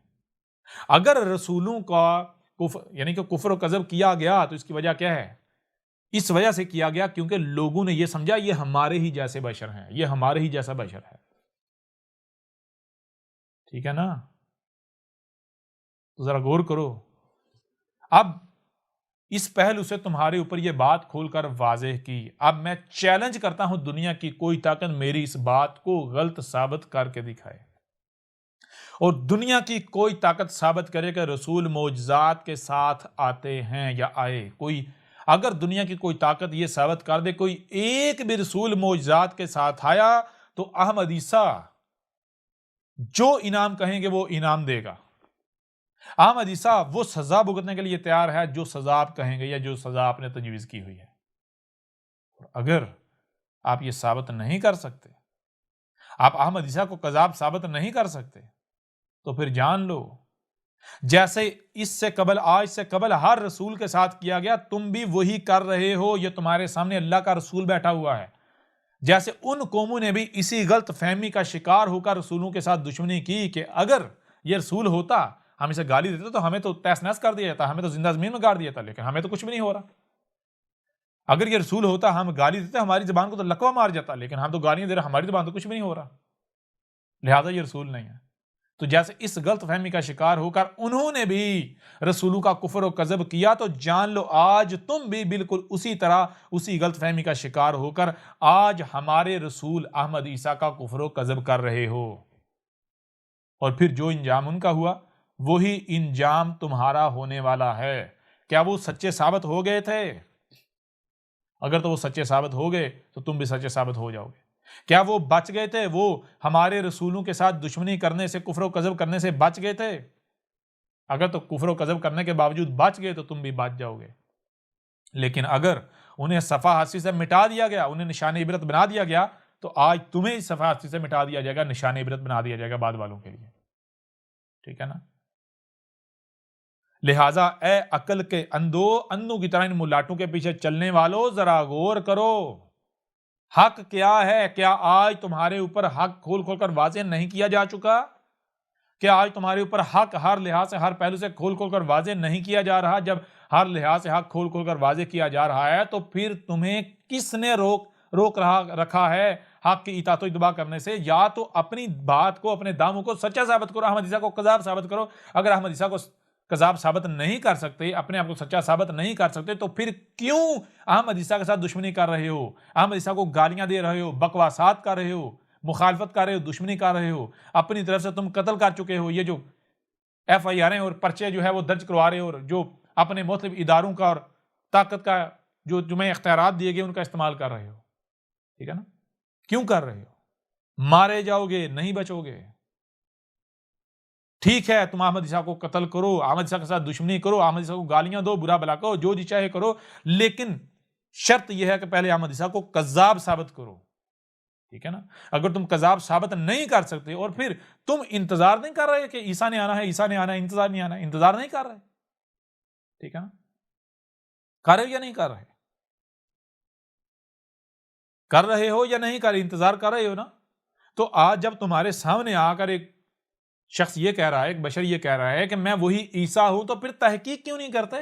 اگر رسولوں کا یعنی کہ کفر و کذب کیا گیا تو اس کی وجہ کیا ہے؟ اس وجہ سے کیا گیا کیونکہ لوگوں نے یہ سمجھا یہ ہمارے ہی جیسے بشر ہیں، یہ ہمارے ہی جیسا بشر ہے. ٹھیک ہے نا. تو ذرا غور کرو. اب اس پہلو سے تمہارے اوپر یہ بات کھول کر واضح کی. اب میں چیلنج کرتا ہوں دنیا کی کوئی طاقت میری اس بات کو غلط ثابت کر کے دکھائے، اور دنیا کی کوئی طاقت ثابت کرے کہ رسول معجزات کے ساتھ آتے ہیں یا آئے. کوئی اگر دنیا کی کوئی طاقت یہ ثابت کر دے کوئی ایک بھی رسول معجزات کے ساتھ آیا تو احمد عیسیٰ جو انعام کہیں گے وہ انعام دے گا. احمد عیسیٰ وہ سزا بھگتنے کے لیے تیار ہے جو سزا آپ کہیں گے یا جو سزا آپ نے تجویز کی ہوئی ہے. اگر آپ یہ ثابت نہیں کر سکتے، آپ احمد عیسیٰ کو کذاب ثابت نہیں کر سکتے، تو پھر جان لو جیسے اس سے قبل آج سے قبل ہر رسول کے ساتھ کیا گیا تم بھی وہی کر رہے ہو. یہ تمہارے سامنے اللہ کا رسول بیٹھا ہوا ہے. جیسے ان قوموں نے بھی اسی غلط فہمی کا شکار ہو کر رسولوں کے ساتھ دشمنی کی کہ اگر یہ رسول ہوتا ہم اسے گالی دیتے تو ہمیں تو تہس نہس کر دیا جاتا، ہمیں تو زندہ زمین میں گاڑ دیا جاتا، لیکن ہمیں تو کچھ بھی نہیں ہو رہا. اگر یہ رسول ہوتا ہم گالی دیتے ہماری زبان کو تو لکوا مار جاتا، لیکن ہم تو گالیاں دے رہے ہماری زبان تو کچھ بھی نہیں ہو رہا، لہذا یہ رسول نہیں ہے. تو جیسے اس غلط فہمی کا شکار ہو کر انہوں نے بھی رسولوں کا کفر و کذب کیا، تو جان لو آج تم بھی بالکل اسی طرح اسی غلط فہمی کا شکار ہو کر آج ہمارے رسول احمد عیسیٰ کا کفر و کذب کر رہے ہو. اور پھر جو انجام ان کا ہوا وہی انجام تمہارا ہونے والا ہے. کیا وہ سچے ثابت ہو گئے تھے؟ اگر تو وہ سچے ثابت ہو گئے تو تم بھی سچے ثابت ہو جاؤ گے. کیا وہ بچ گئے تھے؟ وہ ہمارے رسولوں کے ساتھ دشمنی کرنے سے، کفر و کذب کرنے سے بچ گئے تھے؟ اگر تو کفر و کذب کرنے کے باوجود بچ گئے تو تم بھی بچ جاؤ گے. لیکن اگر انہیں صفحہ ہستی سے مٹا دیا گیا، انہیں نشان عبرت بنا دیا گیا، تو آج تمہیں اس صفحہ ہستی سے مٹا دیا جائے گا، نشان عبرت بنا دیا جائے گا بعد والوں کے لیے. ٹھیک ہے نا. لہٰذا اے عقل کے اندھوں کی طرح ان ملاٹوں کے پیچھے چلنے والوں ذرا غور کرو. حق کیا ہے؟ کیا آج تمہارے اوپر حق کھول کھول کر واضح نہیں کیا جا چکا؟ کیا آج تمہارے اوپر حق ہر لحاظ سے، ہر پہلو سے کھول کھول کر واضح نہیں کیا جا رہا؟ جب ہر لحاظ سے حق کھول کھول کر واضح کیا جا رہا ہے تو پھر تمہیں کس نے روک رکھا ہے حق کی اطاعت و اتباع کرنے سے؟ یا تو اپنی بات کو، اپنے داموں کو سچا ثابت کرو، احمد عیسیٰ کو کذاب ثابت کرو. اگر احمد عیسیٰ کو کذاب ثابت نہیں کر سکتے، اپنے آپ کو سچا ثابت نہیں کر سکتے، تو پھر کیوں احمد عیسیٰ کے ساتھ دشمنی کر رہے ہو؟ احمد عیسیٰ کو گالیاں دے رہے ہو، بکواسات کر رہے ہو، مخالفت کر رہے ہو، دشمنی کر رہے ہو، اپنی طرف سے تم قتل کر چکے ہو. یہ جو FIR اور پرچے جو ہے وہ درج کروا رہے ہو، اور جو اپنے مختلف اداروں کا اور طاقت کا جو تمہیں اختیارات دیے گئے ان کا استعمال کر رہے ہو. ٹھیک ہے نا. کیوں کر رہے ہو؟ مارے جاؤ گے، نہیں بچو گے. ٹھیک ہے تم احمد عیسیٰ کو قتل کرو، احمد عیسیٰ کے ساتھ دشمنی کرو، احمد عیسیٰ کو گالیاں دو، برا بھلا کرو، جو جی چاہے کرو، لیکن شرط یہ ہے کہ پہلے احمد عیسیٰ کو کذاب ثابت کرو. ٹھیک ہے نا. اگر تم کذاب ثابت نہیں کر سکتے اور پھر تم انتظار نہیں کر رہے کہ عیسیٰ نے آنا ہے، عیسیٰ نے آنا ہے، انتظار نہیں آنا ہے، انتظار نہیں کر رہے. ٹھیک ہے نا. کر رہے ہو یا نہیں کر رہے؟ کر رہے ہو یا نہیں کر رہے؟ انتظار کر رہے ہو نا. تو آج جب تمہارے سامنے آ کر ایک شخص یہ کہہ رہا ہے، ایک بشر یہ کہہ رہا ہے کہ میں وہی عیسیٰ ہوں، تو پھر تحقیق کیوں نہیں کرتے؟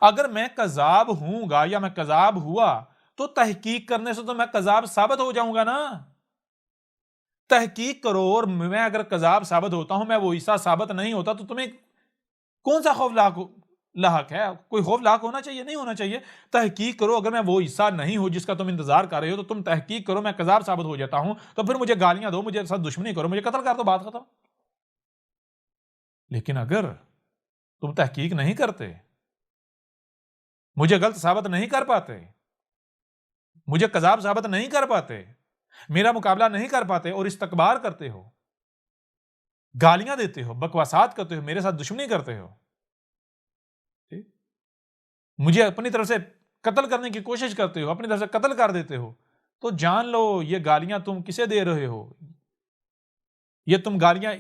اگر میں کذاب ہوں گا یا میں کذاب ہوا تو تحقیق کرنے سے تو میں کذاب ثابت ہو جاؤں گا نا۔ تحقیق کرو، اور میں اگر کذاب ثابت ہوتا ہوں، میں وہ عیسیٰ ثابت نہیں ہوتا، تو تمہیں کون سا خوف لاحق ہے؟ کوئی خوف لاحق ہونا چاہیے؟ نہیں ہونا چاہیے۔ تحقیق کرو، اگر میں وہ عیسیٰ نہیں ہوں جس کا تم انتظار کر رہے ہو، تو تم تحقیق کرو، میں کذاب ثابت ہو جاتا ہوں، تو پھر مجھے گالیاں دو، مجھے ساتھ دشمنی کرو، مجھے قتل کر دو، بات ختم۔ لیکن اگر تم تحقیق نہیں کرتے، مجھے غلط ثابت نہیں کر پاتے، مجھے کذاب ثابت نہیں کر پاتے، میرا مقابلہ نہیں کر پاتے، اور استکبار کرتے ہو، گالیاں دیتے ہو، بکواسات کرتے ہو، میرے ساتھ دشمنی کرتے ہو، مجھے اپنی طرف سے قتل کرنے کی کوشش کرتے ہو، اپنی طرف سے قتل کر دیتے ہو، تو جان لو یہ گالیاں تم کسے دے رہے ہو؟ یہ تم گالیاں،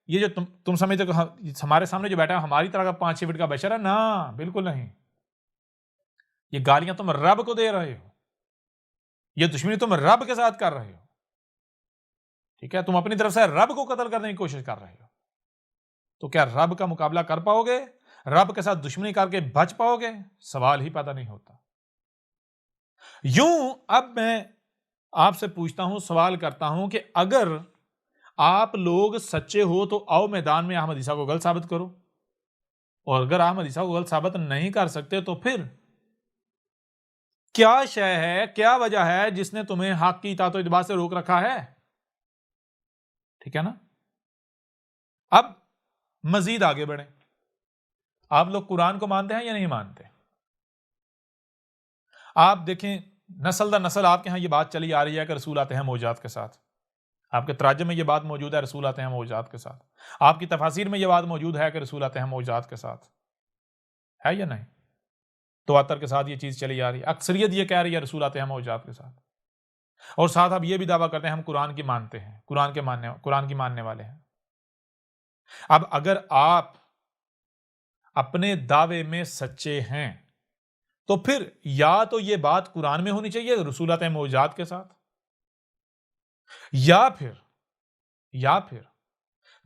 یہ جو تم سمجھتے ہو ہمارے سامنے جو بیٹھا ہے ہماری طرح کا 5-6 فٹ کا بشر ہے نا، بالکل نہیں۔ یہ گالیاں تم رب کو دے رہے ہو، یہ دشمنی تم رب کے ساتھ کر رہے ہو، ٹھیک ہے؟ تم اپنی طرف سے رب کو قتل کرنے کی کوشش کر رہے ہو، تو کیا رب کا مقابلہ کر پاؤ گے؟ رب کے ساتھ دشمنی کر کے بچ پاؤ گے؟ سوال ہی پیدا نہیں ہوتا۔ یوں اب میں آپ سے پوچھتا ہوں، سوال کرتا ہوں کہ اگر آپ لوگ سچے ہو تو آؤ میدان میں احمد عیسیٰ کو غلط ثابت کرو، اور اگر احمد عیسیٰ کو غلط ثابت نہیں کر سکتے تو پھر کیا شے ہے، کیا وجہ ہے جس نے تمہیں حق کی اطاعت و اتباع سے روک رکھا ہے؟ ٹھیک ہے نا؟ اب مزید آگے بڑھیں۔ آپ لوگ قرآن کو مانتے ہیں یا نہیں مانتے؟ آپ دیکھیں نسل در نسل آپ کے ہاں یہ بات چلی آ رہی ہے کہ رسول آتے ہیں معجزات کے ساتھ۔ آپ کے تراجم میں یہ بات موجود ہے رسول آتے ہیں معجزات کے ساتھ۔ آپ کی تفاسیر میں یہ بات موجود ہے کہ رسول آتے ہیں معجزات کے ساتھ، ہے یا نہیں؟ تواتر کے ساتھ یہ چیز چلی آ رہی ہے، اکثریت یہ کہہ رہی ہے رسول آتے ہیں معجزات کے ساتھ، اور ساتھ آپ یہ بھی دعویٰ کرتے ہیں ہم قرآن کی مانتے ہیں، قرآن کی ماننے والے ہیں۔ اب اگر آپ اپنے دعوے میں سچے ہیں تو پھر یا تو یہ بات قرآن میں ہونی چاہیے رسول آتے ہیں معجزات کے ساتھ، یا پھر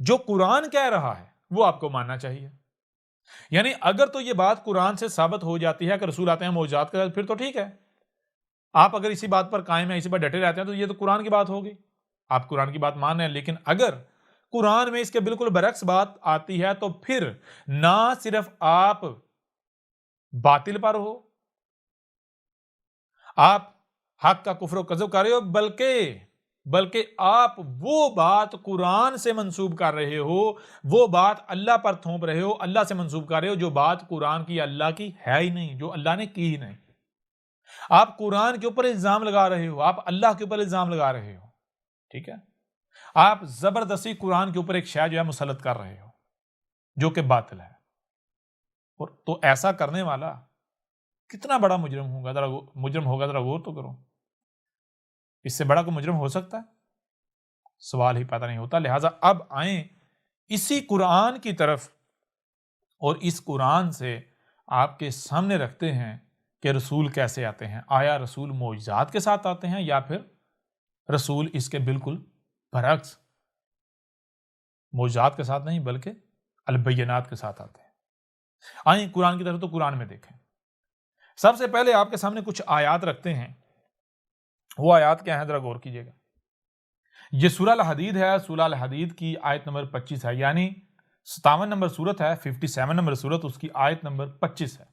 جو قرآن کہہ رہا ہے وہ آپ کو ماننا چاہیے۔ یعنی اگر تو یہ بات قرآن سے ثابت ہو جاتی ہے کہ رسول آتے ہیں معجزات کے ساتھ، پھر تو ٹھیک ہے، آپ اگر اسی بات پر قائم ہیں، اسی پر ڈٹے رہتے ہیں، تو یہ تو قرآن کی بات ہوگی، آپ قرآن کی بات مان رہے ہیں۔ لیکن اگر قرآن میں اس کے بالکل برعکس بات آتی ہے تو پھر نہ صرف آپ باطل پر ہو، آپ حق کا کفر و کذب کر رہے ہو، بلکہ آپ وہ بات قرآن سے منسوب کر رہے ہو، وہ بات اللہ پر تھوپ رہے ہو، اللہ سے منسوب کر رہے ہو، جو بات قرآن کی اللہ کی ہے ہی نہیں، جو اللہ نے کی ہی نہیں۔ آپ قرآن کے اوپر الزام لگا رہے ہو، آپ اللہ کے اوپر الزام لگا رہے ہو، ٹھیک ہے؟ آپ زبردستی قرآن کے اوپر ایک شے جو ہے مسلط کر رہے ہو جو کہ باطل ہے، اور تو ایسا کرنے والا کتنا بڑا مجرم ہوگا، ذرا غور تو کرو۔ اس سے بڑا کوئی مجرم ہو سکتا ہے؟ سوال ہی پیدا نہیں ہوتا۔ لہٰذا اب آئیں اسی قرآن کی طرف، اور اس قرآن سے آپ کے سامنے رکھتے ہیں کہ رسول کیسے آتے ہیں۔ آیا رسول معجزات کے ساتھ آتے ہیں یا پھر رسول اس کے بالکل برعکس معجزات کے ساتھ نہیں بلکہ البینات کے ساتھ آتے ہیں؟ آئیں قرآن کی طرف، تو قرآن میں دیکھیں۔ سب سے پہلے آپ کے سامنے کچھ آیات رکھتے ہیں، وہ آیات کیا ہیں ذرا غور کیجئے گا۔ یہ سورہ الحدید ہے، سورہ الحدید کی آیت نمبر 25 ہے، یعنی 57 نمبر سورت ہے، 57 نمبر سورت، اس کی آیت نمبر 25 ہے۔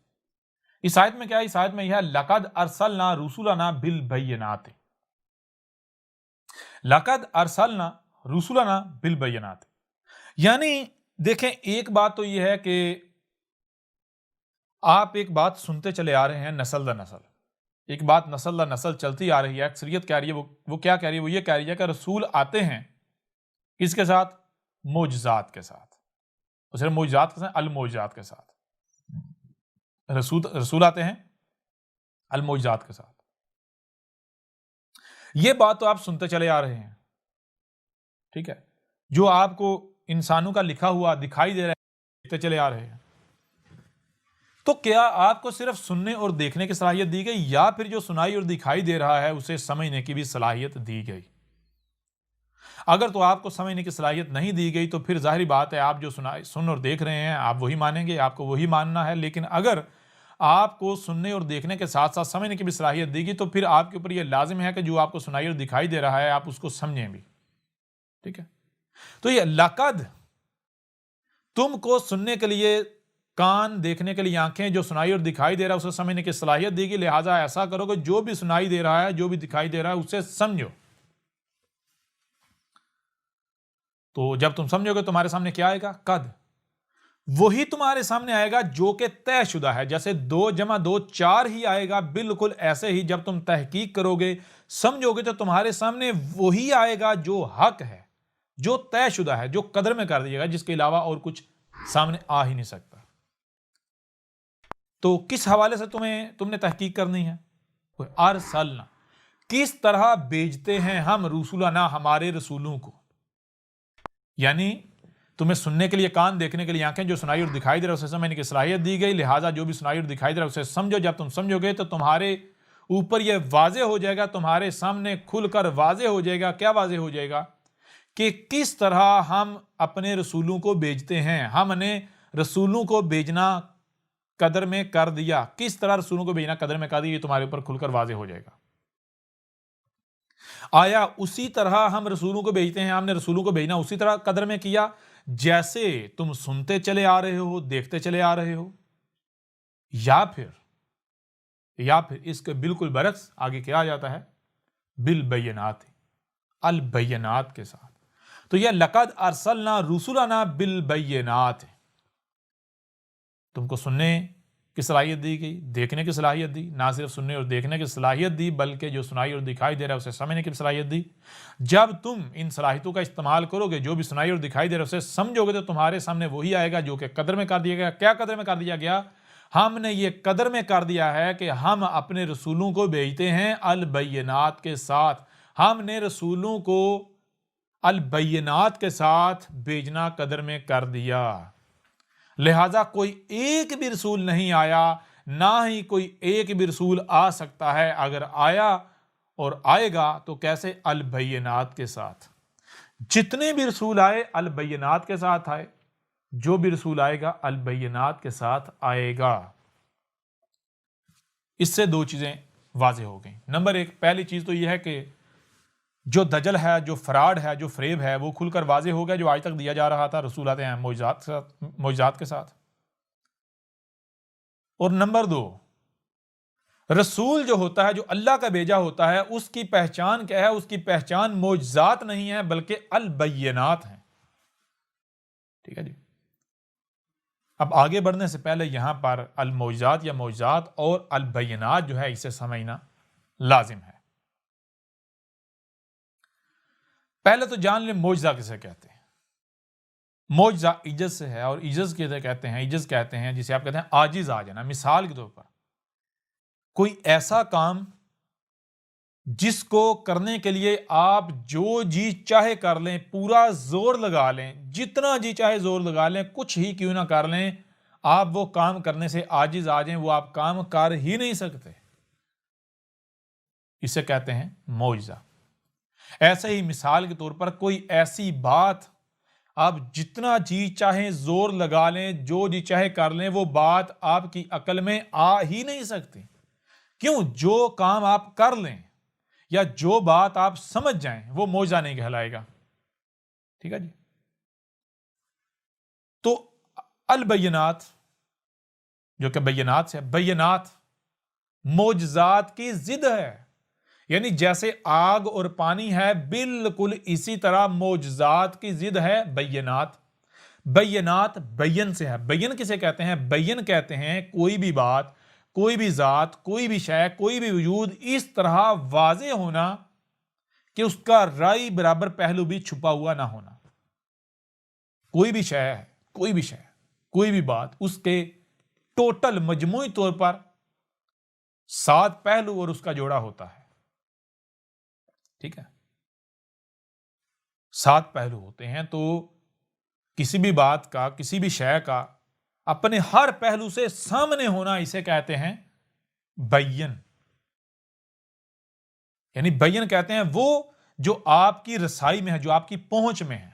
اس آیت میں کیا ہے؟ اس آیت میں یہ ہے لَقَدْ أَرْسَلْنَا رُسُلَنَا بِالْبَيِّنَاتِ، لَقَدْ أَرْسَلْنَا رُسُلَنَا بِالْبَيِّنَاتِ، یعنی دیکھیں ایک بات تو یہ ہے کہ آپ ایک بات سنتے چلے آ رہے ہیں نسل در نسل، ایک بات نسل در نسل چلتی آ رہی ہے، اکثریت کہہ رہی ہے، وہ کیا کہہ رہی ہے؟ وہ یہ کہہ رہی ہے کہ رسول آتے ہیں کس کے ساتھ؟ معجزات کے ساتھ، اور صرف معجزات کے ساتھ، المعجزات کے ساتھ، رسول آتے ہیں المعجزات کے ساتھ۔ یہ بات تو آپ سنتے چلے آ رہے ہیں، ٹھیک ہے، جو آپ کو انسانوں کا لکھا ہوا دکھائی دے رہا ہے، دیکھتے چلے آ رہے ہیں۔ تو کیا آپ کو صرف سننے اور دیکھنے کی صلاحیت دی گئی، یا پھر جو سنائی اور دکھائی دے رہا ہے اسے سمجھنے کی بھی صلاحیت دی گئی؟ اگر تو آپ کو سمجھنے کی صلاحیت نہیں دی گئی تو پھر ظاہری بات ہے آپ جو سن اور دیکھ رہے ہیں آپ وہی مانیں گے، آپ کو وہی ماننا ہے. لیکن اگر آپ کو سننے اور دیکھنے کے ساتھ ساتھ سمجھنے کی بھی صلاحیت دی گئی تو پھر آپ کے اوپر یہ لازم ہے کہ جو آپ کو سنائی اور دکھائی دے رہا ہے آپ اس کو سمجھیں بھی. ٹھیک ہے، تو یہ لقد تم کو سننے کے لیے کان، دیکھنے کے لیے آنکھیں، جو سنائی اور دکھائی دے رہا ہے اسے سمجھنے کی صلاحیت دی گئی، لہٰذا ایسا کرو کہ جو بھی سنائی دے رہا ہے، جو بھی دکھائی دے رہا ہے اسے سمجھو. تو جب تم سمجھو گے تمہارے سامنے کیا آئے گا؟ قد. وہی تمہارے سامنے آئے گا جو کہ طے شدہ ہے. جیسے 2 + 2 4 ہی آئے گا، بالکل ایسے ہی جب تم تحقیق کرو گے، سمجھو گے تو تمہارے سامنے وہی آئے گا جو حق ہے، جو طے شدہ ہے، جو قدر میں کر دیا گا، جس کے علاوہ اور کچھ سامنے آ ہی نہیں سکتا. تو کس حوالے سے تم نے تحقیق کرنی ہے؟ ارسلنا، کس طرح بھیجتے ہیں ہم رسولنا، ہمارے رسولوں کو. یعنی تمہیں سننے کے لیے کان، دیکھنے کے لیے آنکھیں، جو سنائی اور دکھائی دے رہا ہے اسے سمجھنے کی صلاحیت دی گئی، لہٰذا جو بھی سنائی اور دکھائی دے رہا ہے اسے سمجھو. جب تم سمجھو گے تو تمہارے اوپر یہ واضح ہو جائے گا، تمہارے سامنے کھل کر واضح ہو جائے گا. کیا واضح ہو جائے گا؟ کہ کس طرح ہم اپنے رسولوں کو بھیجتے ہیں. ہم نے رسولوں کو بھیجنا قدر میں کر دیا. کس طرح رسولوں کو بھیجنا قدر میں کر دیا، یہ تمہارے اوپر کھل کر واضح ہو جائے گا. آیا اسی طرح ہم رسولوں کو بھیجتے ہیں، ہم نے رسولوں کو بھیجنا اسی طرح قدر میں کیا جیسے تم سنتے چلے آ رہے ہو، دیکھتے چلے آ رہے ہو، یا پھر اس کے بالکل برعکس آگے کیا آ جاتا ہے؟ بالبینات، البینات کے ساتھ. تو یہ لقد ارسلنا رسولنا بالبینات، تم کو سننے کی صلاحیت دی گئی، دیکھنے کی صلاحیت دی. نہ صرف سننے اور دیکھنے کی صلاحیت دی بلکہ جو سنائی اور دکھائی دے رہا ہے اسے سمجھنے کی صلاحیت دی. جب تم ان صلاحیتوں کا استعمال کرو گے، جو بھی سنائی اور دکھائی دے رہا ہے اسے سمجھو گے تو تمہارے سامنے وہی آئے گا جو کہ قدر میں کر دیا گیا. کیا قدر میں کر دیا گیا؟ ہم نے یہ قدر میں کر دیا ہے کہ ہم اپنے رسولوں کو بھیجتے ہیں البینات کے ساتھ. ہم نے رسولوں کو البینات کے ساتھ بھیجنا قدر میں کر دیا. لہذا کوئی ایک بھی رسول نہیں آیا، نہ ہی کوئی ایک بھی رسول آ سکتا ہے. اگر آیا اور آئے گا تو کیسے؟ البینات کے ساتھ. جتنے بھی رسول آئے البینات کے ساتھ آئے، جو بھی رسول آئے گا البینات کے ساتھ آئے گا. اس سے 2 چیزیں واضح ہو گئیں. نمبر 1، پہلی چیز تو یہ ہے کہ جو دجل ہے، جو فراڈ ہے، جو فریب ہے، وہ کھل کر واضح ہو گیا جو آج تک دیا جا رہا تھا. رسول آتے ہیں معجزات کے ساتھ. اور نمبر 2، رسول جو ہوتا ہے، جو اللہ کا بھیجا ہوتا ہے، اس کی پہچان کیا ہے؟ اس کی پہچان معجزات نہیں ہے بلکہ البینات ہیں. ٹھیک ہے جی. اب آگے بڑھنے سے پہلے یہاں پر المعجزات یا معجزات اور البینات جو ہے اسے سمجھنا لازم ہے. پہلے تو جان لیں معجزہ کسے کہتے ہیں. معجزہ عجز سے ہے، اور عجز کسے کہتے ہیں؟ عجز کہتے ہیں جسے آپ کہتے ہیں عاجز آ جانا. مثال کے طور پر کوئی ایسا کام جس کو کرنے کے لیے آپ جو جی چاہے کر لیں، پورا زور لگا لیں، جتنا جی چاہے زور لگا لیں، کچھ ہی کیوں نہ کر لیں، آپ وہ کام کرنے سے عاجز آ جائیں، وہ آپ کام کر ہی نہیں سکتے. اسے کہتے ہیں معجزہ. ایسے ہی مثال کے طور پر کوئی ایسی بات آپ جتنا جی چاہیں زور لگا لیں، جو جی چاہے کر لیں، وہ بات آپ کی عقل میں آ ہی نہیں سکتی. کیوں؟ جو کام آپ کر لیں یا جو بات آپ سمجھ جائیں وہ معجزہ نہیں کہلائے گا. ٹھیک ہے جی. تو البینات جو کہ بینات سے، بینات معجزات کی ضد ہے. یعنی جیسے آگ اور پانی ہے، بالکل اسی طرح معجزات کی ضد ہے بینات. بینات بین سے ہے. بین کسے کہتے ہیں؟ بین کہتے ہیں کوئی بھی بات، کوئی بھی ذات، کوئی بھی شے، کوئی بھی وجود اس طرح واضح ہونا کہ اس کا رائی برابر پہلو بھی چھپا ہوا نہ ہونا. کوئی بھی شے ہے، کوئی بھی شے، کوئی بھی بات، اس کے ٹوٹل مجموعی طور پر 7 پہلو اور اس کا جوڑا ہوتا ہے. ٹھیک ہے، 7 پہلو ہوتے ہیں. تو کسی بھی بات کا، کسی بھی شے کا اپنے ہر پہلو سے سامنے ہونا، اسے کہتے ہیں بین. یعنی بین کہتے ہیں وہ جو آپ کی رسائی میں ہے, جو آپ کی پہنچ میں ہے,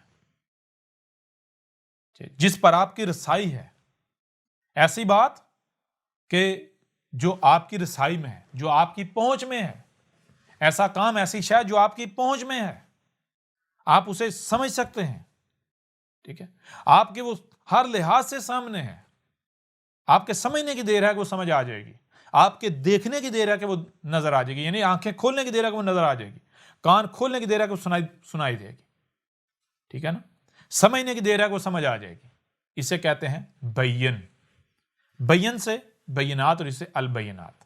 جس پر آپ کی رسائی ہے. ایسی بات کہ جو آپ کی رسائی میں ہے, جو آپ کی پہنچ میں ہے, ایسا کام, ایسی شے جو آپ کی پہنچ میں ہے, آپ اسے سمجھ سکتے ہیں. ٹھیک ہے, آپ کے وہ ہر لحاظ سے سامنے ہے. آپ کے سمجھنے کی دیر ہے کہ وہ سمجھ آ جائے گی, آپ کے دیکھنے کی دیر ہے کہ وہ نظر آ جائے گی, یعنی آنکھیں کھولنے کی دیر ہے کہ وہ نظر آ جائے گی, کان کھولنے کی دیر ہے کہ وہ سنائی دے گی. ٹھیک ہے نا, سمجھنے کی دیر ہے کہ وہ سمجھ آ جائے گی. اسے کہتے ہیں بین. بین سے بینات, اور اسے البینات,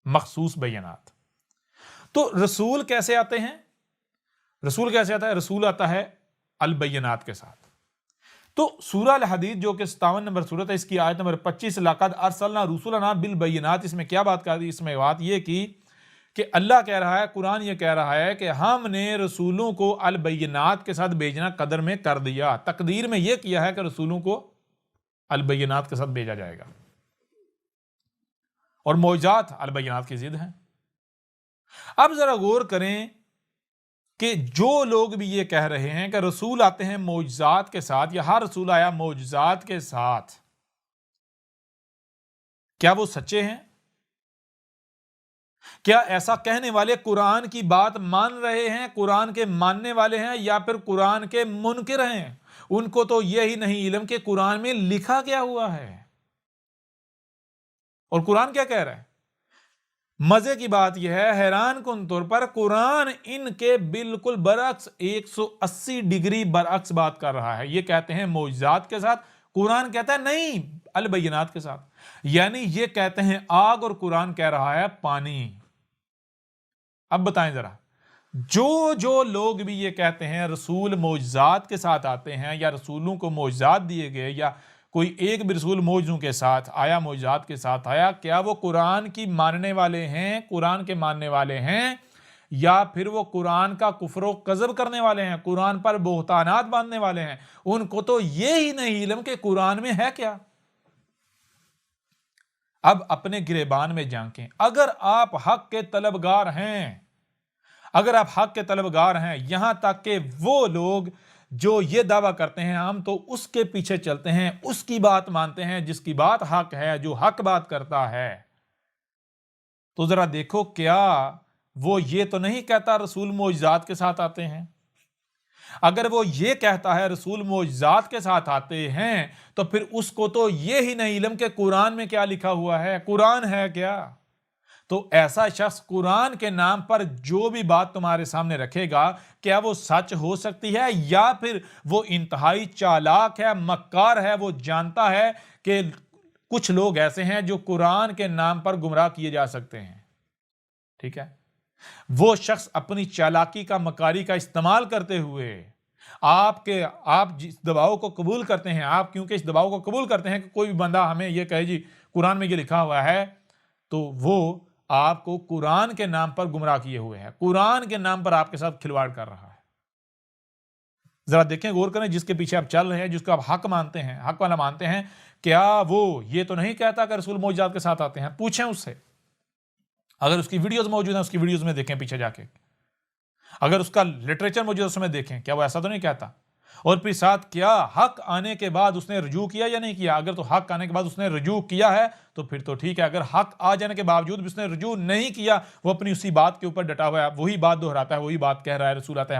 مخصوص بینات. تو رسول کیسے آتے ہیں؟ رسول کیسے آتا ہے؟ رسول آتا ہے البینات کے ساتھ. تو سورہ الحدید جو کہ 57 نمبر سورت ہے, اس کی آیت نمبر 25, لقد ارسلنا رسولنا بالبینات, اس میں کیا بات کر دی؟ اس میں بات یہ کی کہ اللہ کہہ رہا ہے, قرآن یہ کہہ رہا ہے کہ ہم نے رسولوں کو البینات کے ساتھ بھیجنا قدر میں کر دیا, تقدیر میں یہ کیا ہے کہ رسولوں کو البینات کے ساتھ بھیجا جائے گا. اور معجزات البینات کی ضد ہیں. اب ذرا غور کریں کہ جو لوگ بھی یہ کہہ رہے ہیں کہ رسول آتے ہیں معجزات کے ساتھ, یا ہر رسول آیا معجزات کے ساتھ, کیا وہ سچے ہیں؟ کیا ایسا کہنے والے قرآن کی بات مان رہے ہیں, قرآن کے ماننے والے ہیں, یا پھر قرآن کے منکر ہیں؟ ان کو تو یہی نہیں علم کہ قرآن میں لکھا کیا ہوا ہے, اور قرآن کیا کہہ رہا ہے. مزے کی بات یہ ہے, حیران کن طور پر قرآن ان کے بالکل برعکس, 180 ڈگری برعکس بات کر رہا ہے. یہ کہتے ہیں معجزات کے ساتھ, قرآن کہتا ہے نہیں البینات کے ساتھ. یعنی یہ کہتے ہیں آگ, اور قرآن کہہ رہا ہے پانی. اب بتائیں ذرا, جو لوگ بھی یہ کہتے ہیں رسول معجزات کے ساتھ آتے ہیں, یا رسولوں کو معجزات دیے گئے, یا کوئی ایک بھی رسول معجزوں کے ساتھ آیا, معجزات کے ساتھ آیا, کیا وہ قرآن کی ماننے والے ہیں, قرآن کے ماننے والے ہیں, یا پھر وہ قرآن کا کفر و کذب کرنے والے ہیں, قرآن پر بہتانات باندھنے والے ہیں؟ ان کو تو یہی نہیں علم کہ قرآن میں ہے کیا. اب اپنے گریبان میں جھانکیں. اگر آپ حق کے طلبگار ہیں, اگر آپ حق کے طلبگار ہیں, یہاں تک کہ وہ لوگ جو یہ دعویٰ کرتے ہیں ہم تو اس کے پیچھے چلتے ہیں, اس کی بات مانتے ہیں جس کی بات حق ہے, جو حق بات کرتا ہے, تو ذرا دیکھو کیا وہ یہ تو نہیں کہتا رسول معجزات کے ساتھ آتے ہیں؟ اگر وہ یہ کہتا ہے رسول معجزات کے ساتھ آتے ہیں, تو پھر اس کو تو یہی نہیں علم کہ قرآن میں کیا لکھا ہوا ہے, قرآن ہے کیا. تو ایسا شخص قرآن کے نام پر جو بھی بات تمہارے سامنے رکھے گا, کیا وہ سچ ہو سکتی ہے؟ یا پھر وہ انتہائی چالاک ہے, مکار ہے, وہ جانتا ہے کہ کچھ لوگ ایسے ہیں جو قرآن کے نام پر گمراہ کیے جا سکتے ہیں. ٹھیک ہے, وہ شخص اپنی چالاکی کا, مکاری کا استعمال کرتے ہوئے آپ جس دباؤ کو قبول کرتے ہیں, آپ کیونکہ اس دباؤ کو قبول کرتے ہیں کہ کوئی بھی بندہ ہمیں یہ کہے جی قرآن میں یہ لکھا ہوا ہے, تو وہ آپ کو قرآن کے نام پر گمراہ کیے ہوئے ہیں, قرآن کے نام پر آپ کے ساتھ کھلواڑ کر رہا ہے. ذرا دیکھیں, غور کریں, جس کے پیچھے آپ چل رہے ہیں, جس کو آپ حق مانتے ہیں, حق والا مانتے ہیں, کیا وہ یہ تو نہیں کہتا کہ رسول معجزات کے ساتھ آتے ہیں؟ پوچھیں اس سے. اگر اس کی ویڈیوز موجود ہیں, اس کی ویڈیوز میں دیکھیں پیچھے جا کے. اگر اس کا لٹریچر موجود ہے اس میں دیکھیں, کیا وہ ایسا تو نہیں کہتا؟ اور پھر ساتھ کیا حق آنے کے بعد اس نے رجوع کیا یا نہیں کیا؟ اگر تو حق آنے کے بعد اس نے رجوع کیا ہے تو پھر تو ٹھیک ہے. اگر حق آ جانے کے باوجود بھی اس نے رجوع نہیں کیا, وہ اپنی اسی بات کے اوپر ڈٹا ہوا ہے, وہی بات دہراتا ہے, وہی بات کہہ رہا ہے رسول آتے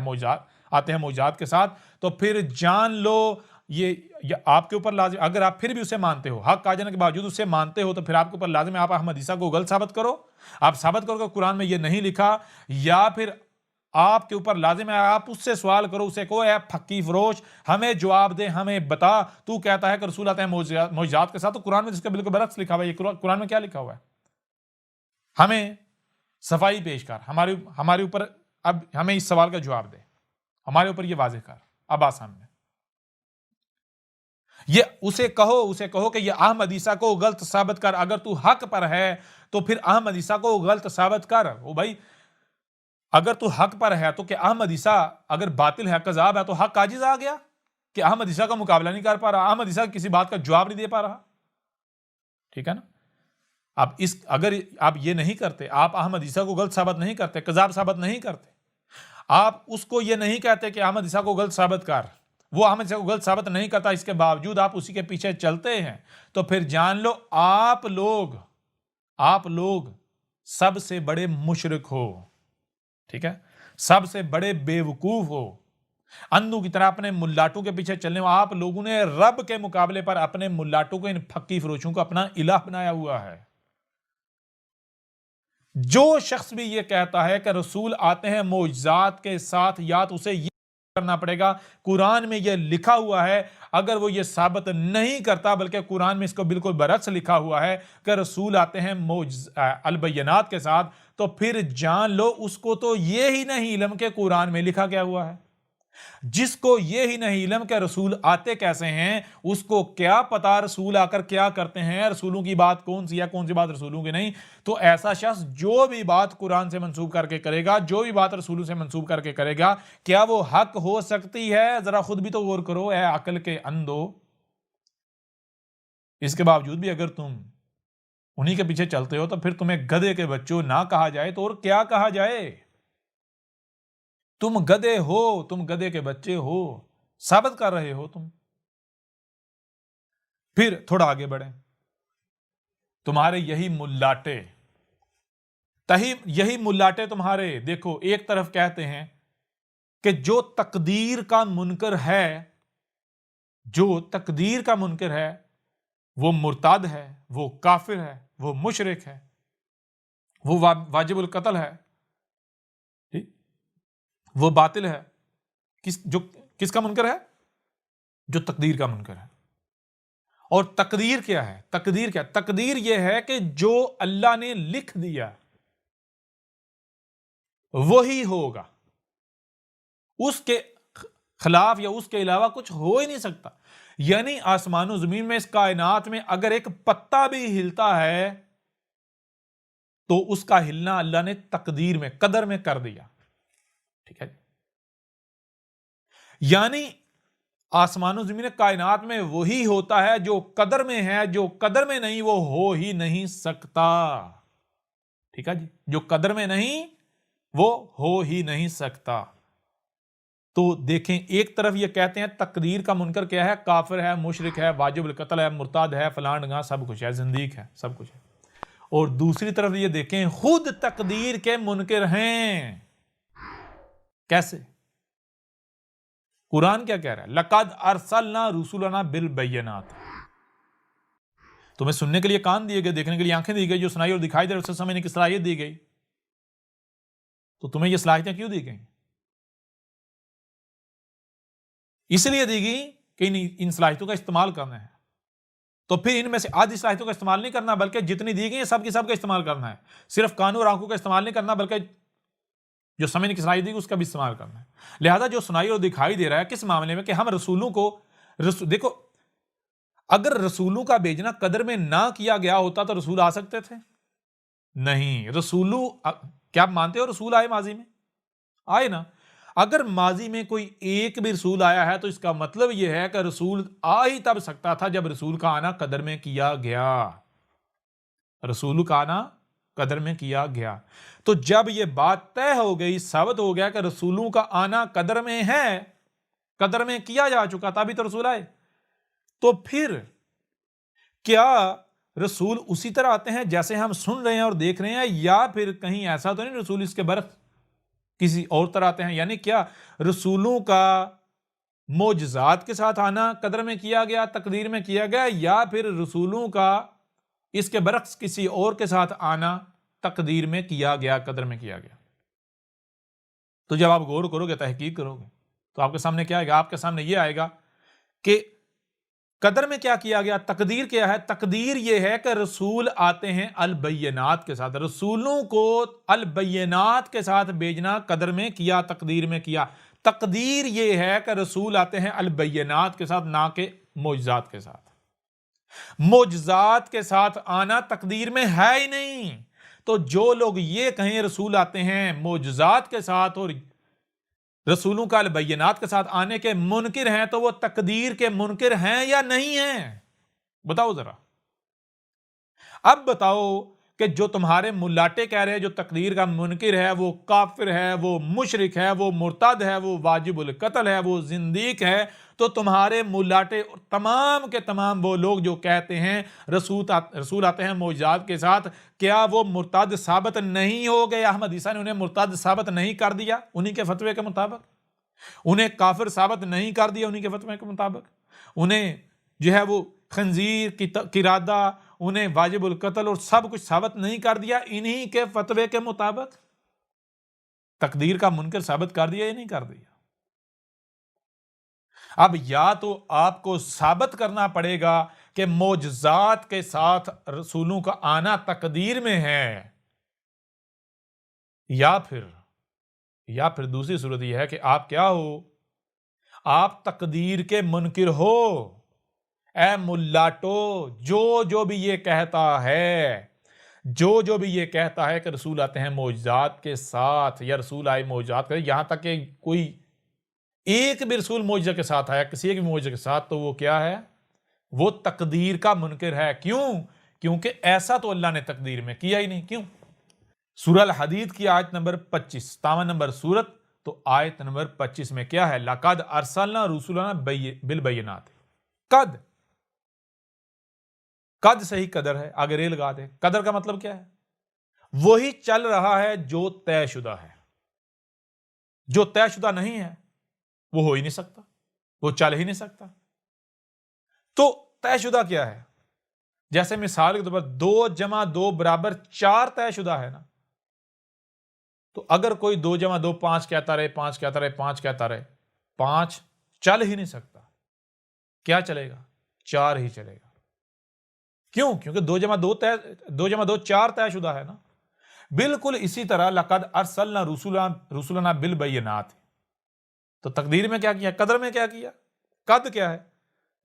ہیں معجزات کے ساتھ, تو پھر جان لو یہ آپ کے اوپر لازم. اگر آپ پھر بھی اسے مانتے ہو, حق آ جانے کے باوجود اسے مانتے ہو, تو پھر آپ کے اوپر لازم ہے آپ احمد عیسیٰ کو غلط ثابت کرو. آپ ثابت کرو کہ قرآن میں یہ نہیں لکھا, یا پھر آپ کے اوپر لازم ہے آپ اس سے سوال کرو, اسے کہو اے پھکی فروش ہمیں جواب دے, ہمیں بتا, تو کہتا ہے کہ رسول آتے ہیں معجزات کے ساتھ, تو قرآن میں جس کا بالکل برعکس لکھا ہوا ہے, یہ قرآن میں کیا لکھا ہوا ہے؟ ہمیں صفائی پیش کر, ہمارے اوپر اب ہمیں اس سوال کا جواب دے, ہمارے اوپر یہ واضح کر. اب آسان میں یہ اسے کہو کہ یہ احمد عیسیٰ کو غلط ثابت کر. اگر تو حق پر ہے تو پھر احمد عیسیٰ کو غلط ثابت کر. او بھائی, اگر تو حق پر ہے تو کہ احمد عیسیٰ اگر باطل ہے, کذاب ہے, تو حق عاجز آ گیا کہ احمد عیسیٰ کا مقابلہ نہیں کر پا رہا, احمد عیسیٰ کسی بات کا جواب نہیں دے پا رہا. ٹھیک ہے نا. اب اگر آپ یہ نہیں کرتے, آپ احمد عیسیٰ کو غلط ثابت نہیں کرتے, کذاب ثابت نہیں کرتے, آپ اس کو یہ نہیں کہتے کہ احمد عیسیٰ کو غلط ثابت کر، وہ احمد عیسیٰ کو غلط ثابت نہیں کرتا، اس کے باوجود آپ اسی کے پیچھے چلتے ہیں، تو پھر جان لو آپ لوگ سب سے بڑے مشرک ہو، ٹھیک ہے، سب سے بڑے بے وقوف ہو، اندھوں کی طرح اپنے ملاٹوں کے پیچھے چلنے والے آپ لوگوں نے رب کے مقابلے پر اپنے ملاٹوں کو، ان پھکی فروشوں کو اپنا الہ بنایا ہوا ہے۔ جو شخص بھی یہ کہتا ہے کہ رسول آتے ہیں معجزات کے ساتھ، یا تو اسے یہ کرنا پڑے گا قرآن میں یہ لکھا ہوا ہے، اگر وہ یہ ثابت نہیں کرتا بلکہ قرآن میں اس کو بالکل برعکس لکھا ہوا ہے کہ رسول آتے ہیں البینات کے ساتھ، تو پھر جان لو اس کو تو یہ ہی نہیں علم کہ قرآن میں لکھا کیا ہوا ہے۔ جس کو یہ ہی نہیں علم کہ رسول آتے کیسے ہیں، اس کو کیا پتا رسول آ کر کیا کرتے ہیں، رسولوں کی بات کون سی ہے، کون سی بات رسولوں کی نہیں۔ تو ایسا شخص جو بھی بات قرآن سے منسوب کر کے کرے گا، جو بھی بات رسولوں سے منسوب کر کے کرے گا، کیا وہ حق ہو سکتی ہے؟ ذرا خود بھی تو غور کرو اے عقل کے اندھو۔ اس کے باوجود بھی اگر تم انہی کے پیچھے چلتے ہو تو پھر تمہیں گدھے کے بچوں نہ کہا جائے تو اور کیا کہا جائے؟ تم گدھے ہو، تم گدھے کے بچے ہو، ثابت کر رہے ہو تم۔ پھر تھوڑا آگے بڑھیں، تمہارے یہی ملاٹے تمہارے دیکھو ایک طرف کہتے ہیں کہ جو تقدیر کا منکر ہے وہ مرتد ہے، وہ کافر ہے، وہ مشرک ہے، وہ واجب القتل ہے، وہ باطل ہے۔ کس کا منکر ہے؟ جو تقدیر کا منکر ہے۔ اور تقدیر کیا ہے؟ تقدیر یہ ہے کہ جو اللہ نے لکھ دیا وہی ہوگا، اس کے خلاف یا اس کے علاوہ کچھ ہو ہی نہیں سکتا۔ یعنی آسمان و زمین میں، اس کائنات میں اگر ایک پتا بھی ہلتا ہے تو اس کا ہلنا اللہ نے تقدیر میں، قدر میں کر دیا، ٹھیک ہے؟ یعنی آسمان و زمین کائنات میں وہی ہوتا ہے جو قدر میں ہے، جو قدر میں نہیں وہ ہو ہی نہیں سکتا، ٹھیک ہے جی؟ جو قدر میں نہیں وہ ہو ہی نہیں سکتا۔ تو دیکھیں ایک طرف یہ کہتے ہیں تقدیر کا منکر کیا ہے؟ کافر ہے، مشرک ہے، واجب القتل ہے، مرتد ہے، فلاں ڈھنگا سب کچھ ہے، زندیق ہے، سب کچھ ہے۔ اور دوسری طرف یہ دیکھیں خود تقدیر کے منکر ہیں۔ کیسے؟ قرآن کیا کہہ رہا ہے؟ لَقَدْ أَرْسَلْنَا رُسُلَنَا بِالْبَيِّنَاتِ۔ تمہیں سننے کے لیے کان دیے گئے، دیکھنے کے لیے آنکھیں دی گئی، جو سنائی اور دکھائی دے اسے سمجھنے کی صلاحیت دی گئی۔ تو تمہیں یہ صلاحیتیں کیوں دی گئی؟ اس لیے دی گئی کہ ان صلاحیتوں کا استعمال کرنا ہے۔ تو پھر ان میں سے آدھی صلاحیتوں کا استعمال نہیں کرنا بلکہ جتنی دی گئی ہیں سب کی سب کا استعمال کرنا ہے۔ صرف کانوں اور آنکھوں کا استعمال نہیں کرنا بلکہ جو سمجھنے کی صلاحیت دی گئی اس کا بھی استعمال کرنا ہے۔ لہذا جو سنائی اور دکھائی دے رہا ہے کس معاملے میں؟ کہ ہم رسولوں کو دیکھو اگر رسولوں کا بھیجنا قدر میں نہ کیا گیا ہوتا تو رسول آ سکتے تھے؟ نہیں۔ رسولوں کیا مانتے ہو رسول آئے ماضی میں؟ آئے نا۔ اگر ماضی میں کوئی ایک بھی رسول آیا ہے تو اس کا مطلب یہ ہے کہ رسول آ ہی تب سکتا تھا جب رسول کا آنا قدر میں کیا گیا۔ رسول کا آنا قدر میں کیا گیا۔ تو جب یہ بات طے ہو گئی، ثابت ہو گیا کہ رسولوں کا آنا قدر میں ہے، قدر میں کیا جا چکا تبھی تو رسول آئے، تو پھر کیا رسول اسی طرح آتے ہیں جیسے ہم سن رہے ہیں اور دیکھ رہے ہیں، یا پھر کہیں ایسا تو نہیں رسول اس کے برعکس کسی اور طرح آتے ہیں؟ یعنی کیا رسولوں کا معجزات کے ساتھ آنا قدر میں کیا گیا، تقدیر میں کیا گیا، یا پھر رسولوں کا اس کے برعکس کسی اور کے ساتھ آنا تقدیر میں کیا گیا، قدر میں کیا گیا؟ تو جب آپ غور کرو گے، تحقیق کرو گے تو آپ کے سامنے کیا آئے گا؟ آپ کے سامنے یہ آئے گا کہ قدر میں کیا کیا گیا، تقدیر کیا ہے؟ تقدیر یہ ہے کہ رسول آتے ہیں البینات کے ساتھ، رسولوں کو البینات کے ساتھ بھیجنا قدر میں کیا، تقدیر میں کیا۔ تقدیر یہ ہے کہ رسول آتے ہیں البینات کے ساتھ، نہ کہ معجزات کے ساتھ۔ معجزات کے ساتھ آنا تقدیر میں ہے ہی نہیں۔ تو جو لوگ یہ کہیں رسول آتے ہیں معجزات کے ساتھ اور رسولوں کا البینات کے ساتھ آنے کے منکر ہیں، تو وہ تقدیر کے منکر ہیں یا نہیں ہیں؟ بتاؤ ذرا۔ اب بتاؤ کہ جو تمہارے ملاٹے کہہ رہے ہیں جو تقدیر کا منکر ہے، وہ کافر ہے، وہ مشرک ہے، وہ مرتد ہے، وہ واجب القتل ہے، وہ زندیق ہے، تو تمہارے ملاٹے تمام کے تمام وہ لوگ جو کہتے ہیں رسول آتے ہیں معجزات کے ساتھ، کیا وہ مرتد ثابت نہیں ہو گئے؟ احمد عیسیٰ نے انہیں مرتد ثابت نہیں کر دیا انہی کے فتوے کے مطابق؟ انہیں کافر ثابت نہیں کر دیا انہی کے فتوے کے مطابق؟ انہیں جو ہے وہ خنزیر کی قرادہ، انہیں واجب القتل اور سب کچھ ثابت نہیں کر دیا انہی کے فتوے کے مطابق؟ تقدیر کا منکر ثابت کر دیا یا نہیں کر دیا؟ اب یا تو آپ کو ثابت کرنا پڑے گا کہ معجزات کے ساتھ رسولوں کا آنا تقدیر میں ہے، یا پھر دوسری صورت یہ ہے کہ آپ کیا ہو؟ آپ تقدیر کے منکر ہو۔ اے ملاٹو، جو بھی یہ کہتا ہے کہ رسول آتے ہیں معجزات کے ساتھ یا رسول آئے معجزات کرے، یہاں تک کہ کوئی ایک بھی رسول معجزہ کے ساتھ آیا کسی ایک بھی معجزہ کے ساتھ، تو وہ کیا ہے؟ وہ تقدیر کا منکر ہے۔ کیوں؟ کیونکہ ایسا تو اللہ نے تقدیر میں کیا ہی نہیں۔ کیوں؟ سورہ الحدید کی آیت نمبر 25، 57 نمبر سورت، تو آیت نمبر 25 میں کیا ہے؟ لَقَدْ أَرْسَلْنَا رُسُلَنَا بِالْبَيِّنَاتِ۔ قد سے ہی قدر ہے، آگے ریل لگا دے۔ قدر کا مطلب کیا ہے؟ وہی چل رہا ہے جو طے شدہ ہے۔ جو طے شدہ نہیں ہے وہ ہو ہی نہیں سکتا، وہ چل ہی نہیں سکتا۔ تو طے شدہ کیا ہے؟ جیسے مثال کے طور پر 2 جمع 2 برابر 4 طے شدہ ہے نا، تو اگر کوئی 2 جمع 2 5 کہتا رہے، 5 کہتا رہے، 5 کہتا رہے، 5 چل ہی نہیں سکتا۔ کیا چلے گا؟ 4 ہی چلے گا۔ کیوں؟ کیونکہ 2 جمع 2 4 طے شدہ ہے نا۔ بالکل اسی طرح لَقَدْ أَرْسَلْنَا رُسُلَنَا بِالْبَيِّنَاتِ، تو تقدیر میں کیا کیا؟ قدر میں کیا کیا؟ قد کیا ہے؟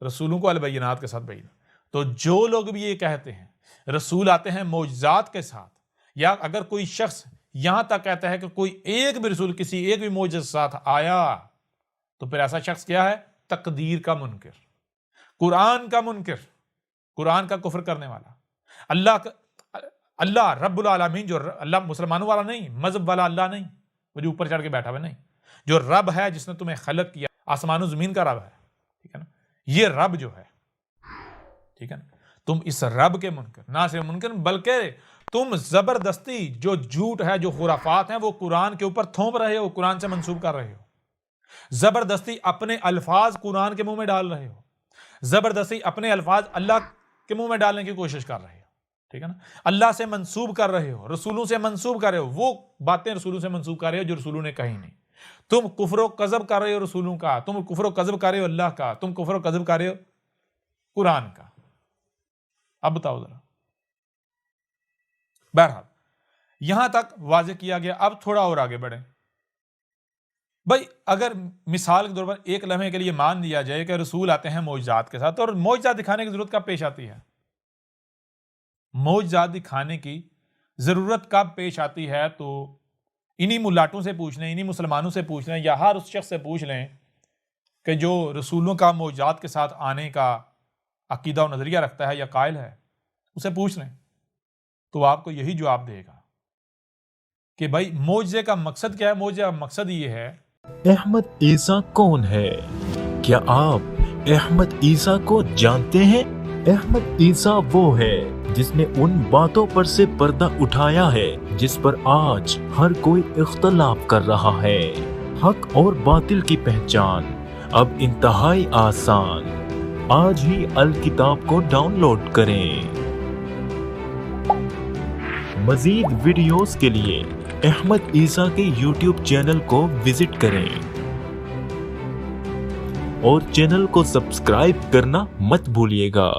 رسولوں کو البینات کے ساتھ بھیجنا۔ تو جو لوگ بھی یہ کہتے ہیں رسول آتے ہیں معجزات کے ساتھ، یا اگر کوئی شخص یہاں تک کہتا ہے کہ کوئی ایک بھی رسول کسی ایک بھی معجزے کے ساتھ آیا، تو پھر ایسا شخص کیا ہے؟ تقدیر کا منکر، قرآن کا منکر، قرآن کا کفر کرنے والا۔ اللہ رب العالمین، جو اللہ مسلمانوں والا نہیں، مذہب والا اللہ نہیں، وہ جو اوپر چڑھ کے بیٹھا ہوا نہیں، جو رب ہے جس نے تمہیں خلق کیا، آسمان و زمین کا رب ہے، ٹھیک ہے نا، یہ رب جو ہے، ٹھیک ہے نا، تم اس رب کے منکر، نہ صرف منکر بلکہ تم زبردستی جو جھوٹ ہے، جو خرافات ہیں، وہ قرآن کے اوپر تھوپ رہے ہو، قرآن سے منسوب کر رہے ہو، زبردستی اپنے الفاظ قرآن کے منہ میں ڈال رہے ہو، زبردستی اپنے الفاظ اللہ کے منہ میں ڈالنے کی کوشش کر رہے ہو، ٹھیک ہے نا، اللہ سے منسوب کر رہے ہو، رسولوں سے منسوب کر رہے ہو، وہ باتیں رسولوں سے منسوب کر رہے ہو جو رسولوں نے کہی نہیں۔ تم کفر و کذب کر رہے ہو رسولوں کا، تم کفر و کذب کر رہے ہو اللہ کا، تم کفر و کذب کر رہے ہو قرآن کا۔ اب بتاؤ ذرا۔ بہرحال یہاں تک واضح کیا گیا۔ اب تھوڑا اور آگے بڑھیں۔ بھائی اگر مثال کے طور پر ایک لمحے کے لیے مان لیا جائے کہ رسول آتے ہیں معجزات کے ساتھ، اور معجزات دکھانے کی ضرورت کب پیش آتی ہے؟ معجزات دکھانے کی ضرورت کب پیش آتی ہے؟ تو انہی ملاٹوں سے پوچھ لیں، انہی مسلمانوں سے پوچھ لیں، یا ہر اس شخص سے پوچھ لیں کہ جو رسولوں کا معجزات کے ساتھ آنے کا عقیدہ و نظریہ رکھتا ہے یا قائل ہے، اسے پوچھ لیں، تو آپ کو یہی جواب دے گا کہ بھائی معجزے کا مقصد کیا ہے؟ معجزے کا مقصد یہ ہے۔ احمد عیسیٰ کون ہے؟ کیا آپ احمد عیسیٰ کو جانتے ہیں؟ احمد عیسیٰ وہ ہے جس نے ان باتوں پر سے پردہ اٹھایا ہے جس پر آج ہر کوئی اختلاف کر رہا ہے۔ حق اور باطل کی پہچان اب انتہائی آسان۔ آج ہی الکتاب کو ڈاؤن لوڈ کریں۔ مزید ویڈیوز کے لیے احمد عیسیٰ کے یوٹیوب چینل کو وزٹ کریں اور چینل کو سبسکرائب کرنا مت بھولیے گا۔